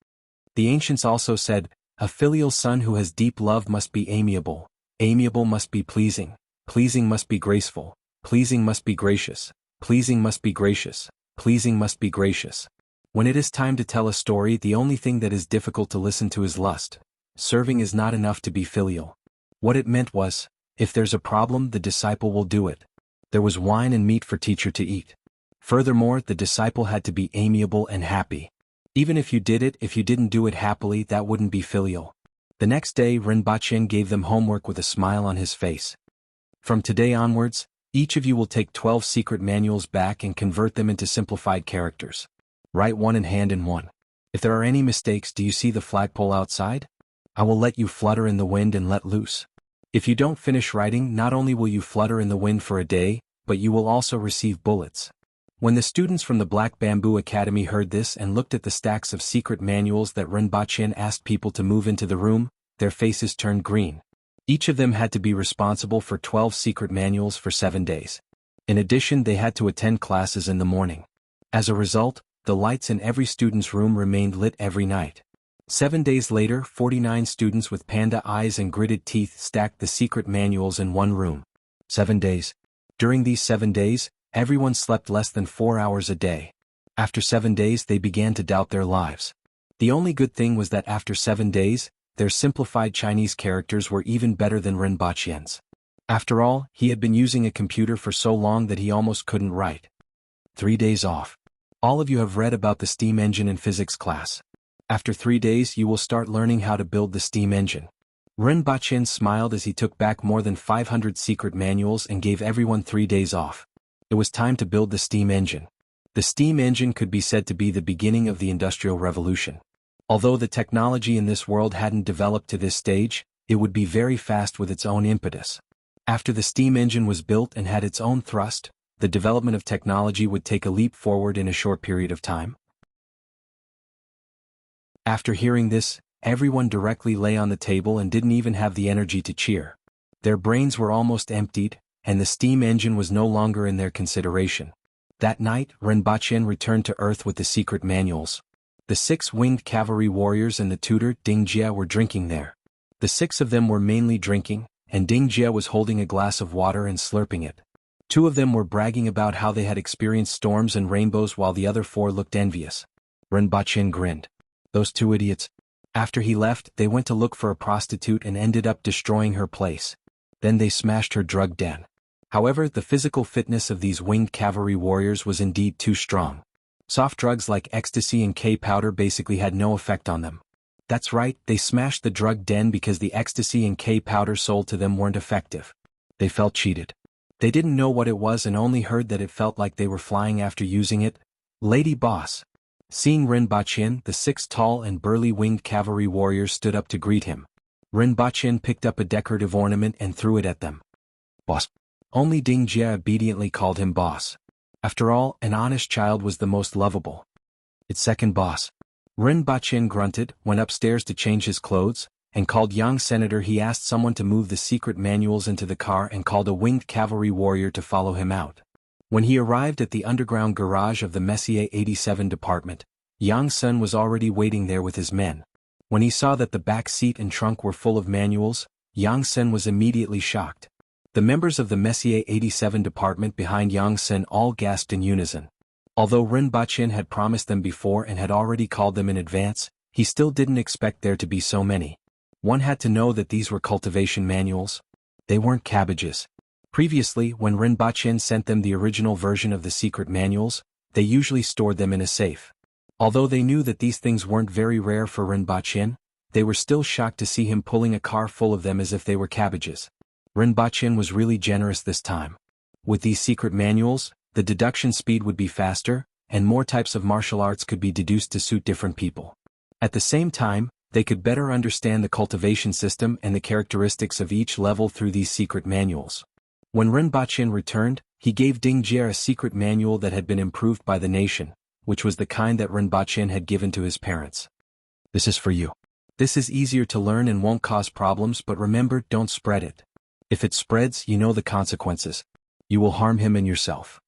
The ancients also said, "A filial son who has deep love must be amiable. Amiable must be pleasing. Pleasing must be graceful. Pleasing must be gracious. Pleasing must be gracious. Pleasing must be gracious." When it is time to tell a story, the only thing that is difficult to listen to is lust. Serving is not enough to be filial. What it meant was, if there's a problem, the disciple will do it. There was wine and meat for teacher to eat. Furthermore, the disciple had to be amiable and happy. Even if you did it, if you didn't do it happily, that wouldn't be filial. The next day, Rinpoche gave them homework with a smile on his face. From today onwards, each of you will take 12 secret manuals back and convert them into simplified characters. Write one in hand in one. If there are any mistakes, do you see the flagpole outside? I will let you flutter in the wind and let loose. If you don't finish writing, not only will you flutter in the wind for a day, but you will also receive bullets. When the students from the Black Bamboo Academy heard this and looked at the stacks of secret manuals that Rinpoche asked people to move into the room, their faces turned green. Each of them had to be responsible for 12 secret manuals for 7 days. In addition, they had to attend classes in the morning. As a result, the lights in every student's room remained lit every night. 7 days later, 49 students with panda eyes and gritted teeth stacked the secret manuals in one room. 7 days. During these 7 days, everyone slept less than 4 hours a day. After 7 days, they began to doubt their lives. The only good thing was that after 7 days, their simplified Chinese characters were even better than Rinpoche's. After all, he had been using a computer for so long that he almost couldn't write. 3 days off. All of you have read about the steam engine in physics class. After 3 days, you will start learning how to build the steam engine. Rinpoche smiled as he took back more than 500 secret manuals and gave everyone 3 days off. It was time to build the steam engine. The steam engine could be said to be the beginning of the Industrial Revolution. Although the technology in this world hadn't developed to this stage, it would be very fast with its own impetus. After the steam engine was built and had its own thrust, the development of technology would take a leap forward in a short period of time. After hearing this, everyone directly lay on the table and didn't even have the energy to cheer. Their brains were almost emptied, and the steam engine was no longer in their consideration. That night, Rinpoche returned to Earth with the secret manuals. The 6 winged cavalry warriors and the tutor, Ding Jia, were drinking there. The 6 of them were mainly drinking, and Ding Jia was holding a glass of water and slurping it. 2 of them were bragging about how they had experienced storms and rainbows while the other 4 looked envious. Rinpoche grinned. Those 2 idiots. After he left, they went to look for a prostitute and ended up destroying her place. Then they smashed her drug den. However, the physical fitness of these winged cavalry warriors was indeed too strong. Soft drugs like ecstasy and K-powder basically had no effect on them. That's right, they smashed the drug den because the ecstasy and K-powder sold to them weren't effective. They felt cheated. They didn't know what it was and only heard that it felt like they were flying after using it. Lady Boss. Seeing Rinpoche, the 6 tall and burly winged cavalry warriors stood up to greet him. Rinpoche picked up a decorative ornament and threw it at them. Boss. Only Ding Jia obediently called him boss. After all, an honest child was the most lovable. It's second boss. Rinpoche grunted, went upstairs to change his clothes, and called young senator. He asked someone to move the secret manuals into the car and called a winged cavalry warrior to follow him out. When he arrived at the underground garage of the Messier 87 department, Yang Sun was already waiting there with his men. When he saw that the back seat and trunk were full of manuals, Yang Sun was immediately shocked. The members of the Messier 87 department behind Yang Sun all gasped in unison. Although Rinpoche had promised them before and had already called them in advance, he still didn't expect there to be so many. One had to know that these were cultivation manuals. They weren't cabbages. Previously, when Rinpoche sent them the original version of the secret manuals, they usually stored them in a safe. Although they knew that these things weren't very rare for Rinpoche, they were still shocked to see him pulling a car full of them as if they were cabbages. Rinpoche was really generous this time. With these secret manuals, the deduction speed would be faster, and more types of martial arts could be deduced to suit different people. At the same time, they could better understand the cultivation system and the characteristics of each level through these secret manuals. When Rinpoche returned, he gave Dingjie a secret manual that had been improved by the nation, which was the kind that Rinpoche had given to his parents. This is for you. This is easier to learn and won't cause problems, but remember, don't spread it. If it spreads, you know the consequences. You will harm him and yourself.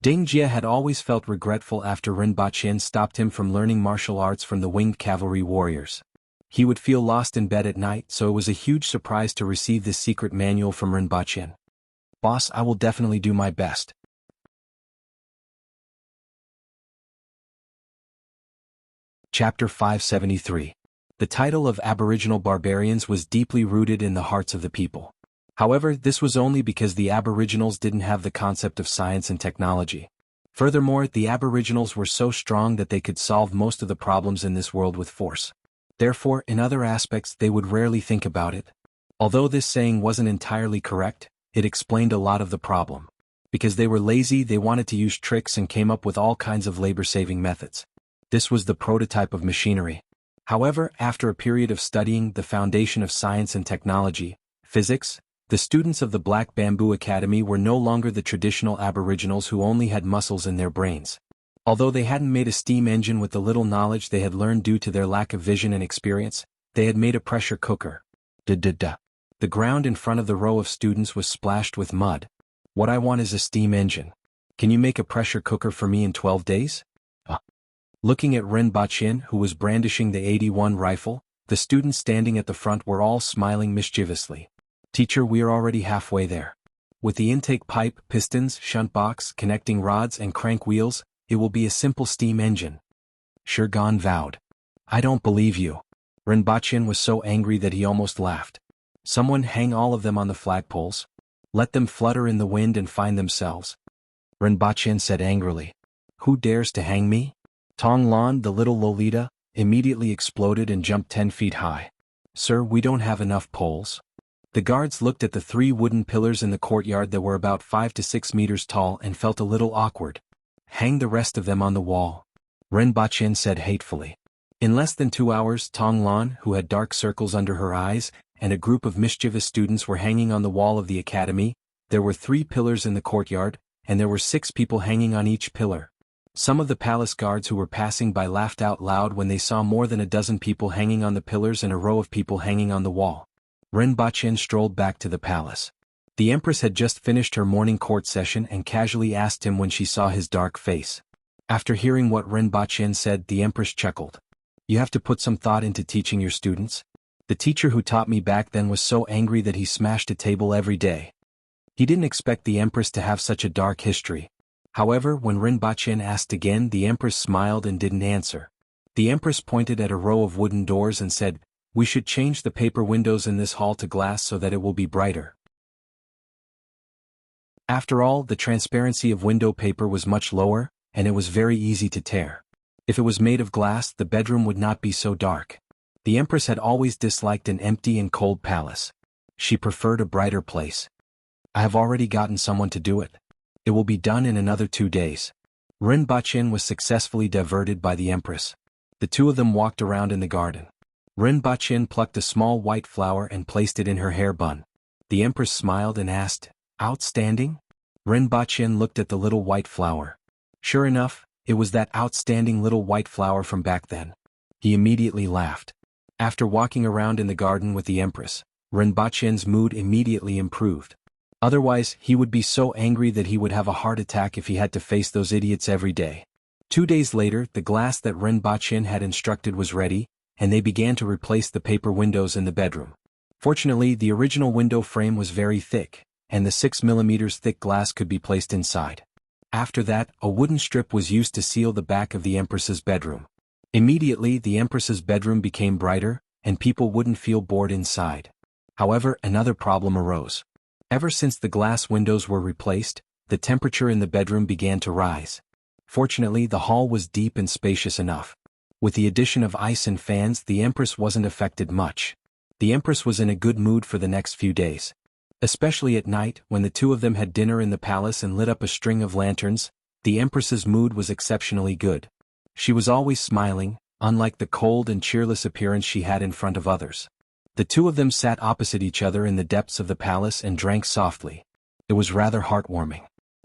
Dingjie had always felt regretful after Rinpoche stopped him from learning martial arts from the winged cavalry warriors. He would feel lost in bed at night, so it was a huge surprise to receive this secret manual from Rinpoche. Boss, I will definitely do my best. Chapter 573. The title of Aboriginal Barbarians was deeply rooted in the hearts of the people. However, this was only because the Aboriginals didn't have the concept of science and technology. Furthermore, the Aboriginals were so strong that they could solve most of the problems in this world with force. Therefore, in other aspects they would rarely think about it. Although this saying wasn't entirely correct, it explained a lot of the problem. Because they were lazy, they wanted to use tricks and came up with all kinds of labor-saving methods. This was the prototype of machinery. However, after a period of studying the foundation of science and technology, physics, the students of the Black Bamboo Academy were no longer the traditional Aboriginals who only had muscles in their brains. Although they hadn't made a steam engine with the little knowledge they had learned due to their lack of vision and experience, they had made a pressure cooker. The ground in front of the row of students was splashed with mud. What I want is a steam engine. Can you make a pressure cooker for me in 12 days? Looking at Rinpoche, who was brandishing the 81 rifle, the students standing at the front were all smiling mischievously. Teacher, we are already halfway there. With the intake pipe, pistons, shunt box, connecting rods and crank wheels, it will be a simple steam engine. Shurgan vowed. I don't believe you. Rinpoche was so angry that he almost laughed. Someone hang all of them on the flagpoles. Let them flutter in the wind and find themselves. Rinpoche said angrily. Who dares to hang me? Tong Lan, the little Lolita, immediately exploded and jumped 10 feet high. Sir, we don't have enough poles. The guards looked at the 3 wooden pillars in the courtyard that were about 5 to 6 meters tall and felt a little awkward. Hang the rest of them on the wall. Rinpoche said hatefully. In less than 2 hours, Tong Lan, who had dark circles under her eyes, and a group of mischievous students were hanging on the wall of the academy. There were 3 pillars in the courtyard, and there were 6 people hanging on each pillar. Some of the palace guards who were passing by laughed out loud when they saw more than a dozen people hanging on the pillars and a row of people hanging on the wall. Rinpoche strolled back to the palace. The empress had just finished her morning court session and casually asked him when she saw his dark face. After hearing what Rinpoche said, the empress chuckled. You have to put some thought into teaching your students. The teacher who taught me back then was so angry that he smashed a table every day. He didn't expect the empress to have such a dark history. However, when Rinpoche asked again, the empress smiled and didn't answer. The empress pointed at a row of wooden doors and said, we should change the paper windows in this hall to glass so that it will be brighter. After all, the transparency of window paper was much lower, and it was very easy to tear. If it was made of glass, the bedroom would not be so dark. The empress had always disliked an empty and cold palace. She preferred a brighter place. I have already gotten someone to do it. It will be done in another 2 days. Rinpoche was successfully diverted by the empress. The 2 of them walked around in the garden. Rinpoche plucked a small white flower and placed it in her hair bun. The empress smiled and asked, outstanding? Rinpoche looked at the little white flower. Sure enough, it was that outstanding little white flower from back then. He immediately laughed. After walking around in the garden with the empress, Rinpoche's mood immediately improved. Otherwise, he would be so angry that he would have a heart attack if he had to face those idiots every day. 2 days later, the glass that Rinpoche had instructed was ready, and they began to replace the paper windows in the bedroom. Fortunately, the original window frame was very thick, and the 6 millimeters thick glass could be placed inside. After that, a wooden strip was used to seal the back of the empress's bedroom. Immediately, the empress's bedroom became brighter, and people wouldn't feel bored inside. However, another problem arose. Ever since the glass windows were replaced, the temperature in the bedroom began to rise. Fortunately, the hall was deep and spacious enough. With the addition of ice and fans, the Empress wasn't affected much. The Empress was in a good mood for the next few days. Especially at night, when the two of them had dinner in the palace and lit up a string of lanterns, the Empress's mood was exceptionally good. She was always smiling, unlike the cold and cheerless appearance she had in front of others. The two of them sat opposite each other in the depths of the palace and drank softly. It was rather heartwarming.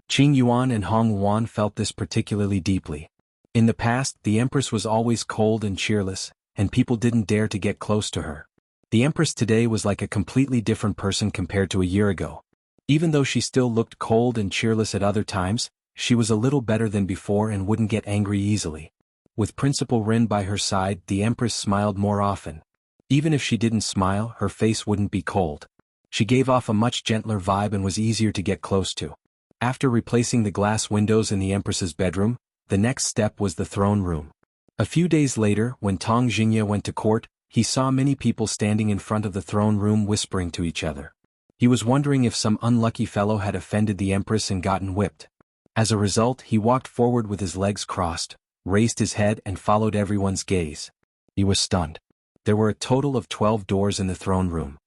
Qing Yuan and Hong Yuan felt this particularly deeply. In the past, the Empress was always cold and cheerless, and people didn't dare to get close to her. The Empress today was like a completely different person compared to a year ago. Even though she still looked cold and cheerless at other times, she was a little better than before and wouldn't get angry easily. With Principal Rin by her side, the Empress smiled more often. Even if she didn't smile, her face wouldn't be cold. She gave off a much gentler vibe and was easier to get close to. After replacing the glass windows in the Empress's bedroom, the next step was the throne room. A few days later, when Tang Jingye went to court, he saw many people standing in front of the throne room whispering to each other. He was wondering if some unlucky fellow had offended the Empress and gotten whipped. As a result, he walked forward with his legs crossed, raised his head and followed everyone's gaze. He was stunned. There were a total of 12 doors in the throne room.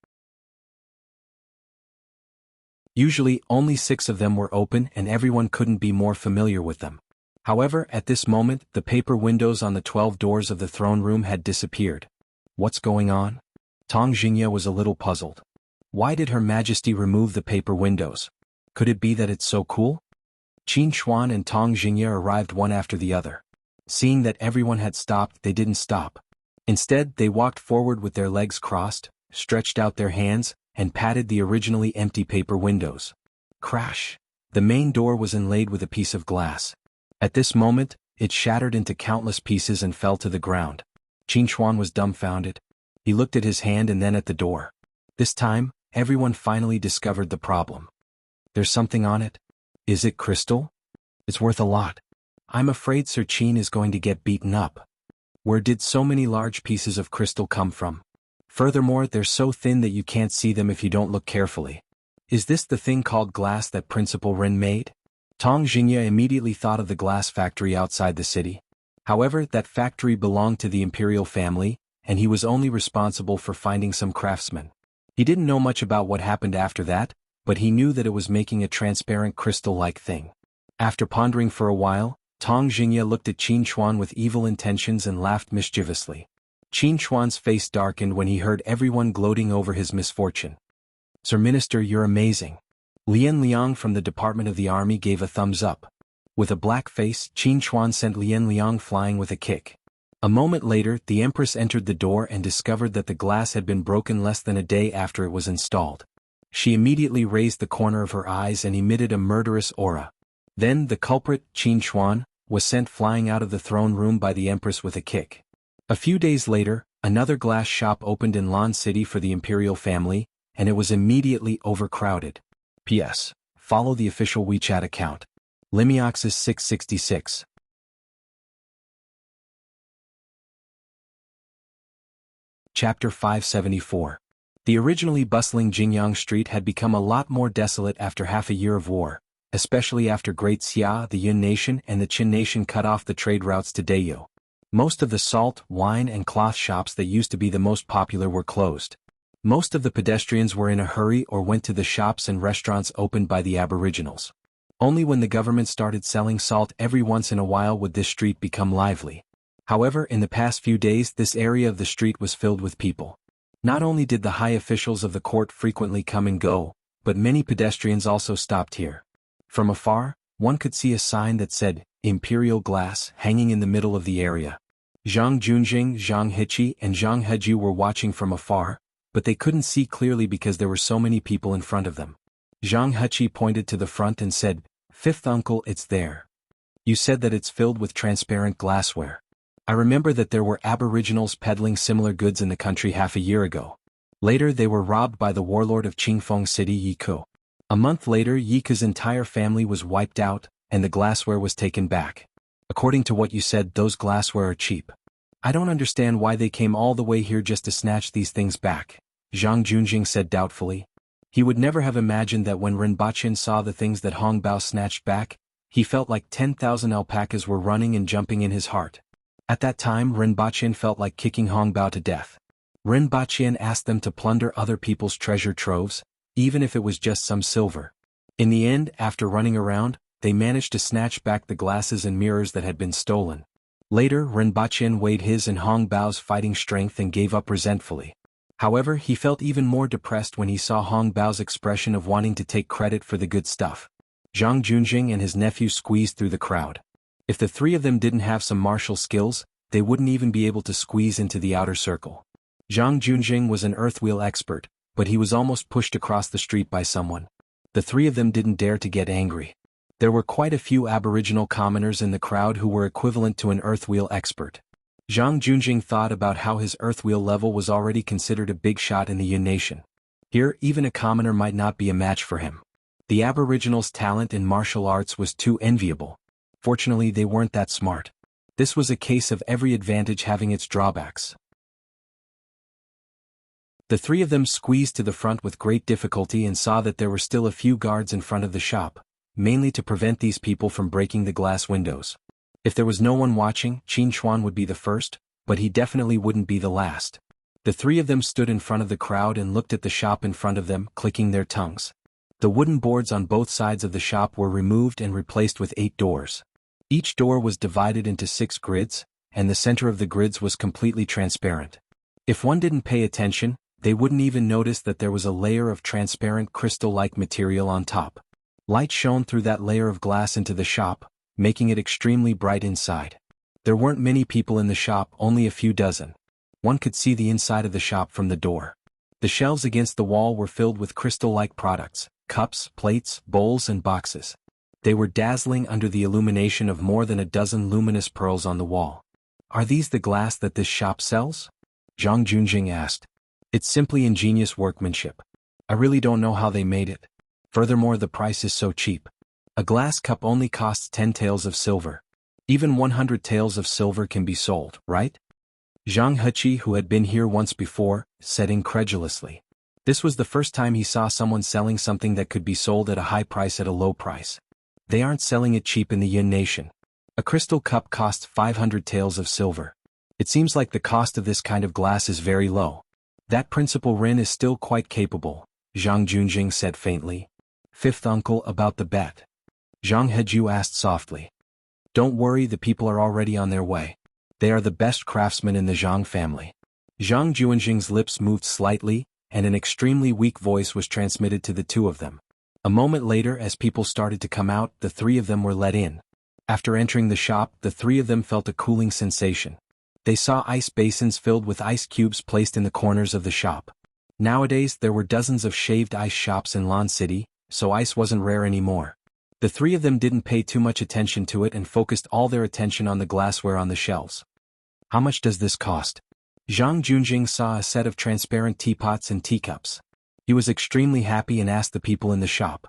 Usually, only 6 of them were open and everyone couldn't be more familiar with them. However, at this moment, the paper windows on the 12 doors of the throne room had disappeared. What's going on? Tang Jingye was a little puzzled. Why did Her Majesty remove the paper windows? Could it be that it's so cool? Qin Xuan and Tang Jingye arrived one after the other. Seeing that everyone had stopped, they didn't stop. Instead, they walked forward with their legs crossed, stretched out their hands, and patted the originally empty paper windows. Crash! The main door was inlaid with a piece of glass. At this moment, it shattered into countless pieces and fell to the ground. Qin Xuan was dumbfounded. He looked at his hand and then at the door. This time, everyone finally discovered the problem. There's something on it. Is it crystal? It's worth a lot. I'm afraid Sir Qin is going to get beaten up. Where did so many large pieces of crystal come from? Furthermore, they're so thin that you can't see them if you don't look carefully. Is this the thing called glass that Principal Rin made? Tang Jingye immediately thought of the glass factory outside the city. However, that factory belonged to the imperial family, and he was only responsible for finding some craftsmen. He didn't know much about what happened after that, but he knew that it was making a transparent crystal-like thing. After pondering for a while, Tang Jingye looked at Qin Xuan with evil intentions and laughed mischievously. Qin Xuan's face darkened when he heard everyone gloating over his misfortune. Sir Minister, you're amazing. Lian Liang from the Department of the Army gave a thumbs up. With a black face, Qin Xuan sent Lian Liang flying with a kick. A moment later, the Empress entered the door and discovered that the glass had been broken less than a day after it was installed. She immediately raised the corner of her eyes and emitted a murderous aura. Then, the culprit, Qin Xuan, was sent flying out of the throne room by the Empress with a kick. A few days later, another glass shop opened in Lan City for the imperial family, and it was immediately overcrowded. P.S. Follow the official WeChat account. Limioxis 666. Chapter 574. The originally bustling Jingyang Street had become a lot more desolate after half a year of war, especially after Great Xia, the Yun nation and the Qin nation cut off the trade routes to Dayu. Most of the salt, wine and cloth shops that used to be the most popular were closed. Most of the pedestrians were in a hurry or went to the shops and restaurants opened by the aboriginals. Only when the government started selling salt every once in a while would this street become lively. However, in the past few days this area of the street was filled with people. Not only did the high officials of the court frequently come and go, but many pedestrians also stopped here. From afar, one could see a sign that said, Imperial Glass, hanging in the middle of the area. Zhang Junjing, Zhang Hiqi and Zhang Heju were watching from afar, but they couldn't see clearly because there were so many people in front of them. Zhang Heqi pointed to the front and said, "Fifth uncle, it's there. You said that it's filled with transparent glassware. I remember that there were aboriginals peddling similar goods in the country half a year ago. Later they were robbed by the warlord of Qingfeng City Yi Ke. A month later Yi Ke's entire family was wiped out, and the glassware was taken back. According to what you said, those glassware are cheap. I don't understand why they came all the way here just to snatch these things back. Zhang Junjing said doubtfully. He would never have imagined that when Rinpoche saw the things that Hong Bao snatched back, he felt like 10,000 alpacas were running and jumping in his heart. At that time Rinpoche felt like kicking Hong Bao to death. Rinpoche asked them to plunder other people's treasure troves, even if it was just some silver. In the end, after running around, they managed to snatch back the glasses and mirrors that had been stolen. Later Rinpoche weighed his and Hong Bao's fighting strength and gave up resentfully. However, he felt even more depressed when he saw Hong Bao's expression of wanting to take credit for the good stuff. Zhang Junjing and his nephew squeezed through the crowd. If the three of them didn't have some martial skills, they wouldn't even be able to squeeze into the outer circle. Zhang Junjing was an earthwheel expert, but he was almost pushed across the street by someone. The three of them didn't dare to get angry. There were quite a few aboriginal commoners in the crowd who were equivalent to an earthwheel expert. Zhang Junjing thought about how his earthwheel level was already considered a big shot in the Yun nation. Here, even a commoner might not be a match for him. The aboriginals' talent in martial arts was too enviable. Fortunately, they weren't that smart. This was a case of every advantage having its drawbacks. The three of them squeezed to the front with great difficulty and saw that there were still a few guards in front of the shop, mainly to prevent these people from breaking the glass windows. If there was no one watching, Qin Chuan would be the first, but he definitely wouldn't be the last. The three of them stood in front of the crowd and looked at the shop in front of them, clicking their tongues. The wooden boards on both sides of the shop were removed and replaced with 8 doors. Each door was divided into 6 grids, and the center of the grids was completely transparent. If one didn't pay attention, they wouldn't even notice that there was a layer of transparent crystal-like material on top. Light shone through that layer of glass into the shop, making it extremely bright inside. There weren't many people in the shop, only a few dozen. One could see the inside of the shop from the door. The shelves against the wall were filled with crystal-like products, cups, plates, bowls and boxes. They were dazzling under the illumination of more than a dozen luminous pearls on the wall. "Are these the glass that this shop sells?" Zhang Junjing asked. "It's simply ingenious workmanship. I really don't know how they made it. Furthermore, the price is so cheap. A glass cup only costs 10 taels of silver. Even 100 taels of silver can be sold, right?" Zhang Heqi, who had been here once before, said incredulously. This was the first time he saw someone selling something that could be sold at a high price at a low price. They aren't selling it cheap in the Yun nation. A crystal cup costs 500 taels of silver. It seems like the cost of this kind of glass is very low. That Principal Rin is still quite capable, Zhang Junjing said faintly. "Fifth uncle, about the bet?" Zhang Heju asked softly. "Don't worry, the people are already on their way. They are the best craftsmen in the Zhang family." Zhang Junjing's lips moved slightly, and an extremely weak voice was transmitted to the two of them. A moment later, as people started to come out, the three of them were let in. After entering the shop, the three of them felt a cooling sensation. They saw ice basins filled with ice cubes placed in the corners of the shop. Nowadays, there were dozens of shaved ice shops in Lan City, so ice wasn't rare anymore. The three of them didn't pay too much attention to it and focused all their attention on the glassware on the shelves. "How much does this cost?" Zhang Junjing saw a set of transparent teapots and teacups. He was extremely happy and asked the people in the shop.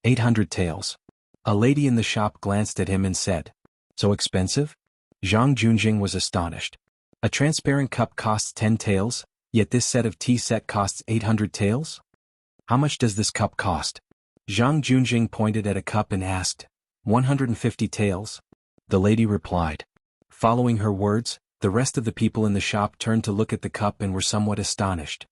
800 taels. A lady in the shop glanced at him and said, "So expensive?" Zhang Junjing was astonished. A transparent cup costs 10 taels, yet this set of tea set costs 800 taels? "How much does this cup cost?" Zhang Junjing pointed at a cup and asked, 150 taels. The lady replied. Following her words, the rest of the people in the shop turned to look at the cup and were somewhat astonished.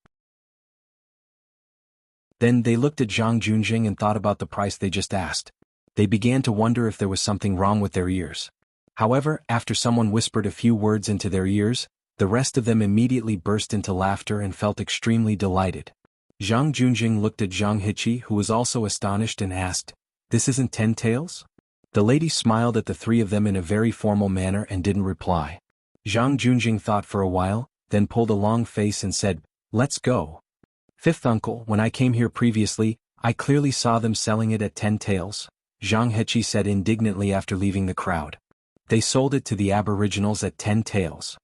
Then they looked at Zhang Junjing and thought about the price they just asked. They began to wonder if there was something wrong with their ears. However, after someone whispered a few words into their ears, the rest of them immediately burst into laughter and felt extremely delighted. Zhang Junjing looked at Zhang Heqi, who was also astonished, and asked, "This isn't 10 taels?" The lady smiled at the three of them in a very formal manner and didn't reply. Zhang Junjing thought for a while, then pulled a long face and said, "Let's go." "Fifth uncle, when I came here previously, I clearly saw them selling it at 10 taels, Zhang Heqi said indignantly after leaving the crowd. "They sold it to the aboriginals at 10 taels.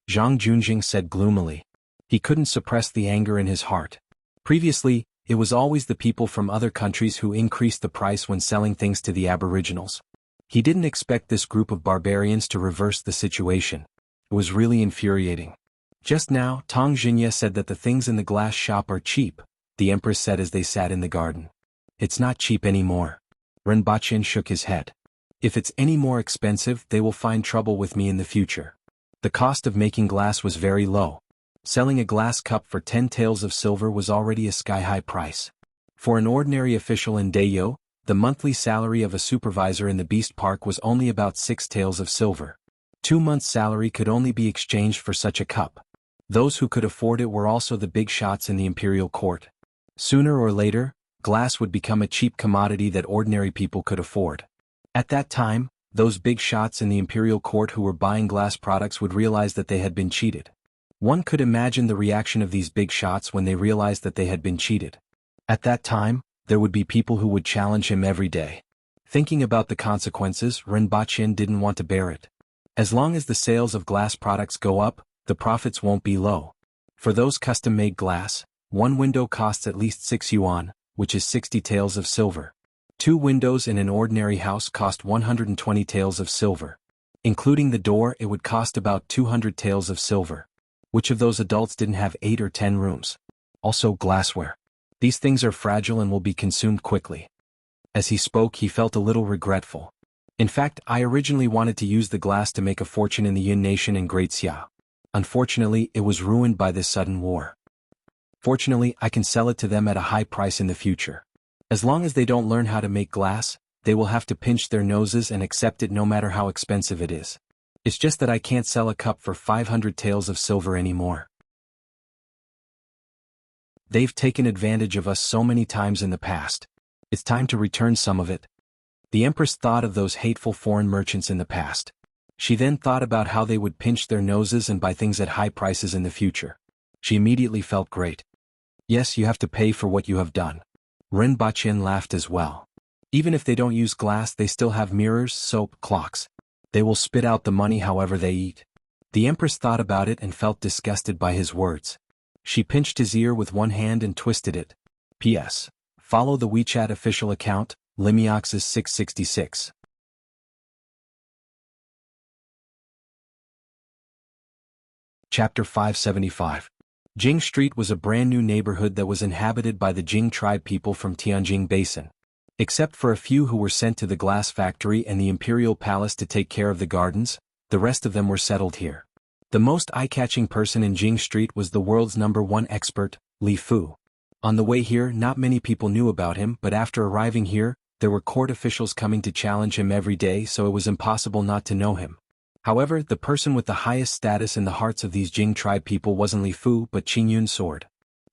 Zhang Junjing said gloomily. He couldn't suppress the anger in his heart. Previously, it was always the people from other countries who increased the price when selling things to the aboriginals. He didn't expect this group of barbarians to reverse the situation. It was really infuriating. Just now, Tang Xinye said that the things in the glass shop are cheap, the Empress said as they sat in the garden. It's not cheap anymore. Renbaqian shook his head. If it's any more expensive, they will find trouble with me in the future. The cost of making glass was very low. Selling a glass cup for 10 taels of silver was already a sky-high price. For an ordinary official in Dayo, the monthly salary of a supervisor in the Beast Park was only about 6 taels of silver. 2 months' salary could only be exchanged for such a cup. Those who could afford it were also the big shots in the imperial court. Sooner or later, glass would become a cheap commodity that ordinary people could afford. At that time, those big shots in the imperial court who were buying glass products would realize that they had been cheated. One could imagine the reaction of these big shots when they realized that they had been cheated. At that time, there would be people who would challenge him every day. Thinking about the consequences, Renbaqian didn't want to bear it. As long as the sales of glass products go up, the profits won't be low. For those custom-made glass, one window costs at least 6 yuan, which is 60 taels of silver. 2 windows in an ordinary house cost 120 taels of silver. Including the door, it would cost about 200 taels of silver. Which of those adults didn't have 8 or 10 rooms? Also glassware. These things are fragile and will be consumed quickly. As he spoke, he felt a little regretful. In fact, I originally wanted to use the glass to make a fortune in the Yin nation and Great Xia. Unfortunately, it was ruined by this sudden war. Fortunately, I can sell it to them at a high price in the future. As long as they don't learn how to make glass, they will have to pinch their noses and accept it no matter how expensive it is. It's just that I can't sell a cup for 500 taels of silver anymore. They've taken advantage of us so many times in the past. It's time to return some of it. The Empress thought of those hateful foreign merchants in the past. She then thought about how they would pinch their noses and buy things at high prices in the future. She immediately felt great. Yes, you have to pay for what you have done. Renbaqian laughed as well. Even if they don't use glass, they still have mirrors, soap, clocks. They will spit out the money however they eat. The Empress thought about it and felt disgusted by his words. She pinched his ear with one hand and twisted it. P.S. Follow the WeChat official account, Limiox's 666. Chapter 575. Jing Street was a brand new neighborhood that was inhabited by the Jing tribe people from Tianjing Basin. Except for a few who were sent to the glass factory and the imperial palace to take care of the gardens, the rest of them were settled here. The most eye-catching person in Jing Street was the world's #1 expert, Li Fu. On the way here, not many people knew about him, but after arriving here, there were court officials coming to challenge him every day, so it was impossible not to know him. However, the person with the highest status in the hearts of these Jing tribe people wasn't Li Fu but Qingyun Sword.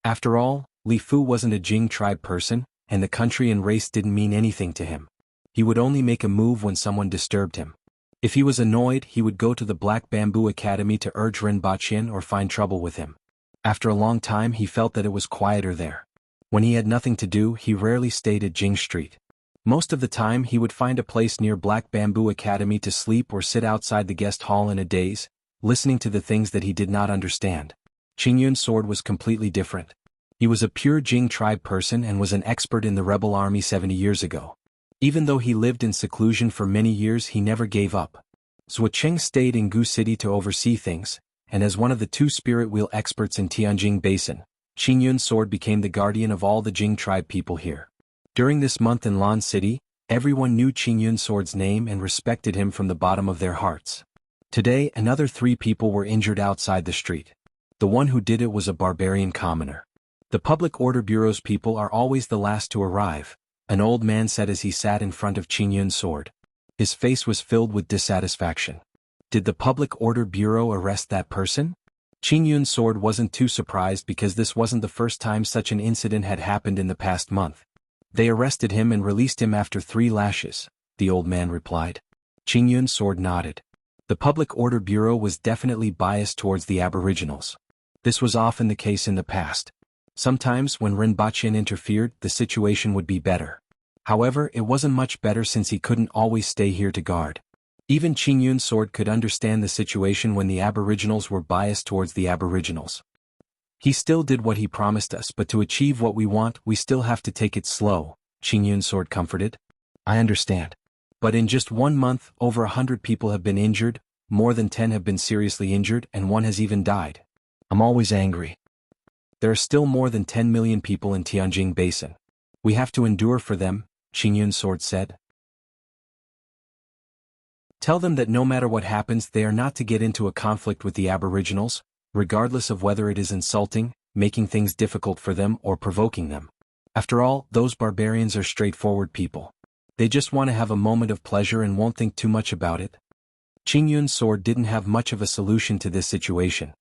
After all, Li Fu wasn't a Jing tribe person, and the country and race didn't mean anything to him. He would only make a move when someone disturbed him. If he was annoyed, he would go to the Black Bamboo Academy to urge Renbaqian or find trouble with him. After a long time he felt that it was quieter there. When he had nothing to do, he rarely stayed at Jing Street. Most of the time he would find a place near Black Bamboo Academy to sleep or sit outside the guest hall in a daze, listening to the things that he did not understand. Qingyun Sword was completely different. He was a pure Jing tribe person and was an expert in the rebel army 70 years ago. Even though he lived in seclusion for many years, he never gave up. Zuocheng stayed in Gu City to oversee things, and as one of the 2 spirit wheel experts in Tianjing Basin, Qingyun Sword became the guardian of all the Jing tribe people here. During this month in Lan City, everyone knew Qingyun Sword's name and respected him from the bottom of their hearts. Today, another 3 people were injured outside the street. The one who did it was a barbarian commoner. The Public Order Bureau's people are always the last to arrive, an old man said as he sat in front of Qingyun Sword. His face was filled with dissatisfaction. Did the Public Order Bureau arrest that person? Qingyun Sword wasn't too surprised because this wasn't the first time such an incident had happened in the past month. They arrested him and released him after 3 lashes, the old man replied. Qingyun Sword nodded. The Public Order Bureau was definitely biased towards the Aboriginals. This was often the case in the past. Sometimes when Renbaqian interfered, the situation would be better. However, it wasn't much better since he couldn't always stay here to guard. Even Qingyun Sword could understand the situation when the Aboriginals were biased towards the Aboriginals. He still did what he promised us, but to achieve what we want, we still have to take it slow, Qingyun Sword comforted. I understand. But in just 1 month, over 100 people have been injured, more than 10 have been seriously injured, and 1 has even died. I'm always angry. There are still more than 10 million people in Tianjin Basin. We have to endure for them, Consort said. Tell them that no matter what happens they are not to get into a conflict with the Aboriginals, regardless of whether it is insulting, making things difficult for them or provoking them. After all, those barbarians are straightforward people. They just want to have a moment of pleasure and won't think too much about it. Consort didn't have much of a solution to this situation.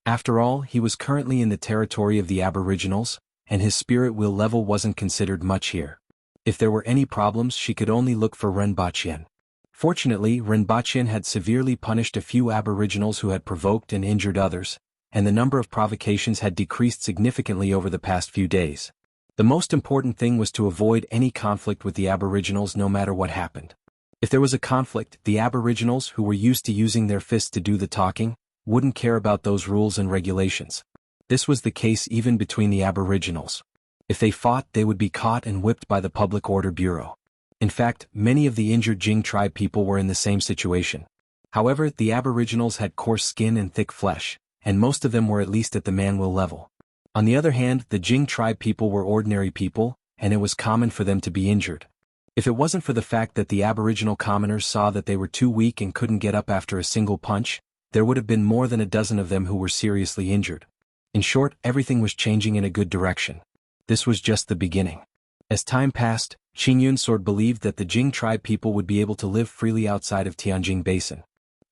After all, he was currently in the territory of the Aboriginals, and his spirit will level wasn't considered much here. If there were any problems she could only look for Renbachien. Fortunately, Renbachien had severely punished a few Aboriginals who had provoked and injured others, and the number of provocations had decreased significantly over the past few days. The most important thing was to avoid any conflict with the Aboriginals no matter what happened. If there was a conflict, the Aboriginals, who were used to using their fists to do the talking, wouldn't care about those rules and regulations. This was the case even between the Aboriginals. If they fought, they would be caught and whipped by the Public Order Bureau. In fact, many of the injured Jing tribe people were in the same situation. However, the Aboriginals had coarse skin and thick flesh, and most of them were at least at the man-will level. On the other hand, the Jing tribe people were ordinary people, and it was common for them to be injured. If it wasn't for the fact that the Aboriginal commoners saw that they were too weak and couldn't get up after a single punch, there would have been more than a dozen of them who were seriously injured. In short, everything was changing in a good direction. This was just the beginning. As time passed, Consort believed that the Jing tribe people would be able to live freely outside of Tianjin Basin.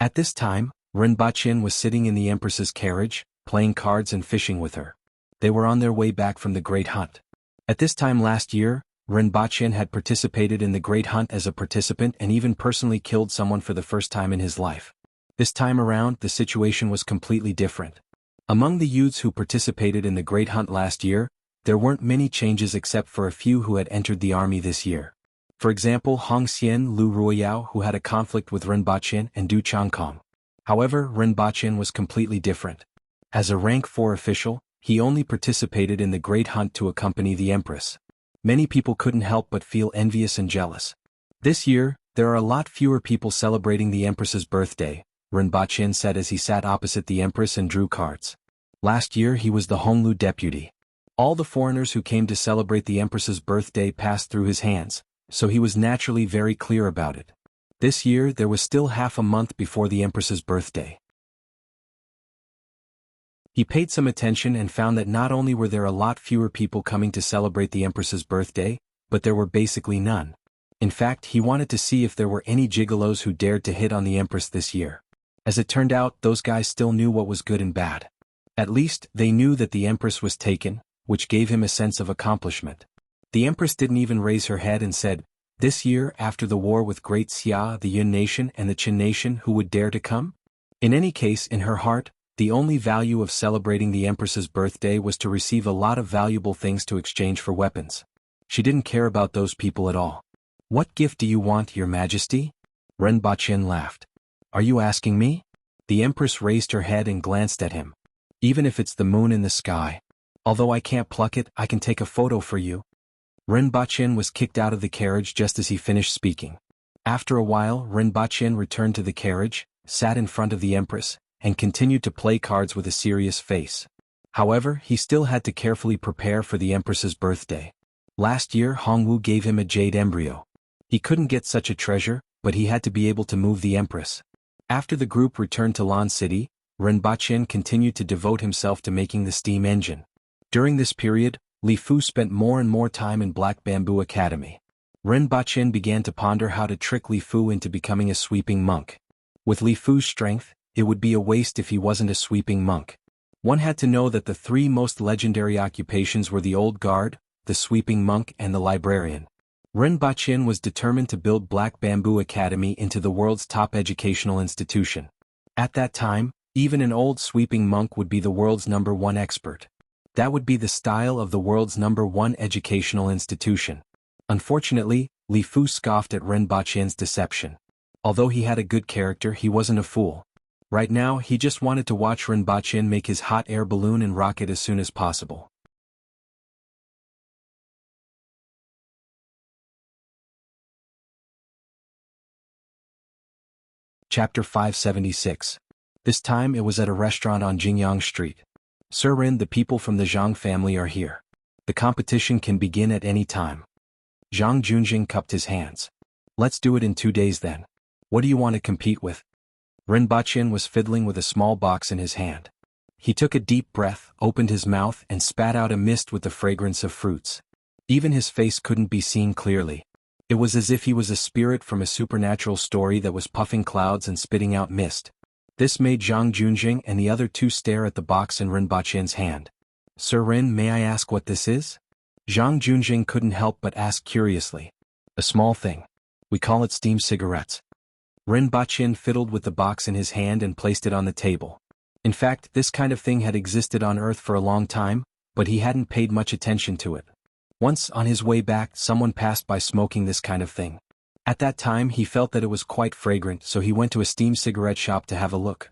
At this time, Renbachien was sitting in the Empress's carriage, playing cards and fishing with her. They were on their way back from the Great Hunt. At this time last year, Renbachien had participated in the Great Hunt as a participant and even personally killed someone for the first time in his life. This time around, the situation was completely different. Among the youths who participated in the Great Hunt last year, there weren't many changes except for a few who had entered the army this year. For example, Hong Xian Lu Ruoyao, who had a conflict with Renbachien, and Du Changkong. However, Renbachien was completely different. As a rank 4 official, he only participated in the Great Hunt to accompany the Empress. Many people couldn't help but feel envious and jealous. This year, there are a lot fewer people celebrating the Empress's birthday, Renbachien said as he sat opposite the Empress and drew cards. Last year he was the Honglu deputy. All the foreigners who came to celebrate the Empress's birthday passed through his hands, so he was naturally very clear about it. This year there was still half a month before the Empress's birthday. He paid some attention and found that not only were there a lot fewer people coming to celebrate the Empress's birthday, but there were basically none. In fact, he wanted to see if there were any gigolos who dared to hit on the Empress this year. As it turned out, those guys still knew what was good and bad. At least, they knew that the Empress was taken, which gave him a sense of accomplishment. The Empress didn't even raise her head and said, "This year, after the war with Great Xia, the Yun nation and the Qin nation, who would dare to come?" In any case, in her heart, the only value of celebrating the Empress's birthday was to receive a lot of valuable things to exchange for weapons. She didn't care about those people at all. "What gift do you want, Your Majesty?" Renbachien laughed. "Are you asking me?" The Empress raised her head and glanced at him. "Even if it's the moon in the sky. Although I can't pluck it, I can take a photo for you." Renbachien was kicked out of the carriage just as he finished speaking. After a while, Renbachien returned to the carriage, sat in front of the Empress, and continued to play cards with a serious face. However, he still had to carefully prepare for the Empress's birthday. Last year Hongwu gave him a jade embryo. He couldn't get such a treasure, but he had to be able to move the Empress. After the group returned to Lan City, Renbachien continued to devote himself to making the steam engine. During this period, Li Fu spent more and more time in Black Bamboo Academy. Renbachien began to ponder how to trick Li Fu into becoming a sweeping monk. With Li Fu's strength, it would be a waste if he wasn't a sweeping monk. One had to know that the three most legendary occupations were the old guard, the sweeping monk and the librarian. Renbachien was determined to build Black Bamboo Academy into the world's top educational institution. At that time, even an old sweeping monk would be the world's #1 expert. That would be the style of the world's #1 educational institution. Unfortunately, Li Fu scoffed at Renbachien's deception. Although he had a good character, he wasn't a fool. Right now, he just wanted to watch Renbachien make his hot air balloon and rocket as soon as possible. Chapter 576. This time it was at a restaurant on Jingyang Street. Sir Rin, the people from the Zhang family are here. The competition can begin at any time. Zhang Junjing cupped his hands. Let's do it in 2 days then. What do you want to compete with? Rin Baqian was fiddling with a small box in his hand. He took a deep breath, opened his mouth and spat out a mist with the fragrance of fruits. Even his face couldn't be seen clearly. It was as if he was a spirit from a supernatural story that was puffing clouds and spitting out mist. This made Zhang Junjing and the other two stare at the box in Rin Baqian's hand. Sir Rin, may I ask what this is? Zhang Junjing couldn't help but ask curiously. A small thing. We call it steam cigarettes. Rin Baqian fiddled with the box in his hand and placed it on the table. In fact, this kind of thing had existed on Earth for a long time, but he hadn't paid much attention to it. Once, on his way back, someone passed by smoking this kind of thing. At that time he felt that it was quite fragrant, so he went to a steam cigarette shop to have a look.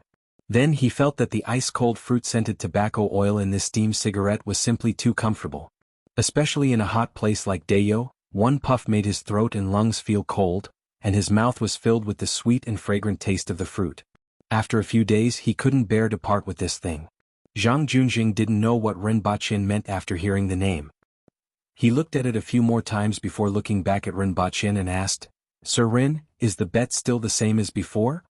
Then he felt that the ice-cold fruit-scented tobacco oil in this steam cigarette was simply too comfortable. Especially in a hot place like Dayo, one puff made his throat and lungs feel cold, and his mouth was filled with the sweet and fragrant taste of the fruit. After a few days he couldn't bear to part with this thing. Zhang Junjing didn't know what Rin Baqian meant after hearing the name. He looked at it a few more times before looking back at Rin Baqian and asked, Sir Rin, is the bet still the same as before?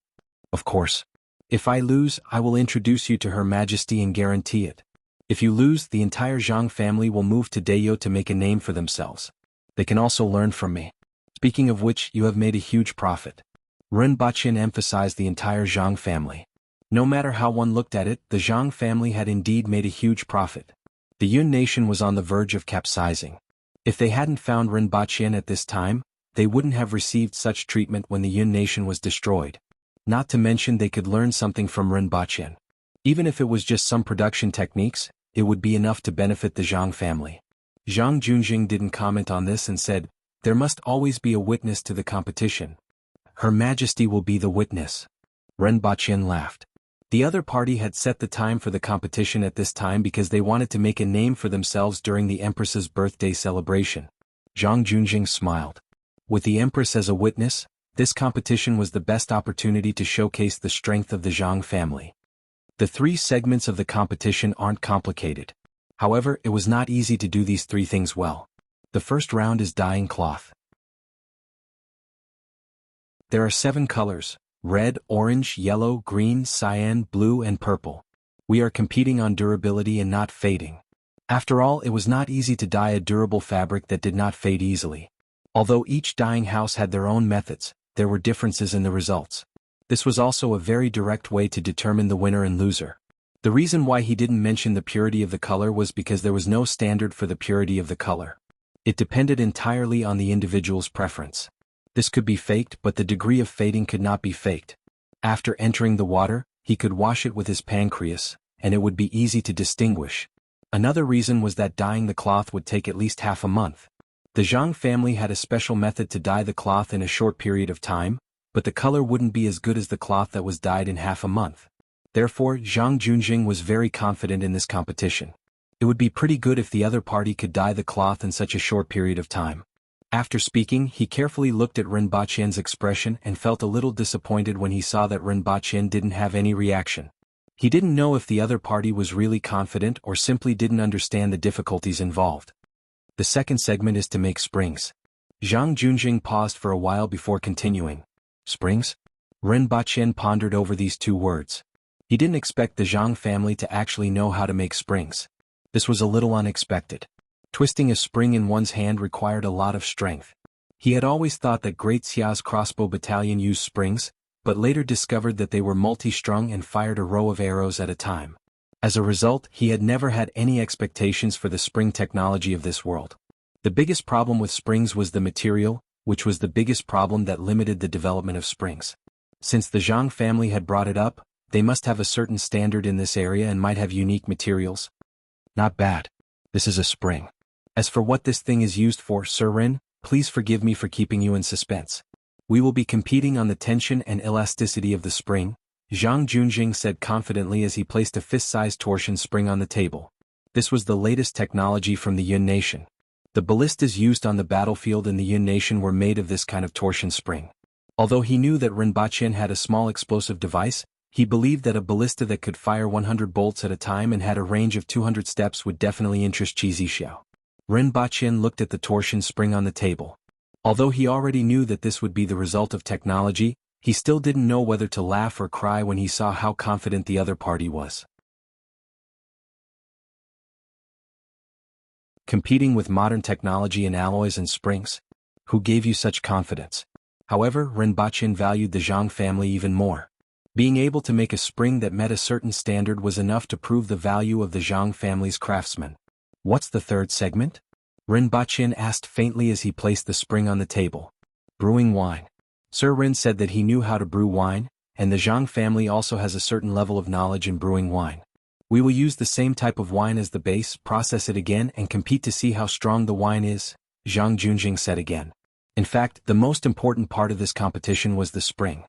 Of course. If I lose, I will introduce you to Her Majesty and guarantee it. If you lose, the entire Zhang family will move to Dayo to make a name for themselves. They can also learn from me. Speaking of which, you have made a huge profit. Rin Baqian emphasized the entire Zhang family. No matter how one looked at it, the Zhang family had indeed made a huge profit. The Yun nation was on the verge of capsizing. If they hadn't found Rin Baqian at this time, they wouldn't have received such treatment when the Yun nation was destroyed. Not to mention they could learn something from Rin Baqian. Even if it was just some production techniques, it would be enough to benefit the Zhang family. Zhang Junjing didn't comment on this and said, there must always be a witness to the competition. Her Majesty will be the witness. Rin Baqian laughed. The other party had set the time for the competition at this time because they wanted to make a name for themselves during the Empress's birthday celebration. Zhang Junjing smiled. With the Empress as a witness, this competition was the best opportunity to showcase the strength of the Zhang family. The 3 segments of the competition aren't complicated. However, it was not easy to do these 3 things well. The first round is dyeing cloth. There are 7 colors: red, orange, yellow, green, cyan, blue and purple. We are competing on durability and not fading. After all, it was not easy to dye a durable fabric that did not fade easily. Although each dyeing house had their own methods, there were differences in the results. This was also a very direct way to determine the winner and loser. The reason why he didn't mention the purity of the color was because there was no standard for the purity of the color. It depended entirely on the individual's preference. This could be faked, but the degree of fading could not be faked. After entering the water, he could wash it with his pancreas, and it would be easy to distinguish. Another reason was that dyeing the cloth would take at least half a month. The Zhang family had a special method to dye the cloth in a short period of time, but the color wouldn't be as good as the cloth that was dyed in half a month. Therefore, Zhang Junjing was very confident in this competition. It would be pretty good if the other party could dye the cloth in such a short period of time. After speaking, he carefully looked at Rin Baqian's expression and felt a little disappointed when he saw that Rin Baqian didn't have any reaction. He didn't know if the other party was really confident or simply didn't understand the difficulties involved. The second segment is to make springs. Zhang Junjing paused for a while before continuing. Springs? Rin Baqian pondered over these 2 words. He didn't expect the Zhang family to actually know how to make springs. This was a little unexpected. Twisting a spring in one's hand required a lot of strength. He had always thought that Great Xia's crossbow battalion used springs, but later discovered that they were multi-strung and fired a row of arrows at a time. As a result, he had never had any expectations for the spring technology of this world. The biggest problem with springs was the material, which was the biggest problem that limited the development of springs. Since the Zhang family had brought it up, they must have a certain standard in this area and might have unique materials. Not bad. This is a spring. As for what this thing is used for, Sir Rin, please forgive me for keeping you in suspense. We will be competing on the tension and elasticity of the spring, Zhang Junjing said confidently as he placed a fist-sized torsion spring on the table. This was the latest technology from the Yun nation. The ballistas used on the battlefield in the Yun nation were made of this kind of torsion spring. Although he knew that Rin Baqian had a small explosive device, He believed that a ballista that could fire 100 bolts at a time and had a range of 200 steps would definitely interest Qi Zixiao. Ren Baqian looked at the torsion spring on the table. Although he already knew that this would be the result of technology, he still didn't know whether to laugh or cry when he saw how confident the other party was. Competing with modern technology in alloys and springs? Who gave you such confidence? However, Ren Baqian valued the Zhang family even more. Being able to make a spring that met a certain standard was enough to prove the value of the Zhang family's craftsmen. What's the third segment? Ren Baqian asked faintly as he placed the spring on the table. Brewing wine. Sir Ren said that he knew how to brew wine, and the Zhang family also has a certain level of knowledge in brewing wine. We will use the same type of wine as the base, process it again and compete to see how strong the wine is, Zhang Junjing said again. In fact, the most important part of this competition was the spring.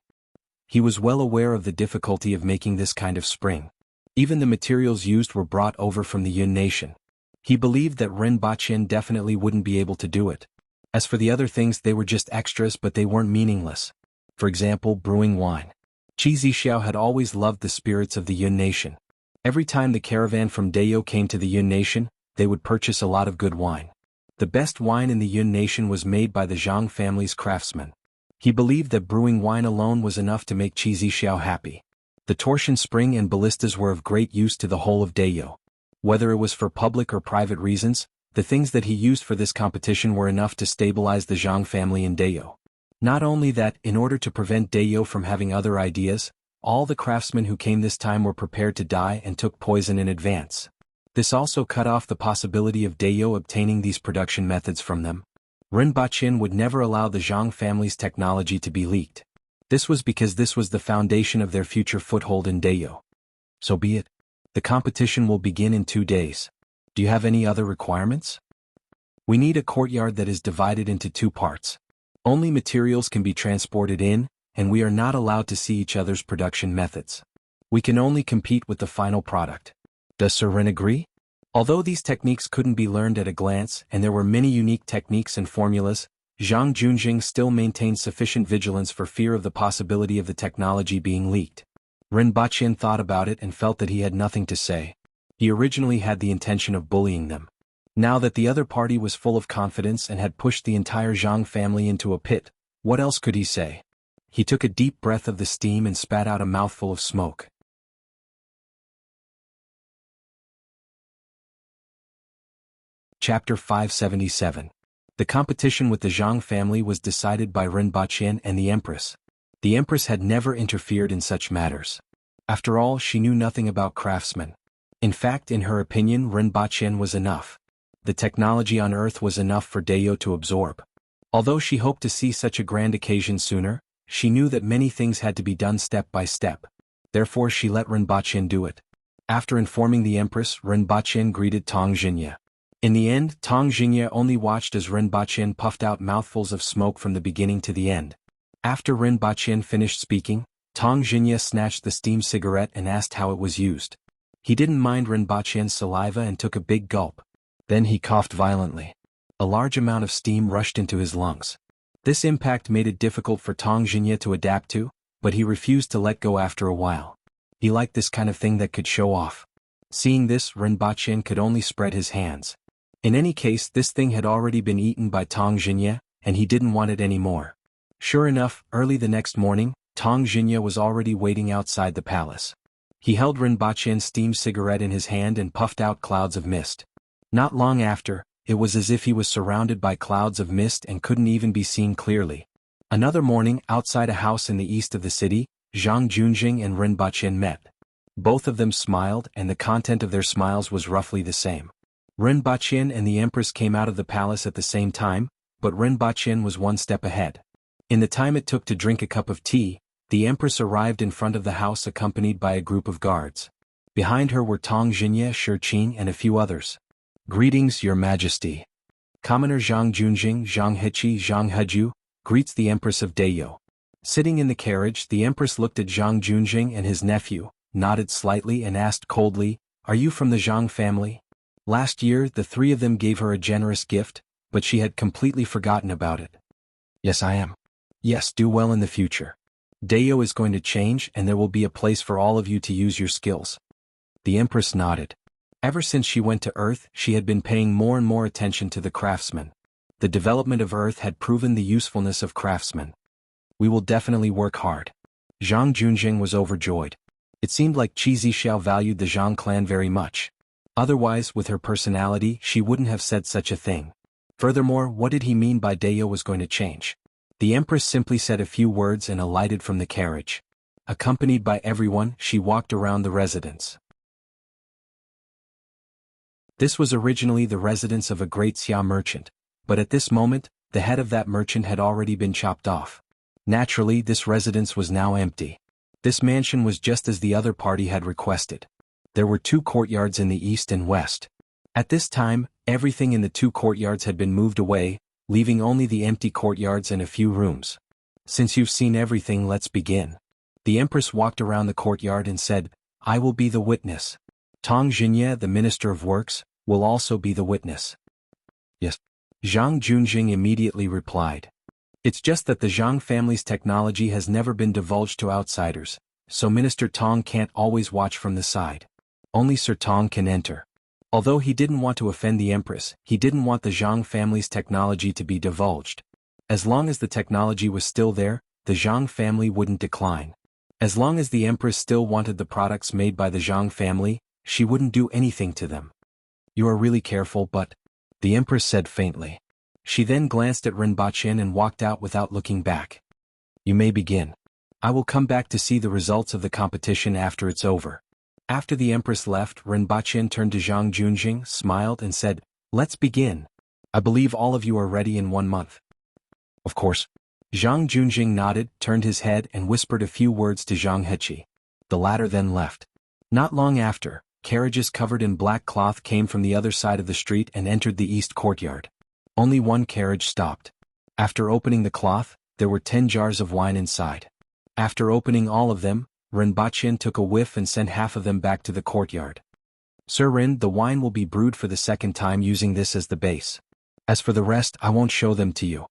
He was well aware of the difficulty of making this kind of spring. Even the materials used were brought over from the Yun nation. He believed that Ren Baqian definitely wouldn't be able to do it. As for the other things, they were just extras, but they weren't meaningless. For example, brewing wine. Qi Zixiao had always loved the spirits of the Yun nation. Every time the caravan from Dayo came to the Yun nation, they would purchase a lot of good wine. The best wine in the Yun nation was made by the Zhang family's craftsmen. He believed that brewing wine alone was enough to make Qi Zixiao happy. The torsion spring and ballistas were of great use to the whole of Dayo. Whether it was for public or private reasons, the things that he used for this competition were enough to stabilize the Zhang family in Dayo. Not only that, in order to prevent Dayo from having other ideas, all the craftsmen who came this time were prepared to die and took poison in advance. This also cut off the possibility of Dayo obtaining these production methods from them. Ren Baqian would never allow the Zhang family's technology to be leaked. This was because this was the foundation of their future foothold in Dayo. So be it. The competition will begin in 2 days. Do you have any other requirements? We need a courtyard that is divided into 2 parts. Only materials can be transported in, and we are not allowed to see each other's production methods. We can only compete with the final product. Does Sir Ren agree? Although these techniques couldn't be learned at a glance and there were many unique techniques and formulas, Zhang Junjing still maintained sufficient vigilance for fear of the possibility of the technology being leaked. Ren Baqian thought about it and felt that he had nothing to say. He originally had the intention of bullying them. Now that the other party was full of confidence and had pushed the entire Zhang family into a pit, what else could he say? He took a deep breath of the steam and spat out a mouthful of smoke. Chapter 577. The competition with the Zhang family was decided by Ren Baqian and the Empress. The Empress had never interfered in such matters. After all, she knew nothing about craftsmen. In fact, in her opinion, Ren Baqian was enough. The technology on Earth was enough for Dayo to absorb. Although she hoped to see such a grand occasion sooner, she knew that many things had to be done step by step. Therefore she let Ren Baqian do it. After informing the Empress, Ren Baqian greeted Tong Xingye. In the end, Tong Xingye only watched as Ren Baqian puffed out mouthfuls of smoke from the beginning to the end. After Ren Baqian finished speaking, Tong Xingye snatched the steam cigarette and asked how it was used. He didn't mind Ren Baqian's saliva and took a big gulp. Then he coughed violently. A large amount of steam rushed into his lungs. This impact made it difficult for Tong Xingye to adapt to, but he refused to let go after a while. He liked this kind of thing that could show off. Seeing this, Ren Baqian could only spread his hands. In any case, this thing had already been eaten by Tong Xingye, and he didn't want it anymore. Sure enough, early the next morning, Tong Xingye was already waiting outside the palace. He held Ren Baqian's steam cigarette in his hand and puffed out clouds of mist. Not long after, it was as if he was surrounded by clouds of mist and couldn't even be seen clearly. Another morning, outside a house in the east of the city, Zhang Junjing and Ren Baqian met. Both of them smiled, and the content of their smiles was roughly the same. Ren Baqian and the Empress came out of the palace at the same time, but Ren Baqian was 1 step ahead. In the time it took to drink a cup of tea, the Empress arrived in front of the house accompanied by a group of guards. Behind her were Tong Xingye, Shi Qing and a few others. Greetings, Your Majesty. Commoner Zhang Junjing, Zhang Heqi, Zhang Heju, greets the Empress of Dayo. Sitting in the carriage, the Empress looked at Zhang Junjing and his nephew, nodded slightly and asked coldly, "Are you from the Zhang family?" Last year, the 3 of them gave her a generous gift, but she had completely forgotten about it. "Yes, I am." "Yes, do well in the future." Dayo is going to change and there will be a place for all of you to use your skills. The Empress nodded. Ever since she went to Earth, she had been paying more and more attention to the craftsmen. The development of Earth had proven the usefulness of craftsmen. We will definitely work hard. Zhang Junjing was overjoyed. It seemed like Qi Zixiao valued the Zhang clan very much. Otherwise, with her personality, she wouldn't have said such a thing. Furthermore, what did he mean by Dayo was going to change? The Empress simply said a few words and alighted from the carriage. Accompanied by everyone, she walked around the residence. This was originally the residence of a great Xia merchant, but at this moment, the head of that merchant had already been chopped off. Naturally, this residence was now empty. This mansion was just as the other party had requested. There were 2 courtyards in the east and west. At this time, everything in the 2 courtyards had been moved away, leaving only the empty courtyards and a few rooms. Since you've seen everything, let's begin. The Empress walked around the courtyard and said, I will be the witness. Tang Xinye, the Minister of Works, will also be the witness. Yes. Zhang Junjing immediately replied. It's just that the Zhang family's technology has never been divulged to outsiders, so Minister Tong can't always watch from the side. Only Sir Tong can enter. Although he didn't want to offend the Empress, he didn't want the Zhang family's technology to be divulged. As long as the technology was still there, the Zhang family wouldn't decline. As long as the Empress still wanted the products made by the Zhang family, she wouldn't do anything to them. You are really careful, but... the Empress said faintly. She then glanced at Rinpochen and walked out without looking back. You may begin. I will come back to see the results of the competition after it's over. After the Empress left, Rinpochen turned to Zhang Junjing, smiled and said, Let's begin. I believe all of you are ready in 1 month. Of course. Zhang Junjing nodded, turned his head and whispered a few words to Zhang Heqi. The latter then left. Not long after, carriages covered in black cloth came from the other side of the street and entered the east courtyard. Only one carriage stopped. After opening the cloth, there were 10 jars of wine inside. After opening all of them, Rinpochen took a whiff and sent half of them back to the courtyard. Sir Rin, the wine will be brewed for the second time using this as the base. As for the rest, I won't show them to you.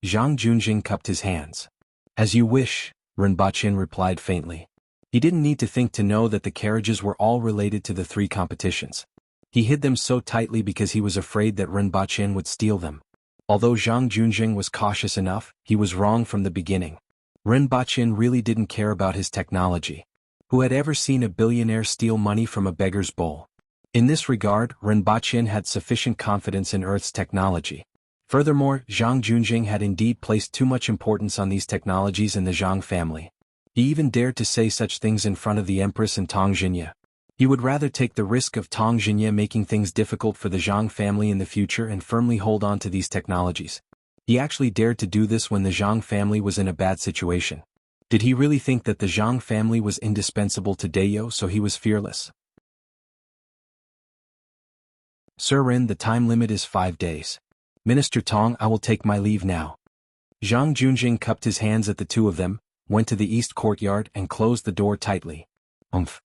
Zhang Junjing cupped his hands. As you wish, Rinpochen replied faintly. He didn't need to think to know that the carriages were all related to the 3 competitions. He hid them so tightly because he was afraid that Rinpochen would steal them. Although Zhang Junjing was cautious enough, he was wrong from the beginning. Rinpochen really didn't care about his technology. Who had ever seen a billionaire steal money from a beggar's bowl? In this regard, Rinpochen had sufficient confidence in Earth's technology. Furthermore, Zhang Junjing had indeed placed too much importance on these technologies in the Zhang family. He even dared to say such things in front of the Empress and Tang Xinye. He would rather take the risk of Tang Xinye making things difficult for the Zhang family in the future and firmly hold on to these technologies. He actually dared to do this when the Zhang family was in a bad situation. Did he really think that the Zhang family was indispensable to Dayo, so he was fearless? Sir Rin, the time limit is 5 days. Minister Tong, I will take my leave now. Zhang Junjing cupped his hands at the 2 of them, went to the east courtyard and closed the door tightly. Umph.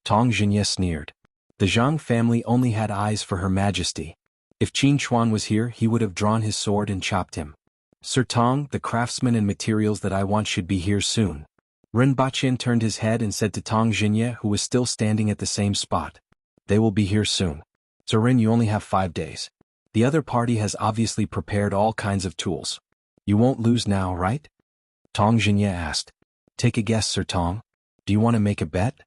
Tang Xinye sneered. The Zhang family only had eyes for Her Majesty. If Qin Chuan was here, he would have drawn his sword and chopped him. Sir Tong, the craftsmen and materials that I want should be here soon. Rinpochen turned his head and said to Tang Xinye, who was still standing at the same spot. They will be here soon. Sir Rin, you only have 5 days. The other party has obviously prepared all kinds of tools. You won't lose now, right? Tang Xinye asked. Take a guess, Sir Tong. Do you want to make a bet?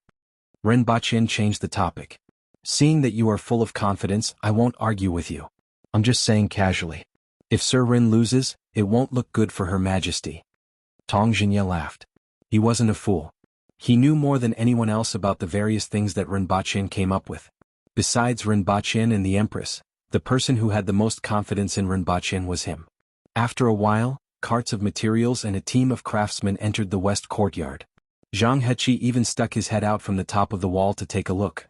Rinpochen changed the topic. Seeing that you are full of confidence, I won't argue with you. I'm just saying casually. If Sir Rin loses, it won't look good for Her Majesty. Tang Xinye laughed. He wasn't a fool. He knew more than anyone else about the various things that Rinpochen came up with. Besides Rinpochen and the Empress, the person who had the most confidence in Rinpochen was him. After a while, carts of materials and a team of craftsmen entered the west courtyard. Zhang Heqi even stuck his head out from the top of the wall to take a look.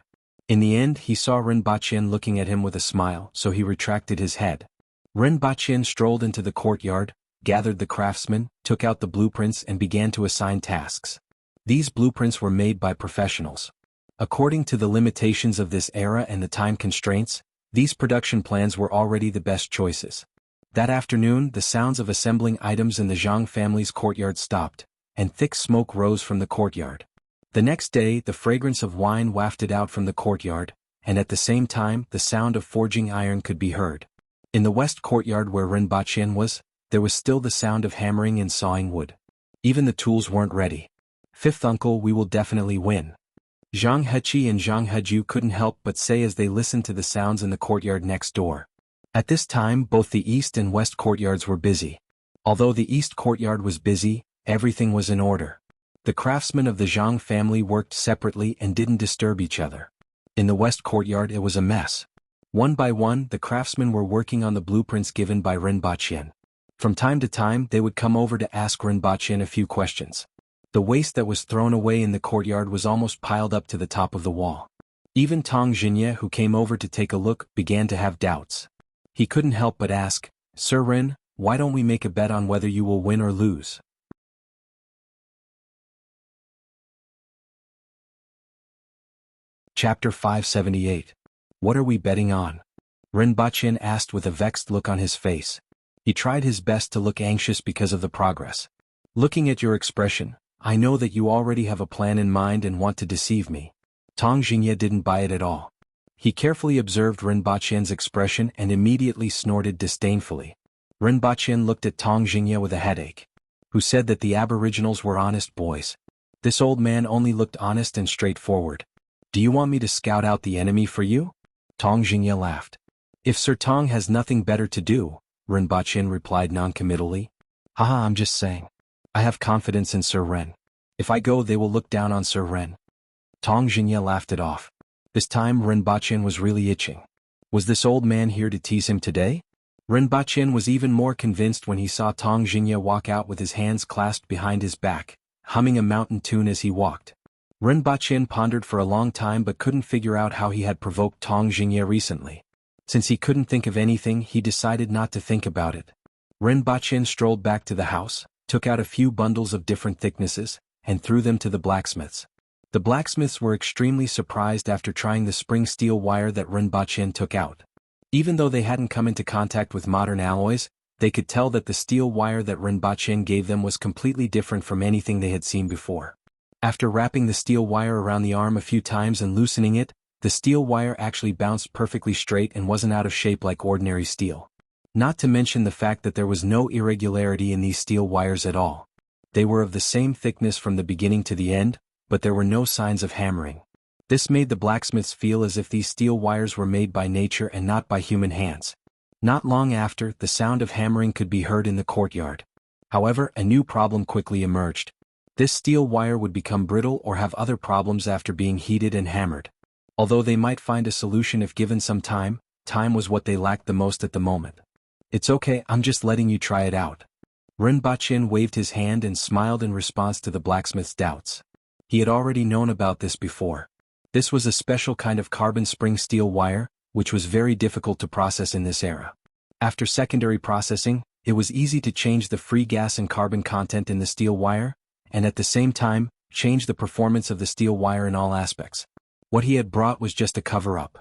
In the end, he saw Rinpochen looking at him with a smile, so he retracted his head. Rinpochen strolled into the courtyard, gathered the craftsmen, took out the blueprints and began to assign tasks. These blueprints were made by professionals. According to the limitations of this era and the time constraints, these production plans were already the best choices. That afternoon, the sounds of assembling items in the Zhang family's courtyard stopped, and thick smoke rose from the courtyard. The next day, the fragrance of wine wafted out from the courtyard, and at the same time, the sound of forging iron could be heard. In the west courtyard where Rinpoche was, there was still the sound of hammering and sawing wood. Even the tools weren't ready. "Fifth uncle, we will definitely win," Zhang Heqi and Zhang Heju couldn't help but say as they listened to the sounds in the courtyard next door. At this time, both the east and west courtyards were busy. Although the east courtyard was busy, everything was in order. The craftsmen of the Zhang family worked separately and didn't disturb each other. In the west courtyard it was a mess. One by one, the craftsmen were working on the blueprints given by Rinpoche. From time to time, they would come over to ask Rinpoche a few questions. The waste that was thrown away in the courtyard was almost piled up to the top of the wall. Even Tong Xinye, who came over to take a look, began to have doubts. He couldn't help but ask, "Sir Rin, why don't we make a bet on whether you will win or lose?" Chapter 578. What are we betting on? Rinpoche asked with a vexed look on his face. He tried his best to look anxious because of the progress. "Looking at your expression, I know that you already have a plan in mind and want to deceive me." Tong Xinye didn't buy it at all. He carefully observed Rinpoche's expression and immediately snorted disdainfully. Rinpoche looked at Tong Xinye with a headache. "Who said that the aboriginals were honest boys?" This old man only looked honest and straightforward. "Do you want me to scout out the enemy for you?" Tong Xinye laughed. "If Sir Tong has nothing better to do," Rinpoche replied noncommittally. "Haha, I'm just saying. I have confidence in Sir Ren. If I go, they will look down on Sir Ren." Tong Xinye laughed it off. This time Rinpoche was really itching. Was this old man here to tease him today? Rinpoche was even more convinced when he saw Tong Xinye walk out with his hands clasped behind his back, humming a mountain tune as he walked. Rinpoche pondered for a long time but couldn't figure out how he had provoked Tong Xinye recently. Since he couldn't think of anything, he decided not to think about it. Rinpoche strolled back to the house, took out a few bundles of different thicknesses, and threw them to the blacksmiths. The blacksmiths were extremely surprised after trying the spring steel wire that Rinpoche took out. Even though they hadn't come into contact with modern alloys, they could tell that the steel wire that Rinpoche gave them was completely different from anything they had seen before. After wrapping the steel wire around the arm a few times and loosening it, the steel wire actually bounced perfectly straight and wasn't out of shape like ordinary steel. Not to mention the fact that there was no irregularity in these steel wires at all. They were of the same thickness from the beginning to the end, but there were no signs of hammering. This made the blacksmiths feel as if these steel wires were made by nature and not by human hands. Not long after, the sound of hammering could be heard in the courtyard. However, a new problem quickly emerged. This steel wire would become brittle or have other problems after being heated and hammered. Although they might find a solution if given some time, time was what they lacked the most at the moment. "It's okay, I'm just letting you try it out." Rinpoche waved his hand and smiled in response to the blacksmith's doubts. He had already known about this before. This was a special kind of carbon spring steel wire, which was very difficult to process in this era. After secondary processing, it was easy to change the free gas and carbon content in the steel wire, and at the same time, change the performance of the steel wire in all aspects. What he had brought was just a cover-up.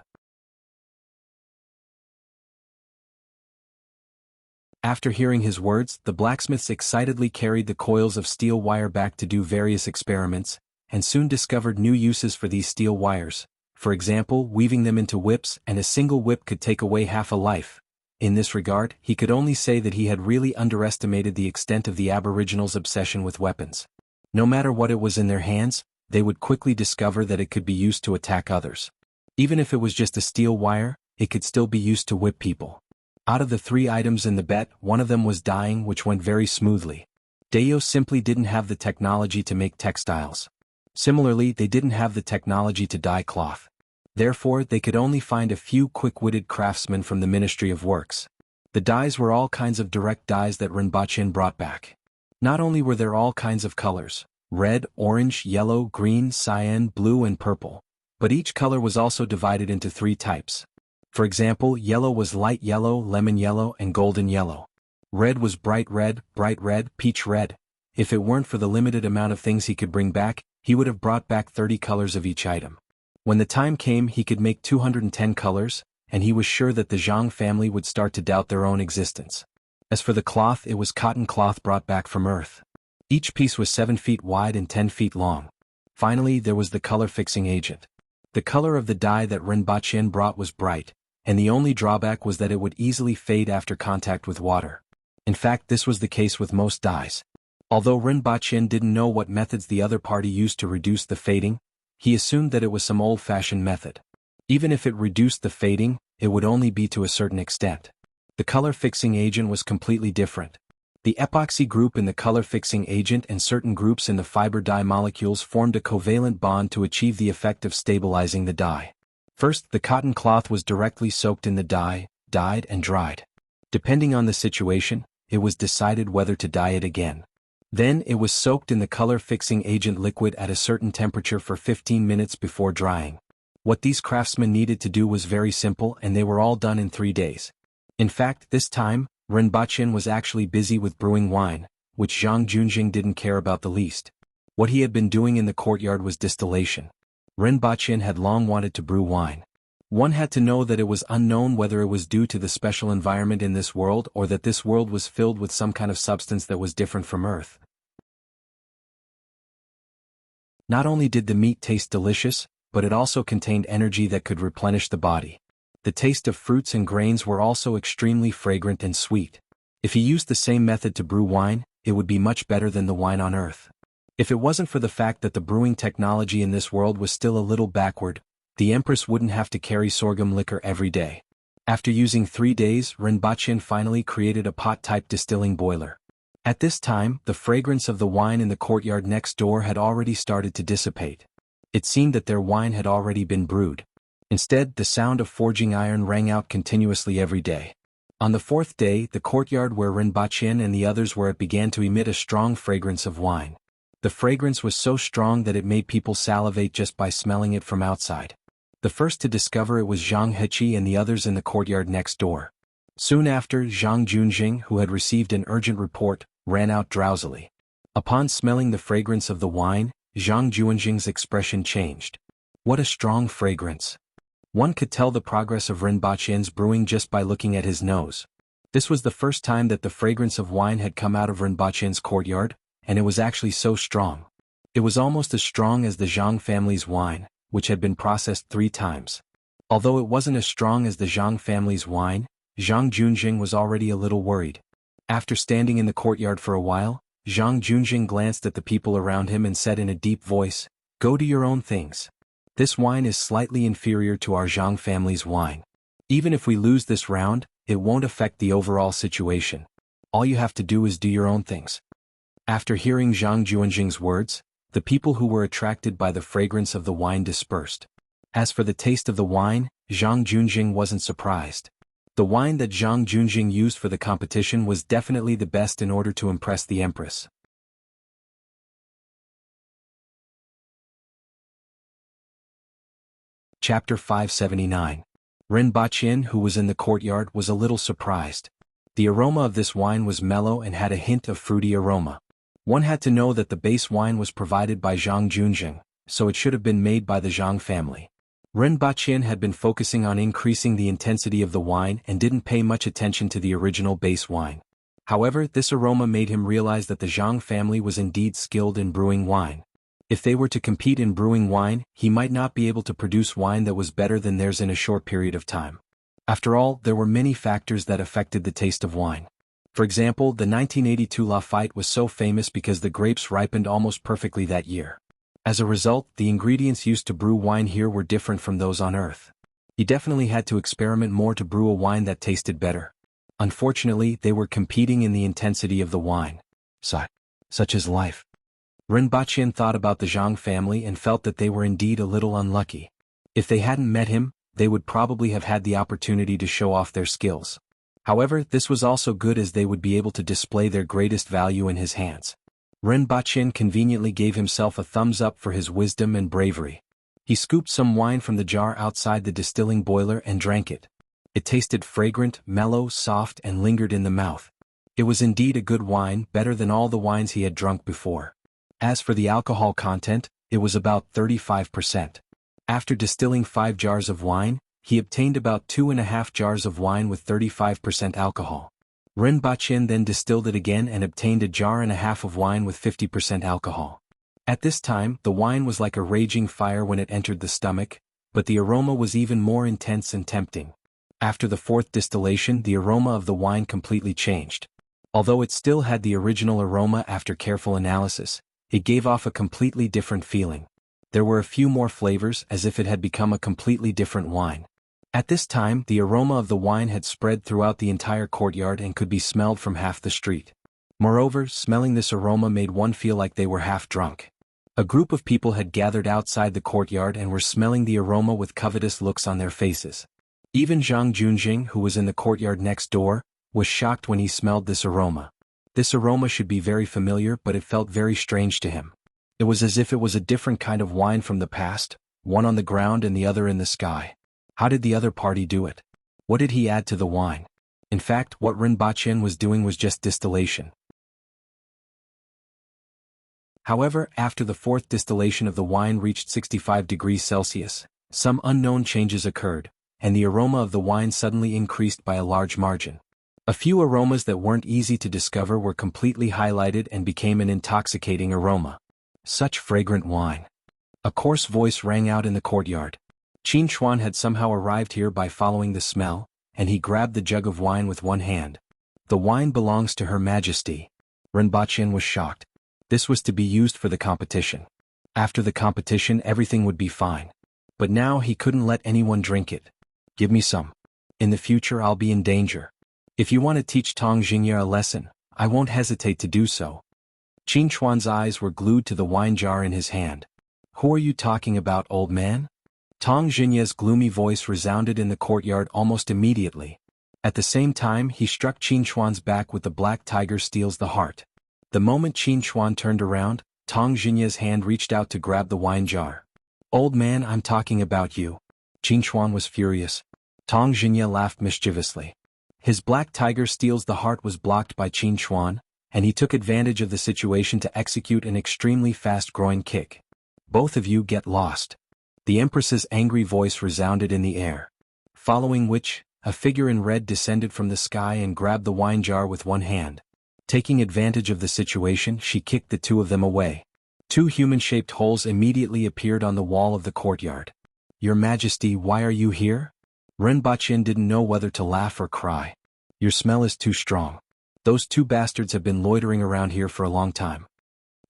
After hearing his words, the blacksmiths excitedly carried the coils of steel wire back to do various experiments, and soon discovered new uses for these steel wires, for example weaving them into whips, and a single whip could take away half a life. In this regard, he could only say that he had really underestimated the extent of the Aboriginals' obsession with weapons. No matter what it was in their hands, they would quickly discover that it could be used to attack others. Even if it was just a steel wire, it could still be used to whip people. Out of the 3 items in the bet, one of them was dyeing, which went very smoothly. Dayo simply didn't have the technology to make textiles. Similarly, they didn't have the technology to dye cloth. Therefore, they could only find a few quick-witted craftsmen from the Ministry of Works. The dyes were all kinds of direct dyes that Rinpoche brought back. Not only were there all kinds of colors, red, orange, yellow, green, cyan, blue and purple, but each color was also divided into 3 types. For example, yellow was light yellow, lemon yellow, and golden yellow. Red was bright red, peach red. If it weren't for the limited amount of things he could bring back, he would have brought back 30 colors of each item. When the time came, he could make 210 colors, and he was sure that the Zhang family would start to doubt their own existence. As for the cloth, it was cotton cloth brought back from Earth. Each piece was 7 feet wide and 10 feet long. Finally, there was the color-fixing agent. The color of the dye that Rinpoche brought was bright, and the only drawback was that it would easily fade after contact with water. In fact, this was the case with most dyes. Although Rinpoche didn't know what methods the other party used to reduce the fading, he assumed that it was some old-fashioned method. Even if it reduced the fading, it would only be to a certain extent. The color-fixing agent was completely different. The epoxy group in the color-fixing agent and certain groups in the fiber dye molecules formed a covalent bond to achieve the effect of stabilizing the dye. First, the cotton cloth was directly soaked in the dye, dyed and dried. Depending on the situation, it was decided whether to dye it again. Then it was soaked in the color-fixing agent liquid at a certain temperature for 15 minutes before drying. What these craftsmen needed to do was very simple, and they were all done in 3 days. In fact, this time, Rinpoche was actually busy with brewing wine, which Zhang Junjing didn't care about the least. What he had been doing in the courtyard was distillation. Rinpoche had long wanted to brew wine. One had to know that it was unknown whether it was due to the special environment in this world or that this world was filled with some kind of substance that was different from Earth. Not only did the meat taste delicious, but it also contained energy that could replenish the body. The taste of fruits and grains were also extremely fragrant and sweet. If he used the same method to brew wine, it would be much better than the wine on Earth. If it wasn't for the fact that the brewing technology in this world was still a little backward, the Empress wouldn't have to carry sorghum liquor every day. After using 3 days, Rinpoche finally created a pot-type distilling boiler. At this time, the fragrance of the wine in the courtyard next door had already started to dissipate. It seemed that their wine had already been brewed. Instead, the sound of forging iron rang out continuously every day. On the 4th day, the courtyard where Rinpoche and the others were at began to emit a strong fragrance of wine. The fragrance was so strong that it made people salivate just by smelling it from outside. The first to discover it was Zhang Heqi and the others in the courtyard next door. Soon after, Zhang Junjing, who had received an urgent report, ran out drowsily. Upon smelling the fragrance of the wine, Zhang Junjing's expression changed. What a strong fragrance! One could tell the progress of Rinpoche's brewing just by looking at his nose. This was the first time that the fragrance of wine had come out of Rinpoche's courtyard, and it was actually so strong. It was almost as strong as the Zhang family's wine, which had been processed 3 times. Although it wasn't as strong as the Zhang family's wine, Zhang Junjing was already a little worried. After standing in the courtyard for a while, Zhang Junjing glanced at the people around him and said in a deep voice, "Go do your own things. This wine is slightly inferior to our Zhang family's wine. Even if we lose this round, it won't affect the overall situation. All you have to do is do your own things." After hearing Zhang Junjing's words, the people who were attracted by the fragrance of the wine dispersed. As for the taste of the wine, Zhang Junjing wasn't surprised. The wine that Zhang Junjing used for the competition was definitely the best in order to impress the Empress. Chapter 579. Rinpoche, who was in the courtyard, was a little surprised. The aroma of this wine was mellow and had a hint of fruity aroma. One had to know that the base wine was provided by Zhang Junjing, so it should have been made by the Zhang family. Rinpoche had been focusing on increasing the intensity of the wine and didn't pay much attention to the original base wine. However, this aroma made him realize that the Zhang family was indeed skilled in brewing wine. If they were to compete in brewing wine, he might not be able to produce wine that was better than theirs in a short period of time. After all, there were many factors that affected the taste of wine. For example, the 1982 Lafite was so famous because the grapes ripened almost perfectly that year. As a result, the ingredients used to brew wine here were different from those on Earth. He definitely had to experiment more to brew a wine that tasted better. Unfortunately, they were competing in the intensity of the wine. Such is life. Rinpoche thought about the Zhang family and felt that they were indeed a little unlucky. If they hadn't met him, they would probably have had the opportunity to show off their skills. However, this was also good as they would be able to display their greatest value in his hands. Rinpoche conveniently gave himself a thumbs up for his wisdom and bravery. He scooped some wine from the jar outside the distilling boiler and drank it. It tasted fragrant, mellow, soft, and lingered in the mouth. It was indeed a good wine, better than all the wines he had drunk before. As for the alcohol content, it was about 35%. After distilling 5 jars of wine, he obtained about 2.5 jars of wine with 35% alcohol. Rinpoche then distilled it again and obtained a jar and a half of wine with 50% alcohol. At this time, the wine was like a raging fire when it entered the stomach, but the aroma was even more intense and tempting. After the fourth distillation, the aroma of the wine completely changed. Although it still had the original aroma after careful analysis, it gave off a completely different feeling. There were a few more flavors as if it had become a completely different wine. At this time, the aroma of the wine had spread throughout the entire courtyard and could be smelled from half the street. Moreover, smelling this aroma made one feel like they were half drunk. A group of people had gathered outside the courtyard and were smelling the aroma with covetous looks on their faces. Even Zhang Junjing, who was in the courtyard next door, was shocked when he smelled this aroma. This aroma should be very familiar, but it felt very strange to him. It was as if it was a different kind of wine from the past, one on the ground and the other in the sky. How did the other party do it? What did he add to the wine? In fact, what Rinpoche was doing was just distillation. However, after the fourth distillation of the wine reached 65 degrees Celsius, some unknown changes occurred, and the aroma of the wine suddenly increased by a large margin. A few aromas that weren't easy to discover were completely highlighted and became an intoxicating aroma. Such fragrant wine. A coarse voice rang out in the courtyard. Qin Chuan had somehow arrived here by following the smell, and he grabbed the jug of wine with one hand. The wine belongs to Her Majesty. Rinpoche was shocked. This was to be used for the competition. After the competition, everything would be fine. But now he couldn't let anyone drink it. Give me some. In the future I'll be in danger. If you want to teach Tong Jingye a lesson, I won't hesitate to do so. Qin Chuan's eyes were glued to the wine jar in his hand. Who are you talking about, old man? Tong Jingye's gloomy voice resounded in the courtyard almost immediately. At the same time, he struck Qin Chuan's back with the black tiger steals the heart. The moment Qin Chuan turned around, Tong Jingye's hand reached out to grab the wine jar. Old man, I'm talking about you. Qin Chuan was furious. Tong Jingye laughed mischievously. His black tiger steals the heart was blocked by Qin Chuan, and he took advantage of the situation to execute an extremely fast groin kick. Both of you get lost. The Empress's angry voice resounded in the air. Following which, a figure in red descended from the sky and grabbed the wine jar with one hand. Taking advantage of the situation, she kicked the two of them away. Two human-shaped holes immediately appeared on the wall of the courtyard. Your Majesty, why are you here? Rinpoche didn't know whether to laugh or cry. Your smell is too strong. Those two bastards have been loitering around here for a long time.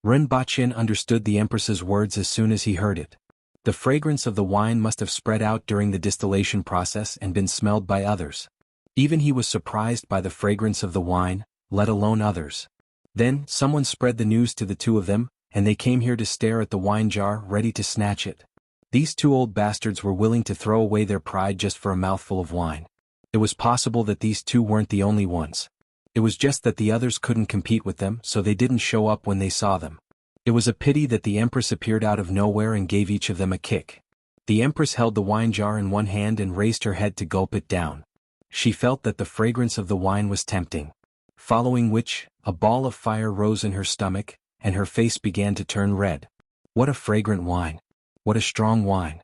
Rinpoche understood the Empress's words as soon as he heard it. The fragrance of the wine must have spread out during the distillation process and been smelled by others. Even he was surprised by the fragrance of the wine, let alone others. Then, someone spread the news to the two of them, and they came here to stare at the wine jar, ready to snatch it. These two old bastards were willing to throw away their pride just for a mouthful of wine. It was possible that these two weren't the only ones. It was just that the others couldn't compete with them, so they didn't show up when they saw them. It was a pity that the Empress appeared out of nowhere and gave each of them a kick. The Empress held the wine jar in one hand and raised her head to gulp it down. She felt that the fragrance of the wine was tempting. Following which, a ball of fire rose in her stomach, and her face began to turn red. What a fragrant wine! What a strong wine!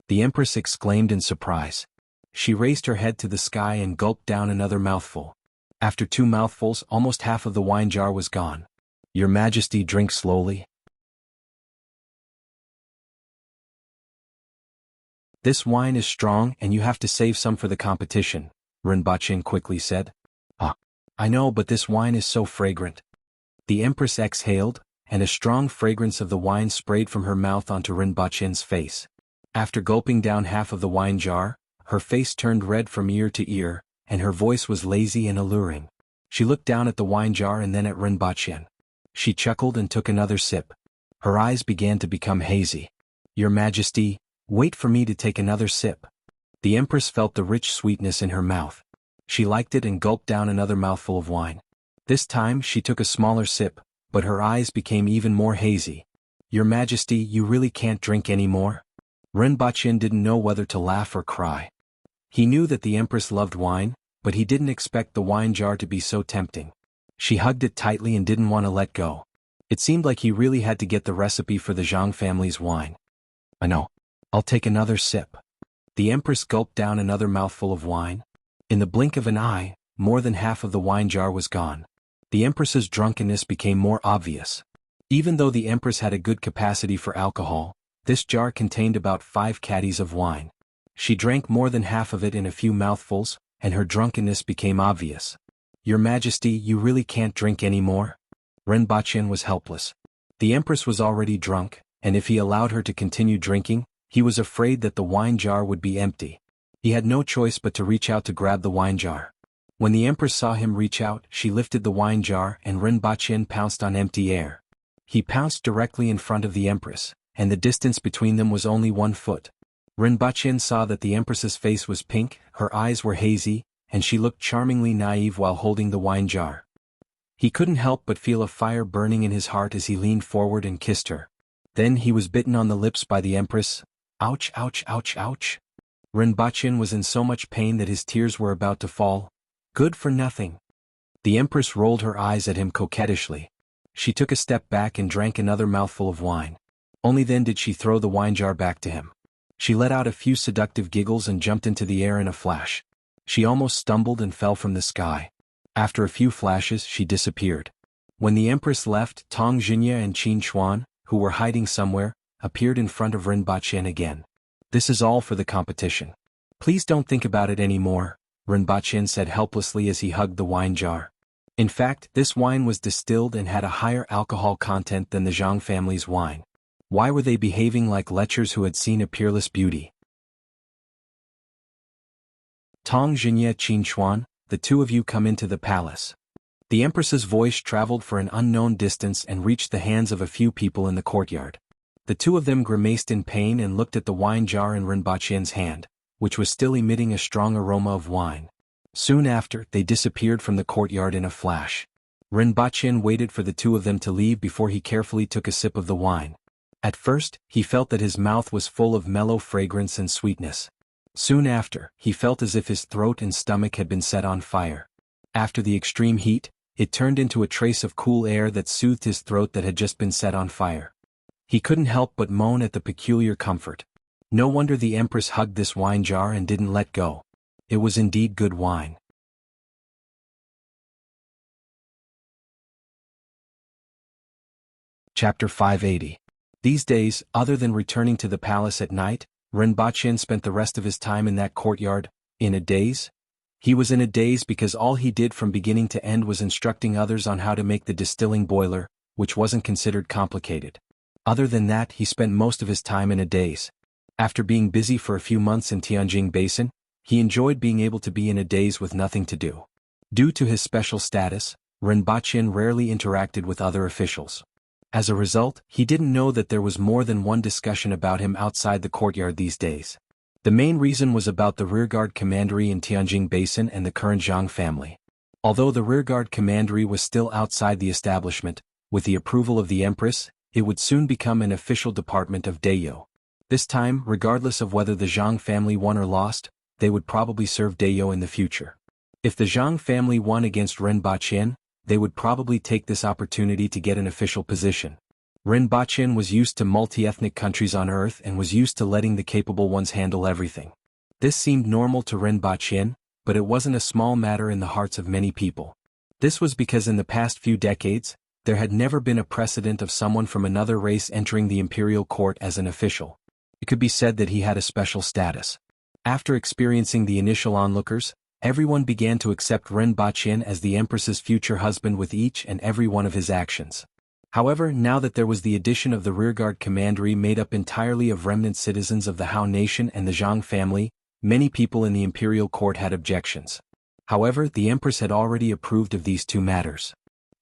The Empress exclaimed in surprise. She raised her head to the sky and gulped down another mouthful. After 2 mouthfuls, almost half of the wine jar was gone. Your Majesty, drink slowly. This wine is strong and you have to save some for the competition, Rinpoche quickly said. Ah, I know, but this wine is so fragrant. The Empress exhaled, and a strong fragrance of the wine sprayed from her mouth onto Rinpoche's face. After gulping down half of the wine jar, her face turned red from ear to ear, and her voice was lazy and alluring. She looked down at the wine jar and then at Rinpoche. She chuckled and took another sip. Her eyes began to become hazy. Your Majesty, wait for me to take another sip. The Empress felt the rich sweetness in her mouth. She liked it and gulped down another mouthful of wine. This time she took a smaller sip, but her eyes became even more hazy. Your Majesty, you really can't drink any more? Rinpoche didn't know whether to laugh or cry. He knew that the Empress loved wine, but he didn't expect the wine jar to be so tempting. She hugged it tightly and didn't want to let go. It seemed like he really had to get the recipe for the Zhang family's wine. I know. I'll take another sip. The Empress gulped down another mouthful of wine. In the blink of an eye, more than half of the wine jar was gone. The Empress's drunkenness became more obvious. Even though the Empress had a good capacity for alcohol, this jar contained about 5 caddies of wine. She drank more than half of it in a few mouthfuls, and her drunkenness became obvious. "Your Majesty, you really can't drink any more?" Renbaqian was helpless. The Empress was already drunk, and if he allowed her to continue drinking, he was afraid that the wine jar would be empty. He had no choice but to reach out to grab the wine jar. When the Empress saw him reach out, she lifted the wine jar and Renbaqian pounced on empty air. He pounced directly in front of the Empress, and the distance between them was only 1 foot. Renbaqian saw that the Empress's face was pink, her eyes were hazy, and she looked charmingly naive while holding the wine jar. He couldn't help but feel a fire burning in his heart as he leaned forward and kissed her. Then he was bitten on the lips by the Empress. Ouch, ouch, ouch, ouch. Renbaqian was in so much pain that his tears were about to fall. Good for nothing. The Empress rolled her eyes at him coquettishly. She took a step back and drank another mouthful of wine. Only then did she throw the wine jar back to him. She let out a few seductive giggles and jumped into the air in a flash. She almost stumbled and fell from the sky. After a few flashes, she disappeared. When the Empress left, Tong Jinya and Qin Xuan, who were hiding somewhere, appeared in front of Renbaqian again. "This is all for the competition. Please don't think about it anymore," Renbaqian said helplessly as he hugged the wine jar. In fact, this wine was distilled and had a higher alcohol content than the Zhang family's wine. Why were they behaving like lechers who had seen a peerless beauty? Tong Jinya, Qin Xuan, the two of you come into the palace. The Empress's voice traveled for an unknown distance and reached the hands of a few people in the courtyard. The two of them grimaced in pain and looked at the wine jar in Renbaqian's hand, which was still emitting a strong aroma of wine. Soon after, they disappeared from the courtyard in a flash. Renbaqian waited for the two of them to leave before he carefully took a sip of the wine. At first, he felt that his mouth was full of mellow fragrance and sweetness. Soon after, he felt as if his throat and stomach had been set on fire. After the extreme heat, it turned into a trace of cool air that soothed his throat that had just been set on fire. He couldn't help but moan at the peculiar comfort. No wonder the Empress hugged this wine jar and didn't let go. It was indeed good wine. Chapter 580. These days, other than returning to the palace at night, Renbaqian spent the rest of his time in that courtyard, in a daze. He was in a daze because all he did from beginning to end was instructing others on how to make the distilling boiler, which wasn't considered complicated. Other than that, he spent most of his time in a daze. After being busy for a few months in Tianjing Basin, he enjoyed being able to be in a daze with nothing to do. Due to his special status, Renbaqian rarely interacted with other officials. As a result, he didn't know that there was more than one discussion about him outside the courtyard these days. The main reason was about the rearguard commandery in Tianjing Basin and the current Zhang family. Although the rearguard commandery was still outside the establishment, with the approval of the Empress, it would soon become an official department of Dayo. This time, regardless of whether the Zhang family won or lost, they would probably serve Dayo in the future. If the Zhang family won against Renbaqian, they would probably take this opportunity to get an official position. Renbaqian was used to multi-ethnic countries on Earth and was used to letting the capable ones handle everything. This seemed normal to Renbaqian, but it wasn't a small matter in the hearts of many people. This was because in the past few decades, there had never been a precedent of someone from another race entering the imperial court as an official. It could be said that he had a special status. After experiencing the initial onlookers, everyone began to accept Renbaqian as the Empress's future husband with each and every one of his actions. However, now that there was the addition of the rearguard commandery made up entirely of remnant citizens of the Hao nation and the Zhang family, many people in the imperial court had objections. However, the Empress had already approved of these two matters.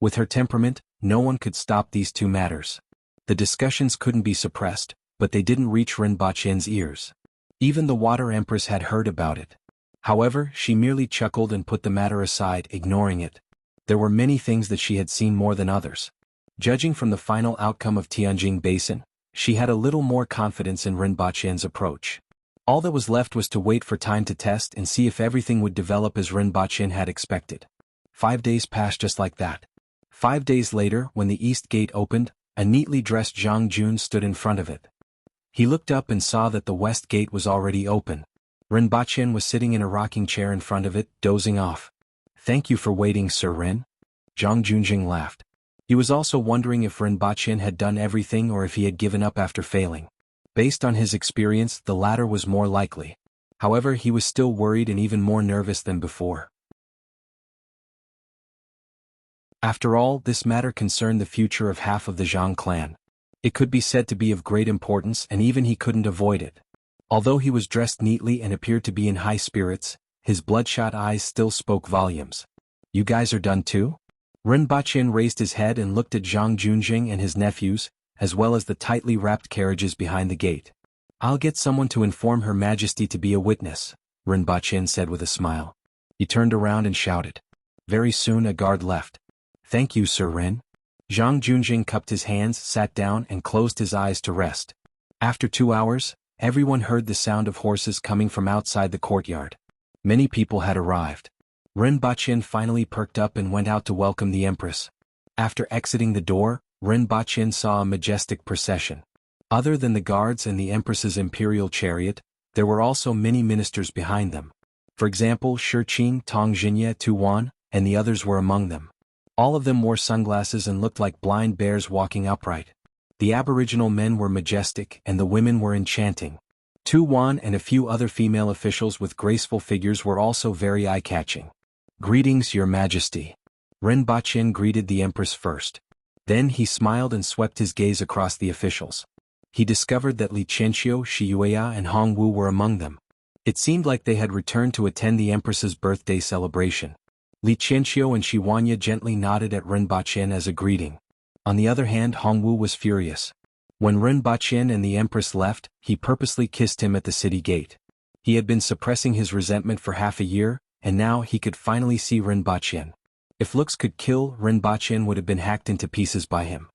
With her temperament, no one could stop these two matters. The discussions couldn't be suppressed, but they didn't reach Renbaqian's ears. Even the Water Empress had heard about it. However, she merely chuckled and put the matter aside, ignoring it. There were many things that she had seen more than others. Judging from the final outcome of Tianjing Basin, she had a little more confidence in Renbaqian's approach. All that was left was to wait for time to test and see if everything would develop as Renbaqian had expected. 5 days passed just like that. 5 days later, when the east gate opened, a neatly dressed Zhang Jun stood in front of it. He looked up and saw that the west gate was already open. Renbaqian was sitting in a rocking chair in front of it, dozing off. Thank you for waiting, Sir Ren. Zhang Junjing laughed. He was also wondering if Ren Baqin had done everything or if he had given up after failing. Based on his experience, the latter was more likely. However, he was still worried and even more nervous than before. After all, this matter concerned the future of half of the Zhang clan. It could be said to be of great importance, and even he couldn't avoid it. Although he was dressed neatly and appeared to be in high spirits, his bloodshot eyes still spoke volumes. You guys are done too? Ren Baqin raised his head and looked at Zhang Junjing and his nephews, as well as the tightly wrapped carriages behind the gate. I'll get someone to inform Her Majesty to be a witness, Ren Baqin said with a smile. He turned around and shouted. Very soon a guard left. Thank you, Sir Ren. Zhang Junjing cupped his hands, sat down and closed his eyes to rest. After 2 hours, everyone heard the sound of horses coming from outside the courtyard. Many people had arrived. Ren Baqin finally perked up and went out to welcome the Empress. After exiting the door, Ren Baqin saw a majestic procession. Other than the guards and the Empress's imperial chariot, there were also many ministers behind them. For example, Shiqing, Tong Jinye, Tu Wan, and the others were among them. All of them wore sunglasses and looked like blind bears walking upright. The aboriginal men were majestic and the women were enchanting. Tu Wan and a few other female officials with graceful figures were also very eye-catching. Greetings, Your Majesty. Ren Baqin greeted the Empress first. Then he smiled and swept his gaze across the officials. He discovered that Li Qianqiu, Shi Yueya and Hong Wu were among them. It seemed like they had returned to attend the Empress's birthday celebration. Li Qianqiu and Shi Wanya gently nodded at Ren Baqin as a greeting. On the other hand, Hong Wu was furious. When Ren Baqin and the Empress left, he purposely kissed him at the city gate. He had been suppressing his resentment for half a year, and now he could finally see Ren Baqin. If looks could kill, Ren Baqin would have been hacked into pieces by him.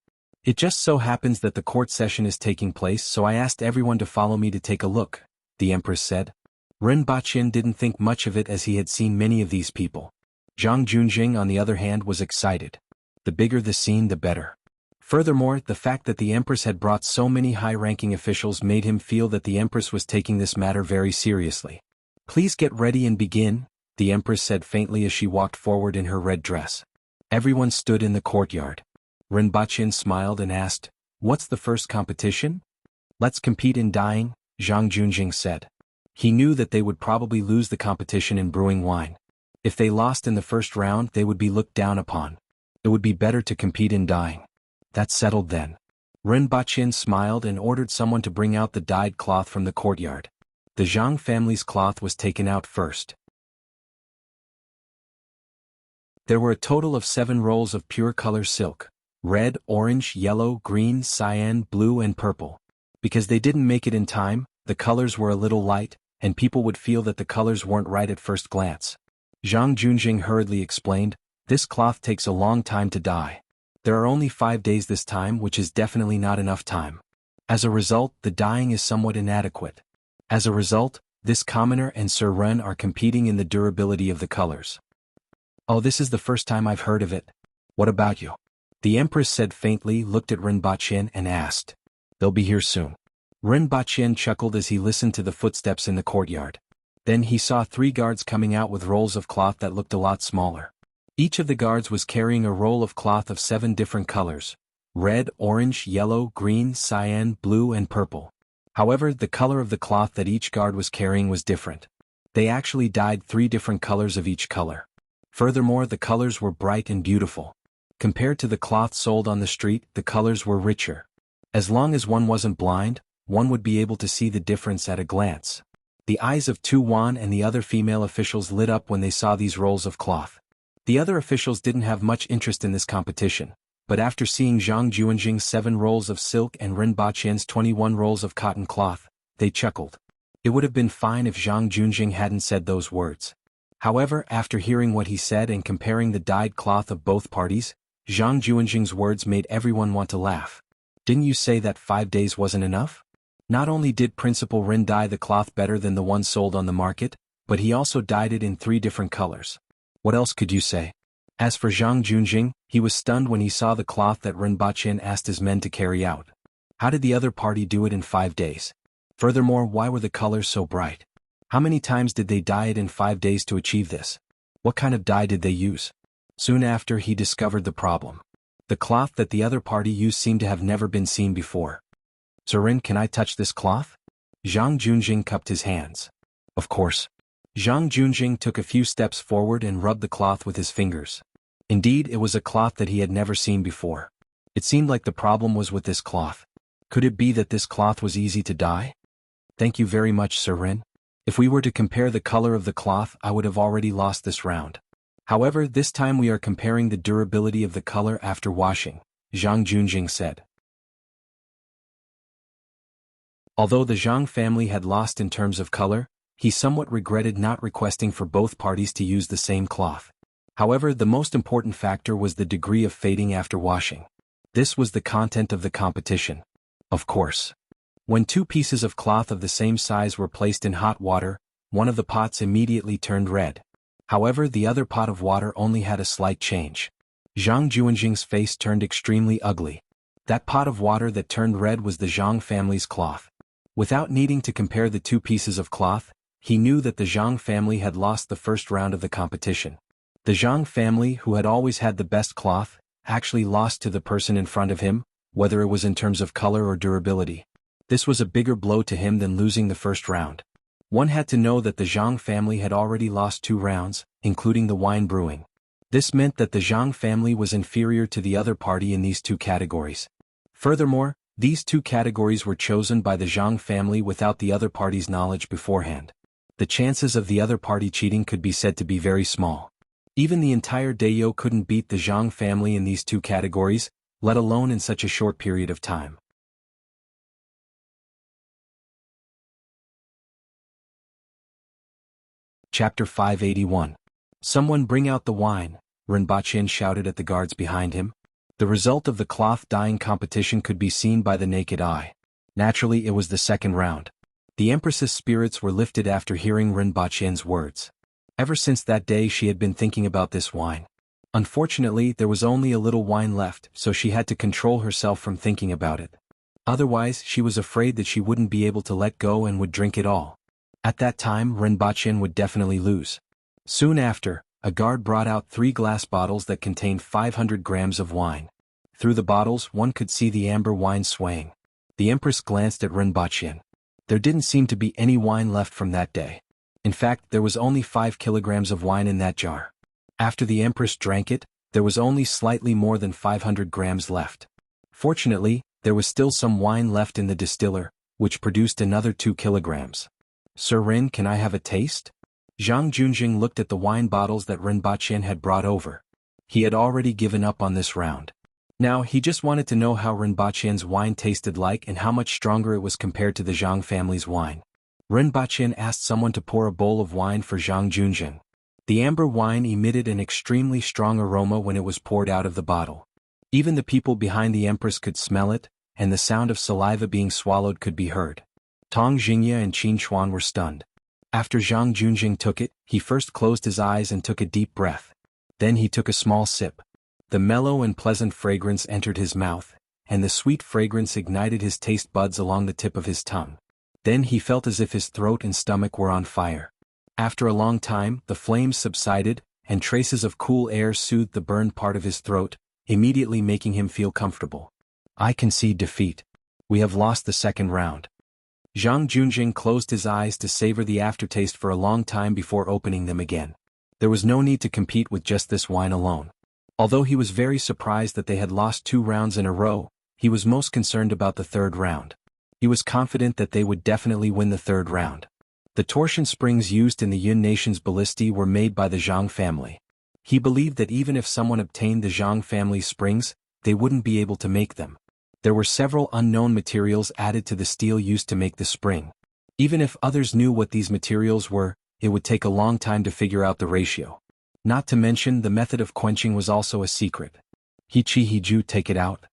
It just so happens that the court session is taking place, so I asked everyone to follow me to take a look, the Empress said. Ren Baqin didn't think much of it as he had seen many of these people. Zhang Junjing, on the other hand, was excited. The bigger the scene, the better. Furthermore, the fact that the Empress had brought so many high-ranking officials made him feel that the Empress was taking this matter very seriously. Please get ready and begin, the Empress said faintly as she walked forward in her red dress. Everyone stood in the courtyard. Ren Baqin smiled and asked, What's the first competition? Let's compete in dyeing, Zhang Junjing said. He knew that they would probably lose the competition in brewing wine. If they lost in the first round, they would be looked down upon. It would be better to compete in dyeing. That's settled then. Ren Baqin smiled and ordered someone to bring out the dyed cloth from the courtyard. The Zhang family's cloth was taken out first. There were a total of 7 rolls of pure color silk: red, orange, yellow, green, cyan, blue and purple. Because they didn't make it in time, the colors were a little light, and people would feel that the colors weren't right at first glance. Zhang Junjing hurriedly explained, This cloth takes a long time to dye. There are only 5 days this time, which is definitely not enough time. As a result, the dyeing is somewhat inadequate. As a result, this commoner and Sir Ren are competing in the durability of the colors. Oh, this is the first time I've heard of it. What about you? The Empress said faintly, looked at Ren Baqin and asked. They'll be here soon. Ren Baqin chuckled as he listened to the footsteps in the courtyard. Then he saw 3 guards coming out with rolls of cloth that looked a lot smaller. Each of the guards was carrying a roll of cloth of 7 different colors: red, orange, yellow, green, cyan, blue and purple. However, the color of the cloth that each guard was carrying was different. They actually dyed 3 different colors of each color. Furthermore, the colors were bright and beautiful. Compared to the cloth sold on the street, the colors were richer. As long as one wasn't blind, one would be able to see the difference at a glance. The eyes of Tu Wan and the other female officials lit up when they saw these rolls of cloth. The other officials didn't have much interest in this competition, but after seeing Zhang Junjing's 7 rolls of silk and Ren Baqin's 21 rolls of cotton cloth, they chuckled. It would have been fine if Zhang Junjing hadn't said those words. However, after hearing what he said and comparing the dyed cloth of both parties, Zhang Junjing's words made everyone want to laugh. Didn't you say that 5 days wasn't enough? Not only did Principal Ren dye the cloth better than the one sold on the market, but he also dyed it in 3 different colors. What else could you say? As for Zhang Junjing, he was stunned when he saw the cloth that Ren Baqin asked his men to carry out. How did the other party do it in 5 days? Furthermore, why were the colors so bright? How many times did they dye it in 5 days to achieve this? What kind of dye did they use? Soon after, he discovered the problem. The cloth that the other party used seemed to have never been seen before. Surin, can I touch this cloth? Zhang Junjing cupped his hands. Of course. Zhang Junjing took a few steps forward and rubbed the cloth with his fingers. Indeed, it was a cloth that he had never seen before. It seemed like the problem was with this cloth. Could it be that this cloth was easy to dye? Thank you very much, Surin. If we were to compare the color of the cloth, I would have already lost this round. However, this time we are comparing the durability of the color after washing, Zhang Junjing said. Although the Zhang family had lost in terms of color, he somewhat regretted not requesting for both parties to use the same cloth. However, the most important factor was the degree of fading after washing. This was the content of the competition. Of course. When two pieces of cloth of the same size were placed in hot water, one of the pots immediately turned red. However, the other pot of water only had a slight change. Zhang Junjing's face turned extremely ugly. That pot of water that turned red was the Zhang family's cloth. Without needing to compare the two pieces of cloth, he knew that the Zhang family had lost the first round of the competition. The Zhang family, who had always had the best cloth, actually lost to the person in front of him, whether it was in terms of color or durability. This was a bigger blow to him than losing the first round. One had to know that the Zhang family had already lost 2 rounds, including the wine brewing. This meant that the Zhang family was inferior to the other party in these 2 categories. Furthermore, these 2 categories were chosen by the Zhang family without the other party's knowledge beforehand. The chances of the other party cheating could be said to be very small. Even the entire Dayo couldn't beat the Zhang family in these 2 categories, let alone in such a short period of time. Chapter 581. Someone bring out the wine, Rinpoche shouted at the guards behind him. The result of the cloth dyeing competition could be seen by the naked eye. Naturally, it was the second round. The Empress's spirits were lifted after hearing Rinpoche's words. Ever since that day she had been thinking about this wine. Unfortunately, there was only a little wine left, so she had to control herself from thinking about it. Otherwise, she was afraid that she wouldn't be able to let go and would drink it all. At that time, Rinpoche would definitely lose. Soon after, a guard brought out 3 glass bottles that contained 500 grams of wine. Through the bottles, one could see the amber wine swaying. The Empress glanced at Rinpoche. There didn't seem to be any wine left from that day. In fact, there was only 5 kilograms of wine in that jar. After the Empress drank it, there was only slightly more than 500 grams left. Fortunately, there was still some wine left in the distiller, which produced another 2 kilograms. Sir Rin, can I have a taste? Zhang Junjing looked at the wine bottles that Rinpoche had brought over. He had already given up on this round. Now he just wanted to know how Rinpoche's wine tasted like and how much stronger it was compared to the Zhang family's wine. Rinpoche asked someone to pour a bowl of wine for Zhang Junjing. The amber wine emitted an extremely strong aroma when it was poured out of the bottle. Even the people behind the Empress could smell it, and the sound of saliva being swallowed could be heard. Tong Jingya and Qin Chuan were stunned. After Zhang Junjing took it, he first closed his eyes and took a deep breath. Then he took a small sip. The mellow and pleasant fragrance entered his mouth, and the sweet fragrance ignited his taste buds along the tip of his tongue. Then he felt as if his throat and stomach were on fire. After a long time, the flames subsided, and traces of cool air soothed the burned part of his throat, immediately making him feel comfortable. I concede defeat. We have lost the second round. Zhang Junjing closed his eyes to savor the aftertaste for a long time before opening them again. There was no need to compete with just this wine alone. Although he was very surprised that they had lost 2 rounds in a row, he was most concerned about the third round. He was confident that they would definitely win the third round. The torsion springs used in the Yun nation's ballistae were made by the Zhang family. He believed that even if someone obtained the Zhang family's springs, they wouldn't be able to make them. There were several unknown materials added to the steel used to make the spring. Even if others knew what these materials were, it would take a long time to figure out the ratio. Not to mention the method of quenching was also a secret. Hichi Hiju, take it out.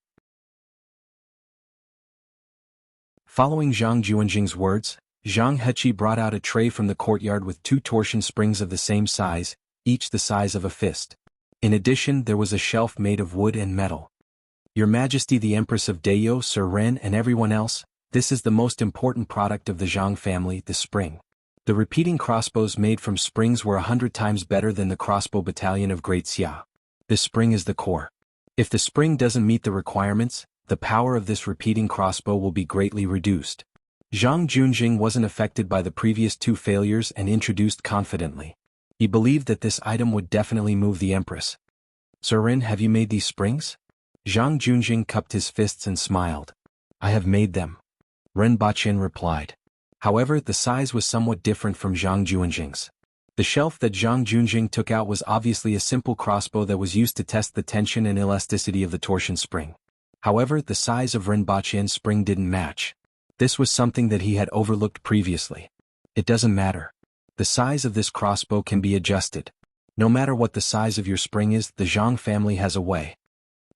Following Zhang Junjing's words, Zhang Hechi brought out a tray from the courtyard with 2 torsion springs of the same size, each the size of a fist. In addition, there was a shelf made of wood and metal. Your Majesty the Empress of Dayo, Sir Ren and everyone else, this is the most important product of the Zhang family, the spring. The repeating crossbows made from springs were 100 times better than the crossbow battalion of Great Xia. This spring is the core. If the spring doesn't meet the requirements, the power of this repeating crossbow will be greatly reduced. Zhang Junjing wasn't affected by the previous 2 failures and introduced confidently. He believed that this item would definitely move the Empress. "Sir Ren, have you made these springs?" Zhang Junjing cupped his fists and smiled. "I have made them," Ren Baqin replied. However, the size was somewhat different from Zhang Junjing's. The shelf that Zhang Junjing took out was obviously a simple crossbow that was used to test the tension and elasticity of the torsion spring. However, the size of Ren Baqin's spring didn't match. This was something that he had overlooked previously. "It doesn't matter. The size of this crossbow can be adjusted. No matter what the size of your spring is, the Zhang family has a way."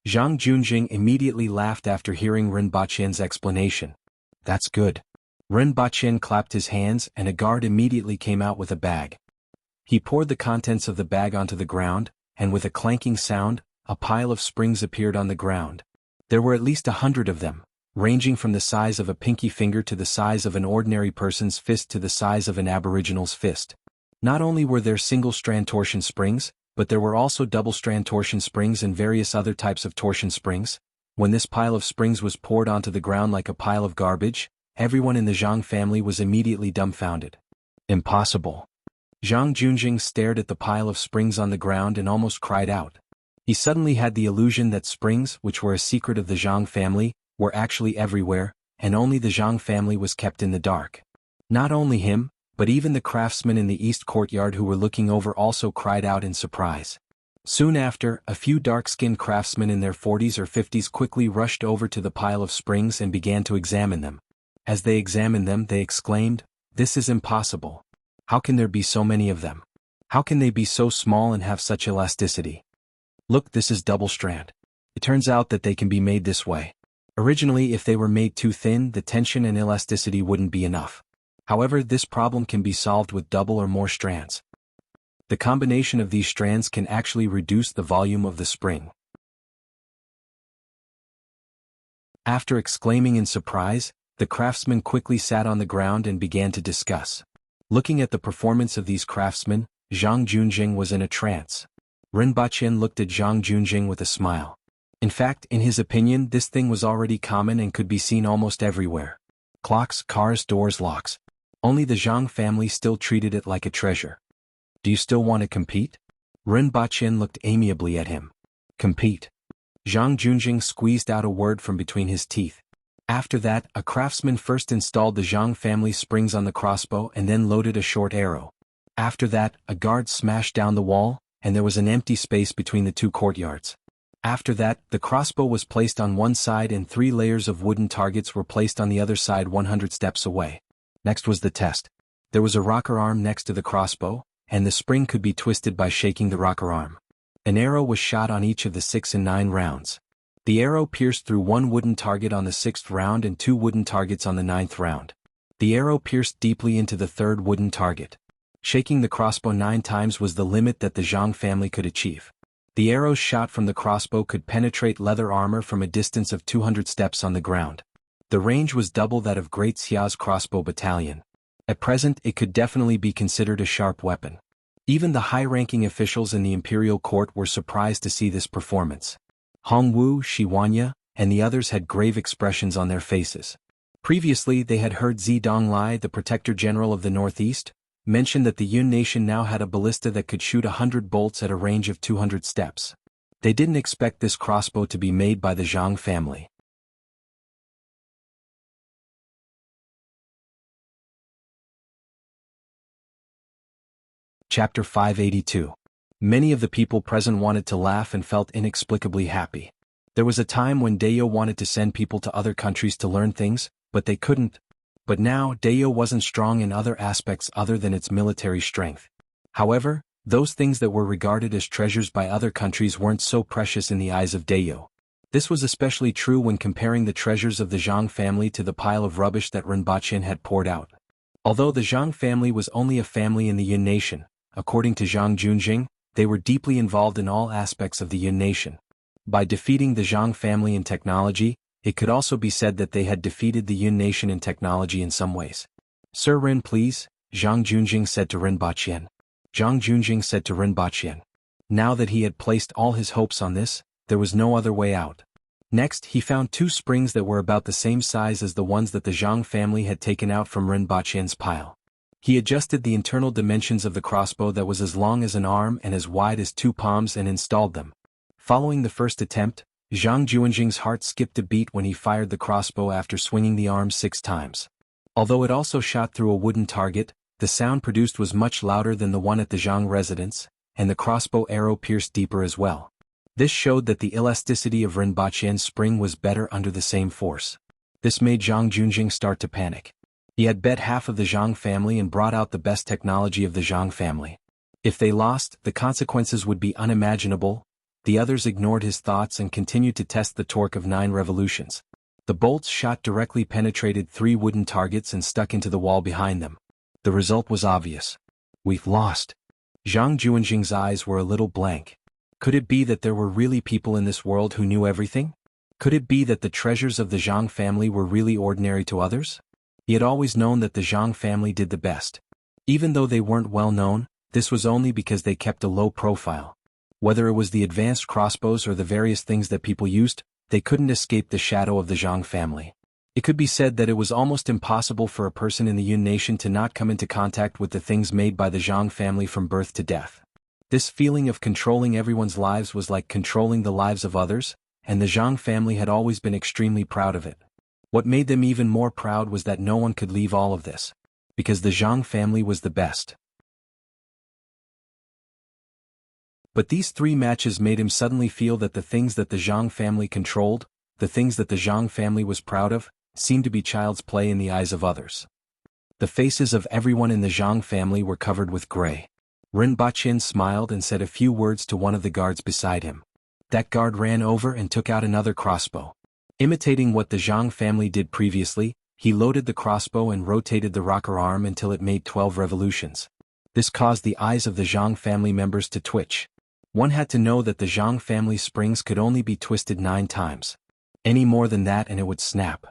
Zhang Junjing immediately laughed after hearing Ren Baqin's explanation. "That's good." Ren Baqin clapped his hands and a guard immediately came out with a bag. He poured the contents of the bag onto the ground, and with a clanking sound, a pile of springs appeared on the ground. There were at least 100 of them, ranging from the size of a pinky finger to the size of an ordinary person's fist to the size of an aboriginal's fist. Not only were there single-strand torsion springs, but there were also double-strand torsion springs and various other types of torsion springs. When this pile of springs was poured onto the ground like a pile of garbage, everyone in the Zhang family was immediately dumbfounded. "Impossible." Zhang Junjing stared at the pile of springs on the ground and almost cried out. He suddenly had the illusion that springs, which were a secret of the Zhang family, were actually everywhere, and only the Zhang family was kept in the dark. Not only him, but even the craftsmen in the east courtyard who were looking over also cried out in surprise. Soon after, a few dark-skinned craftsmen in their 40s or 50s quickly rushed over to the pile of springs and began to examine them. As they examined them, they exclaimed, "This is impossible. How can there be so many of them? How can they be so small and have such elasticity? Look, this is double strand. It turns out that they can be made this way. Originally, if they were made too thin, the tension and elasticity wouldn't be enough. However, this problem can be solved with double or more strands. The combination of these strands can actually reduce the volume of the spring." After exclaiming in surprise, the craftsmen quickly sat on the ground and began to discuss. Looking at the performance of these craftsmen, Zhang Junjing was in a trance. Ren Baqin looked at Zhang Junjing with a smile. In fact, in his opinion, this thing was already common and could be seen almost everywhere. Clocks, cars, doors, locks. Only the Zhang family still treated it like a treasure. "Do you still want to compete?" Ren Baqin looked amiably at him. "Compete?" Zhang Junjing squeezed out a word from between his teeth. After that, a craftsman first installed the Zhang family springs on the crossbow and then loaded a short arrow. After that, a guard smashed down the wall, and there was an empty space between the 2 courtyards. After that, the crossbow was placed on one side and 3 layers of wooden targets were placed on the other side 100 steps away. Next was the test. There was a rocker arm next to the crossbow, and the spring could be twisted by shaking the rocker arm. An arrow was shot on each of the 6 and 9 rounds. The arrow pierced through 1 wooden target on the 6th round and 2 wooden targets on the 9th round. The arrow pierced deeply into the 3rd wooden target. Shaking the crossbow 9 times was the limit that the Zhang family could achieve. The arrows shot from the crossbow could penetrate leather armor from a distance of 200 steps on the ground. The range was double that of Great Xia's crossbow battalion. At present, it could definitely be considered a sharp weapon. Even the high-ranking officials in the imperial court were surprised to see this performance. Hongwu, Shiwanya, and the others had grave expressions on their faces. Previously, they had heard Zi Donglai, the Protector General of the Northeast, mention that the Yun nation now had a ballista that could shoot 100 bolts at a range of 200 steps. They didn't expect this crossbow to be made by the Zhang family. Chapter 582. Many of the people present wanted to laugh and felt inexplicably happy. There was a time when Dayo wanted to send people to other countries to learn things, but they couldn't. But now, Dayo wasn't strong in other aspects other than its military strength. However, those things that were regarded as treasures by other countries weren't so precious in the eyes of Dayo. This was especially true when comparing the treasures of the Zhang family to the pile of rubbish that Rinpoche had poured out. Although the Zhang family was only a family in the Yun nation, according to Zhang Junjing, they were deeply involved in all aspects of the Yun nation. By defeating the Zhang family in technology, it could also be said that they had defeated the Yun nation in technology in some ways. "Sir Ren, please," Zhang Junjing said to Rinpoche. Zhang Junjing said to Rinpoche. Now that he had placed all his hopes on this, there was no other way out. Next, he found two springs that were about the same size as the ones that the Zhang family had taken out from Rinpoche's pile. He adjusted the internal dimensions of the crossbow that was as long as an arm and as wide as two palms and installed them. Following the first attempt, Zhang Junjing's heart skipped a beat when he fired the crossbow after swinging the arm 6 times. Although it also shot through a wooden target, the sound produced was much louder than the one at the Zhang residence, and the crossbow arrow pierced deeper as well. This showed that the elasticity of Rinpoche's spring was better under the same force. This made Zhang Junjing start to panic. He had bet half of the Zhang family and brought out the best technology of the Zhang family. If they lost, the consequences would be unimaginable. The others ignored his thoughts and continued to test the torque of 9 revolutions. The bolts shot directly penetrated 3 wooden targets and stuck into the wall behind them. The result was obvious. We've lost. Zhang Junjing's eyes were a little blank. Could it be that there were really people in this world who knew everything? Could it be that the treasures of the Zhang family were really ordinary to others? He had always known that the Zhang family did the best. Even though they weren't well known, this was only because they kept a low profile. Whether it was the advanced crossbows or the various things that people used, they couldn't escape the shadow of the Zhang family. It could be said that it was almost impossible for a person in the Yun nation to not come into contact with the things made by the Zhang family from birth to death. This feeling of controlling everyone's lives was like controlling the lives of others, and the Zhang family had always been extremely proud of it. What made them even more proud was that no one could leave all of this, because the Zhang family was the best. But these 3 matches made him suddenly feel that the things that the Zhang family controlled, the things that the Zhang family was proud of, seemed to be child's play in the eyes of others. The faces of everyone in the Zhang family were covered with gray. Rinpoche smiled and said a few words to one of the guards beside him. That guard ran over and took out another crossbow. Imitating what the Zhang family did previously, he loaded the crossbow and rotated the rocker arm until it made 12 revolutions. This caused the eyes of the Zhang family members to twitch. One had to know that the Zhang family springs could only be twisted 9 times. Any more than that and it would snap.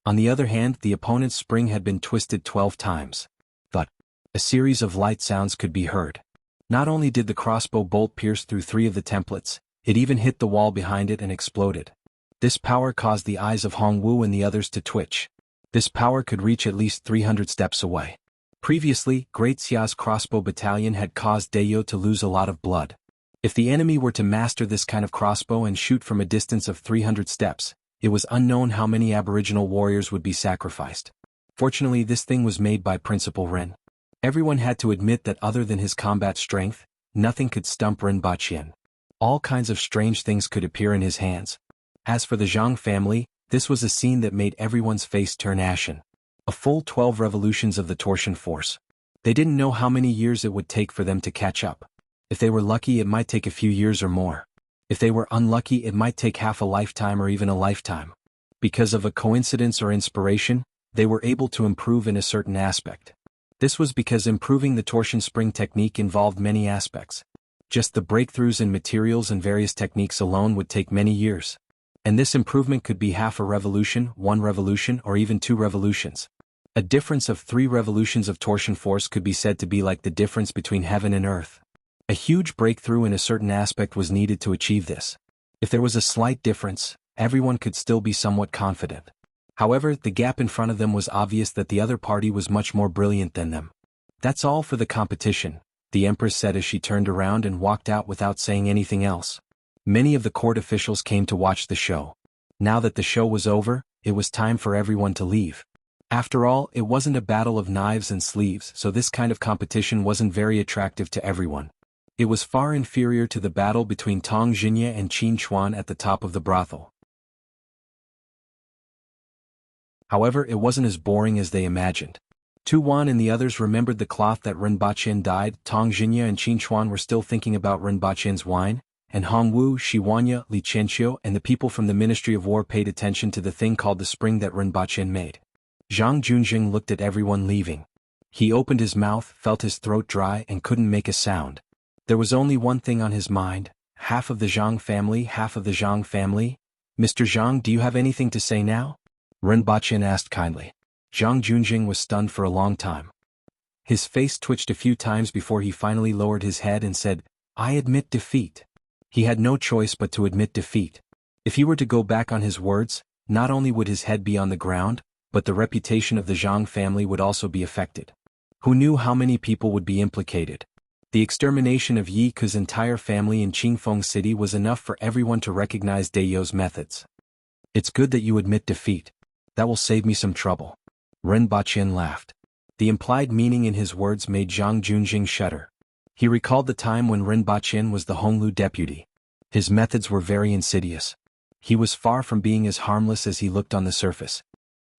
On the other hand, the opponent's spring had been twisted 12 times. But a series of light sounds could be heard. Not only did the crossbow bolt pierce through 3 of the templates, it even hit the wall behind it and exploded. This power caused the eyes of Hongwu and the others to twitch. This power could reach at least 300 steps away. Previously, Great Xia's crossbow battalion had caused Deyo to lose a lot of blood. If the enemy were to master this kind of crossbow and shoot from a distance of 300 steps, it was unknown how many aboriginal warriors would be sacrificed. Fortunately, this thing was made by Principal Ren. Everyone had to admit that other than his combat strength, nothing could stump Rinpoche. All kinds of strange things could appear in his hands. As for the Zhang family, this was a scene that made everyone's face turn ashen. A full 12 revolutions of the torsion force. They didn't know how many years it would take for them to catch up. If they were lucky, it might take a few years or more. If they were unlucky, it might take half a lifetime or even a lifetime. Because of a coincidence or inspiration, they were able to improve in a certain aspect. This was because improving the torsion spring technique involved many aspects. Just the breakthroughs in materials and various techniques alone would take many years. And this improvement could be half a revolution, 1 revolution, or even 2 revolutions. A difference of 3 revolutions of torsion force could be said to be like the difference between heaven and earth. A huge breakthrough in a certain aspect was needed to achieve this. If there was a slight difference, everyone could still be somewhat confident. However, the gap in front of them was obvious that the other party was much more brilliant than them. That's all for the competition, the Empress said as she turned around and walked out without saying anything else. Many of the court officials came to watch the show. Now that the show was over, it was time for everyone to leave. After all, it wasn't a battle of knives and sleeves, so this kind of competition wasn't very attractive to everyone. It was far inferior to the battle between Tong Xinye and Qin Chuan at the top of the brothel. However, it wasn't as boring as they imagined. Tu Wan and the others remembered the cloth that Rinpoche died. Tong Xinye and Qin Chuan were still thinking about Rinpoche's wine, and Hongwu, Shiwanya, Li Qianqiu and the people from the Ministry of War paid attention to the thing called the spring that Rinpoche made. Zhang Junjing looked at everyone leaving. He opened his mouth, felt his throat dry and couldn't make a sound. There was only one thing on his mind: half of the Zhang family, half of the Zhang family. Mr. Zhang, do you have anything to say now? Rinpoche asked kindly. Zhang Junjing was stunned for a long time. His face twitched a few times before he finally lowered his head and said, "I admit defeat." He had no choice but to admit defeat. If he were to go back on his words, not only would his head be on the ground, but the reputation of the Zhang family would also be affected. Who knew how many people would be implicated? The extermination of Yi Ke's entire family in Qingfeng City was enough for everyone to recognize Dayo's methods. "It's good that you admit defeat. That will save me some trouble." Ren Baqin laughed. The implied meaning in his words made Zhang Junjing shudder. He recalled the time when Ren Baqin was the Honglu deputy. His methods were very insidious. He was far from being as harmless as he looked on the surface.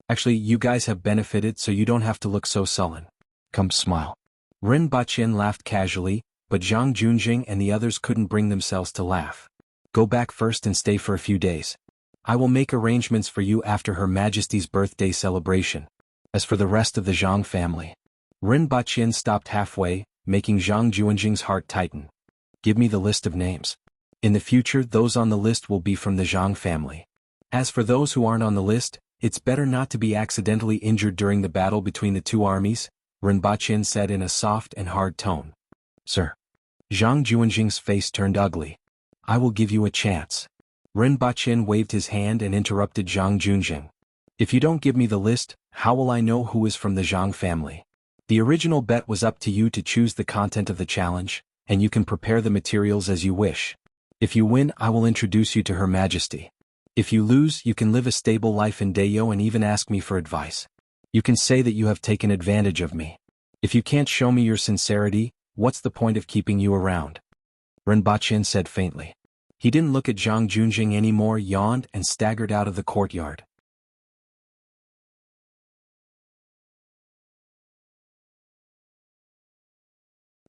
"Actually, you guys have benefited, so you don't have to look so sullen. Come, smile." Ren Baqin laughed casually, but Zhang Junjing and the others couldn't bring themselves to laugh. "Go back first and stay for a few days. I will make arrangements for you after Her Majesty's birthday celebration. As for the rest of the Zhang family..." Ren Baqin stopped halfway, making Zhang Junjing's heart tighten. "Give me the list of names. In the future, those on the list will be from the Zhang family. As for those who aren't on the list, it's better not to be accidentally injured during the battle between the two armies," Ren Baqin said in a soft and hard tone. "Sir." Zhang Junjing's face turned ugly. "I will give you a chance." Ren Baqin waved his hand and interrupted Zhang Junjing. "If you don't give me the list, how will I know who is from the Zhang family? The original bet was up to you to choose the content of the challenge, and you can prepare the materials as you wish. If you win, I will introduce you to Her Majesty. If you lose, you can live a stable life in Dayo and even ask me for advice. You can say that you have taken advantage of me. If you can't show me your sincerity, what's the point of keeping you around?" Ren Baqin said faintly. He didn't look at Zhang Junjing anymore, yawned, and staggered out of the courtyard.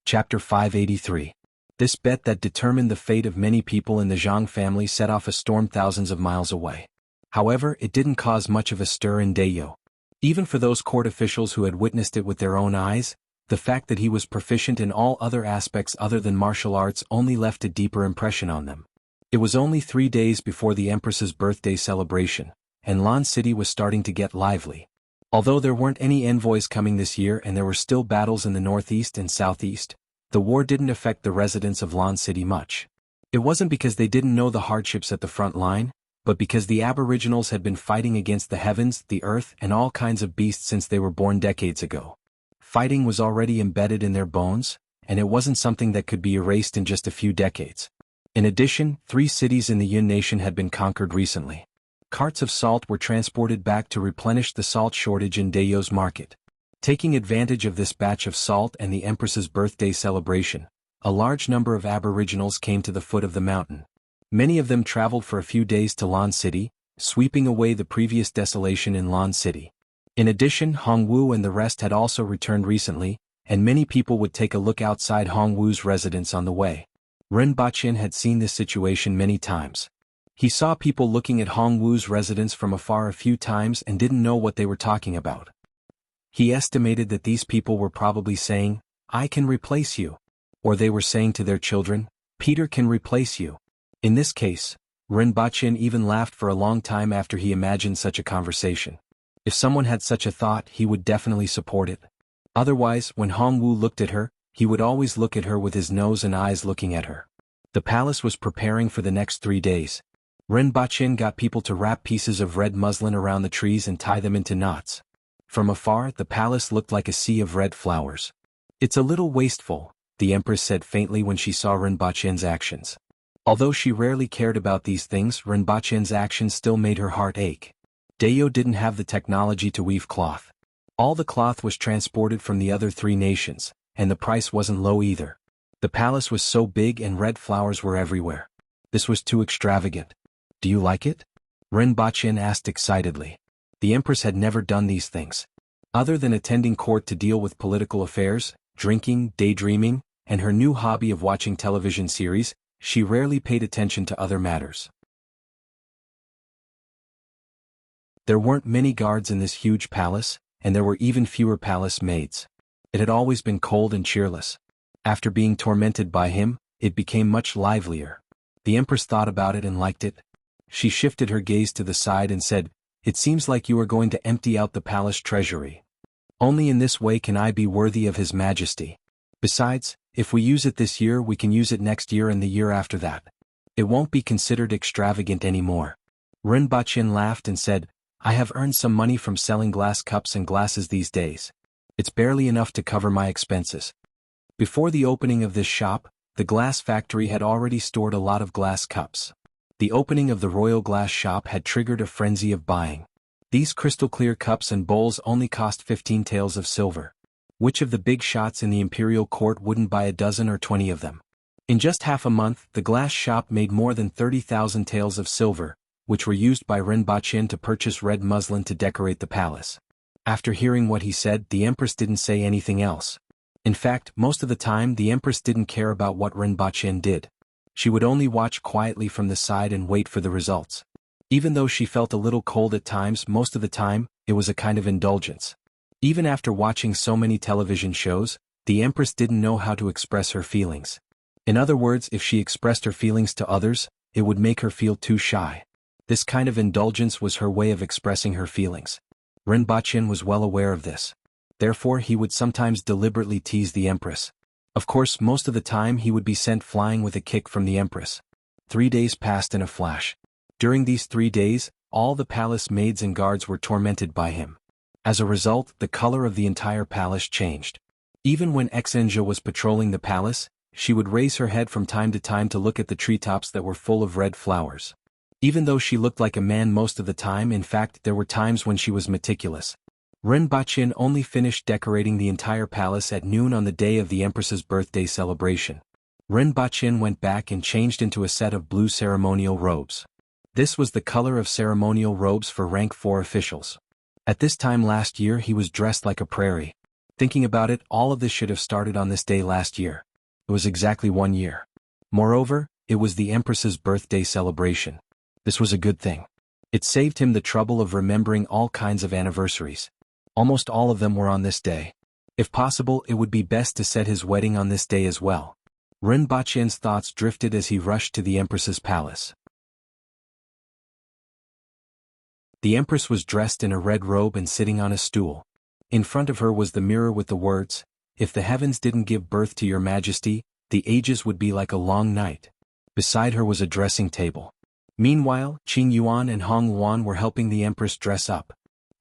Chapter 583. This bet that determined the fate of many people in the Zhang family set off a storm thousands of miles away. However, it didn't cause much of a stir in Dayo. Even for those court officials who had witnessed it with their own eyes, the fact that he was proficient in all other aspects other than martial arts only left a deeper impression on them. It was only 3 days before the Empress's birthday celebration, and Lan City was starting to get lively. Although there weren't any envoys coming this year and there were still battles in the northeast and southeast, the war didn't affect the residents of Lan City much. It wasn't because they didn't know the hardships at the front line, but because the Aboriginals had been fighting against the heavens, the earth, and all kinds of beasts since they were born decades ago. Fighting was already embedded in their bones, and it wasn't something that could be erased in just a few decades. In addition, 3 cities in the Yun Nation had been conquered recently. Carts of salt were transported back to replenish the salt shortage in Dayo's market. Taking advantage of this batch of salt and the Empress's birthday celebration, a large number of Aboriginals came to the foot of the mountain. Many of them traveled for a few days to Lan City, sweeping away the previous desolation in Lan City. In addition, Hongwu and the rest had also returned recently, and many people would take a look outside Hongwu's residence on the way. Ren Baqin had seen this situation many times. He saw people looking at Hongwu's residence from afar a few times and didn't know what they were talking about. He estimated that these people were probably saying, "I can replace you." Or they were saying to their children, "Peter can replace you." In this case, Ren Baqin even laughed for a long time after he imagined such a conversation. If someone had such a thought, he would definitely support it. Otherwise, when Hongwu looked at her, he would always look at her with his nose and eyes looking at her. The palace was preparing for the next 3 days. Ren Baqin got people to wrap pieces of red muslin around the trees and tie them into knots. From afar, the palace looked like a sea of red flowers. "It's a little wasteful," the Empress said faintly when she saw Ren Baqin's actions. Although she rarely cared about these things, Ren Baqin's actions still made her heart ache. Dayo didn't have the technology to weave cloth. All the cloth was transported from the other 3 nations, and the price wasn't low either. The palace was so big and red flowers were everywhere. This was too extravagant. "Do you like it?" Ren Baqin asked excitedly. The Empress had never done these things. Other than attending court to deal with political affairs, drinking, daydreaming, and her new hobby of watching television series, she rarely paid attention to other matters. There weren't many guards in this huge palace, and there were even fewer palace maids. It had always been cold and cheerless. After being tormented by him, it became much livelier. The Empress thought about it and liked it. She shifted her gaze to the side and said, "It seems like you are going to empty out the palace treasury." Only in this way can I be worthy of His Majesty. Besides, if we use it this year we can use it next year and the year after that. It won't be considered extravagant anymore. Rinpoche laughed and said, I have earned some money from selling glass cups and glasses these days. It's barely enough to cover my expenses. Before the opening of this shop, the glass factory had already stored a lot of glass cups. The opening of the royal glass shop had triggered a frenzy of buying. These crystal-clear cups and bowls only cost 15 taels of silver. Which of the big shots in the imperial court wouldn't buy a dozen or 20 of them? In just half a month, the glass shop made more than 30,000 taels of silver, which were used by Rinpoche to purchase red muslin to decorate the palace. After hearing what he said, the empress didn't say anything else. In fact, most of the time the empress didn't care about what Rinpoche did. She would only watch quietly from the side and wait for the results. Even though she felt a little cold at times, most of the time, it was a kind of indulgence. Even after watching so many television shows, the empress didn't know how to express her feelings. In other words, if she expressed her feelings to others, it would make her feel too shy. This kind of indulgence was her way of expressing her feelings. Rinpoche was well aware of this. Therefore he would sometimes deliberately tease the empress. Of course, most of the time he would be sent flying with a kick from the empress. 3 days passed in a flash. During these 3 days, all the palace maids and guards were tormented by him. As a result, the color of the entire palace changed. Even when Xenja was patrolling the palace, she would raise her head from time to time to look at the treetops that were full of red flowers. Even though she looked like a man most of the time, in fact there were times when she was meticulous. Rinpoche only finished decorating the entire palace at noon on the day of the empress's birthday celebration. Rinpoche went back and changed into a set of blue ceremonial robes. This was the color of ceremonial robes for rank 4 officials. At this time last year he was dressed like a prairie. Thinking about it, all of this should have started on this day last year. It was exactly 1 year. Moreover, it was the empress's birthday celebration. This was a good thing. It saved him the trouble of remembering all kinds of anniversaries. Almost all of them were on this day. If possible, it would be best to set his wedding on this day as well. Rinpoche's thoughts drifted as he rushed to the empress's palace. The empress was dressed in a red robe and sitting on a stool. In front of her was the mirror with the words, "If the heavens didn't give birth to your majesty, the ages would be like a long night." Beside her was a dressing table. Meanwhile, Qing Yuan and Hong Yuan were helping the empress dress up.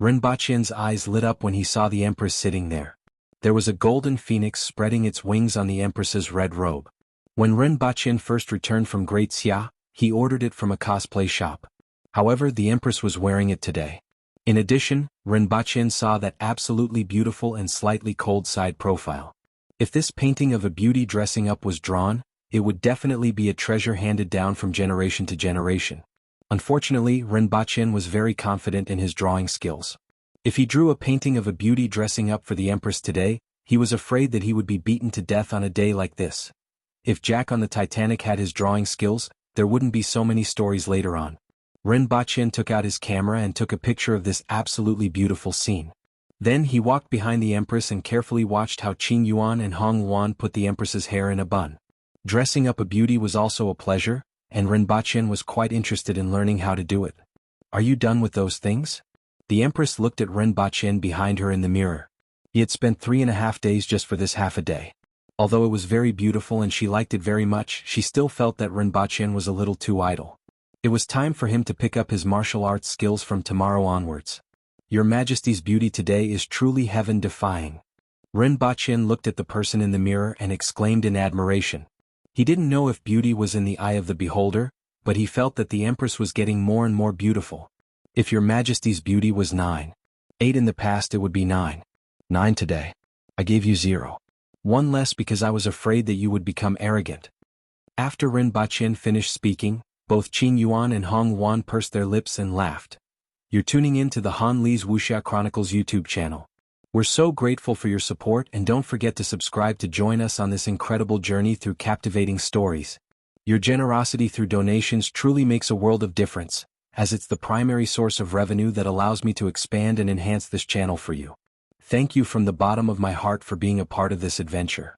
Rinpoche's eyes lit up when he saw the empress sitting there. There was a golden phoenix spreading its wings on the empress's red robe. When Rinpoche first returned from Great Xia, he ordered it from a cosplay shop. However, the empress was wearing it today. In addition, Rinpoche saw that absolutely beautiful and slightly cold side profile. If this painting of a beauty dressing up was drawn, it would definitely be a treasure handed down from generation to generation. Unfortunately, Rinpoche was very confident in his drawing skills. If he drew a painting of a beauty dressing up for the empress today, he was afraid that he would be beaten to death on a day like this. If Jack on the Titanic had his drawing skills, there wouldn't be so many stories later on. Rinpoche took out his camera and took a picture of this absolutely beautiful scene. Then he walked behind the empress and carefully watched how Qing Yuan and Hong Yuan put the empress's hair in a bun. Dressing up a beauty was also a pleasure, and Rinpoche was quite interested in learning how to do it. "Are you done with those things?" The empress looked at Rinpoche behind her in the mirror. He had spent 3.5 days just for this half a day. Although it was very beautiful and she liked it very much, she still felt that Rinpoche was a little too idle. It was time for him to pick up his martial arts skills from tomorrow onwards. "Your Majesty's beauty today is truly heaven-defying." Rinpoche looked at the person in the mirror and exclaimed in admiration. He didn't know if beauty was in the eye of the beholder, but he felt that the empress was getting more and more beautiful. "If your Majesty's beauty was 9. 8 in the past, it would be 9. 9 today. I gave you 0. 1 less because I was afraid that you would become arrogant." After Rinpoche finished speaking, both Qing Yuan and Hong Yuan pursed their lips and laughed. You're tuning in to the Han Li's Wuxia Chronicles YouTube channel. We're so grateful for your support, and don't forget to subscribe to join us on this incredible journey through captivating stories. Your generosity through donations truly makes a world of difference, as it's the primary source of revenue that allows me to expand and enhance this channel for you. Thank you from the bottom of my heart for being a part of this adventure.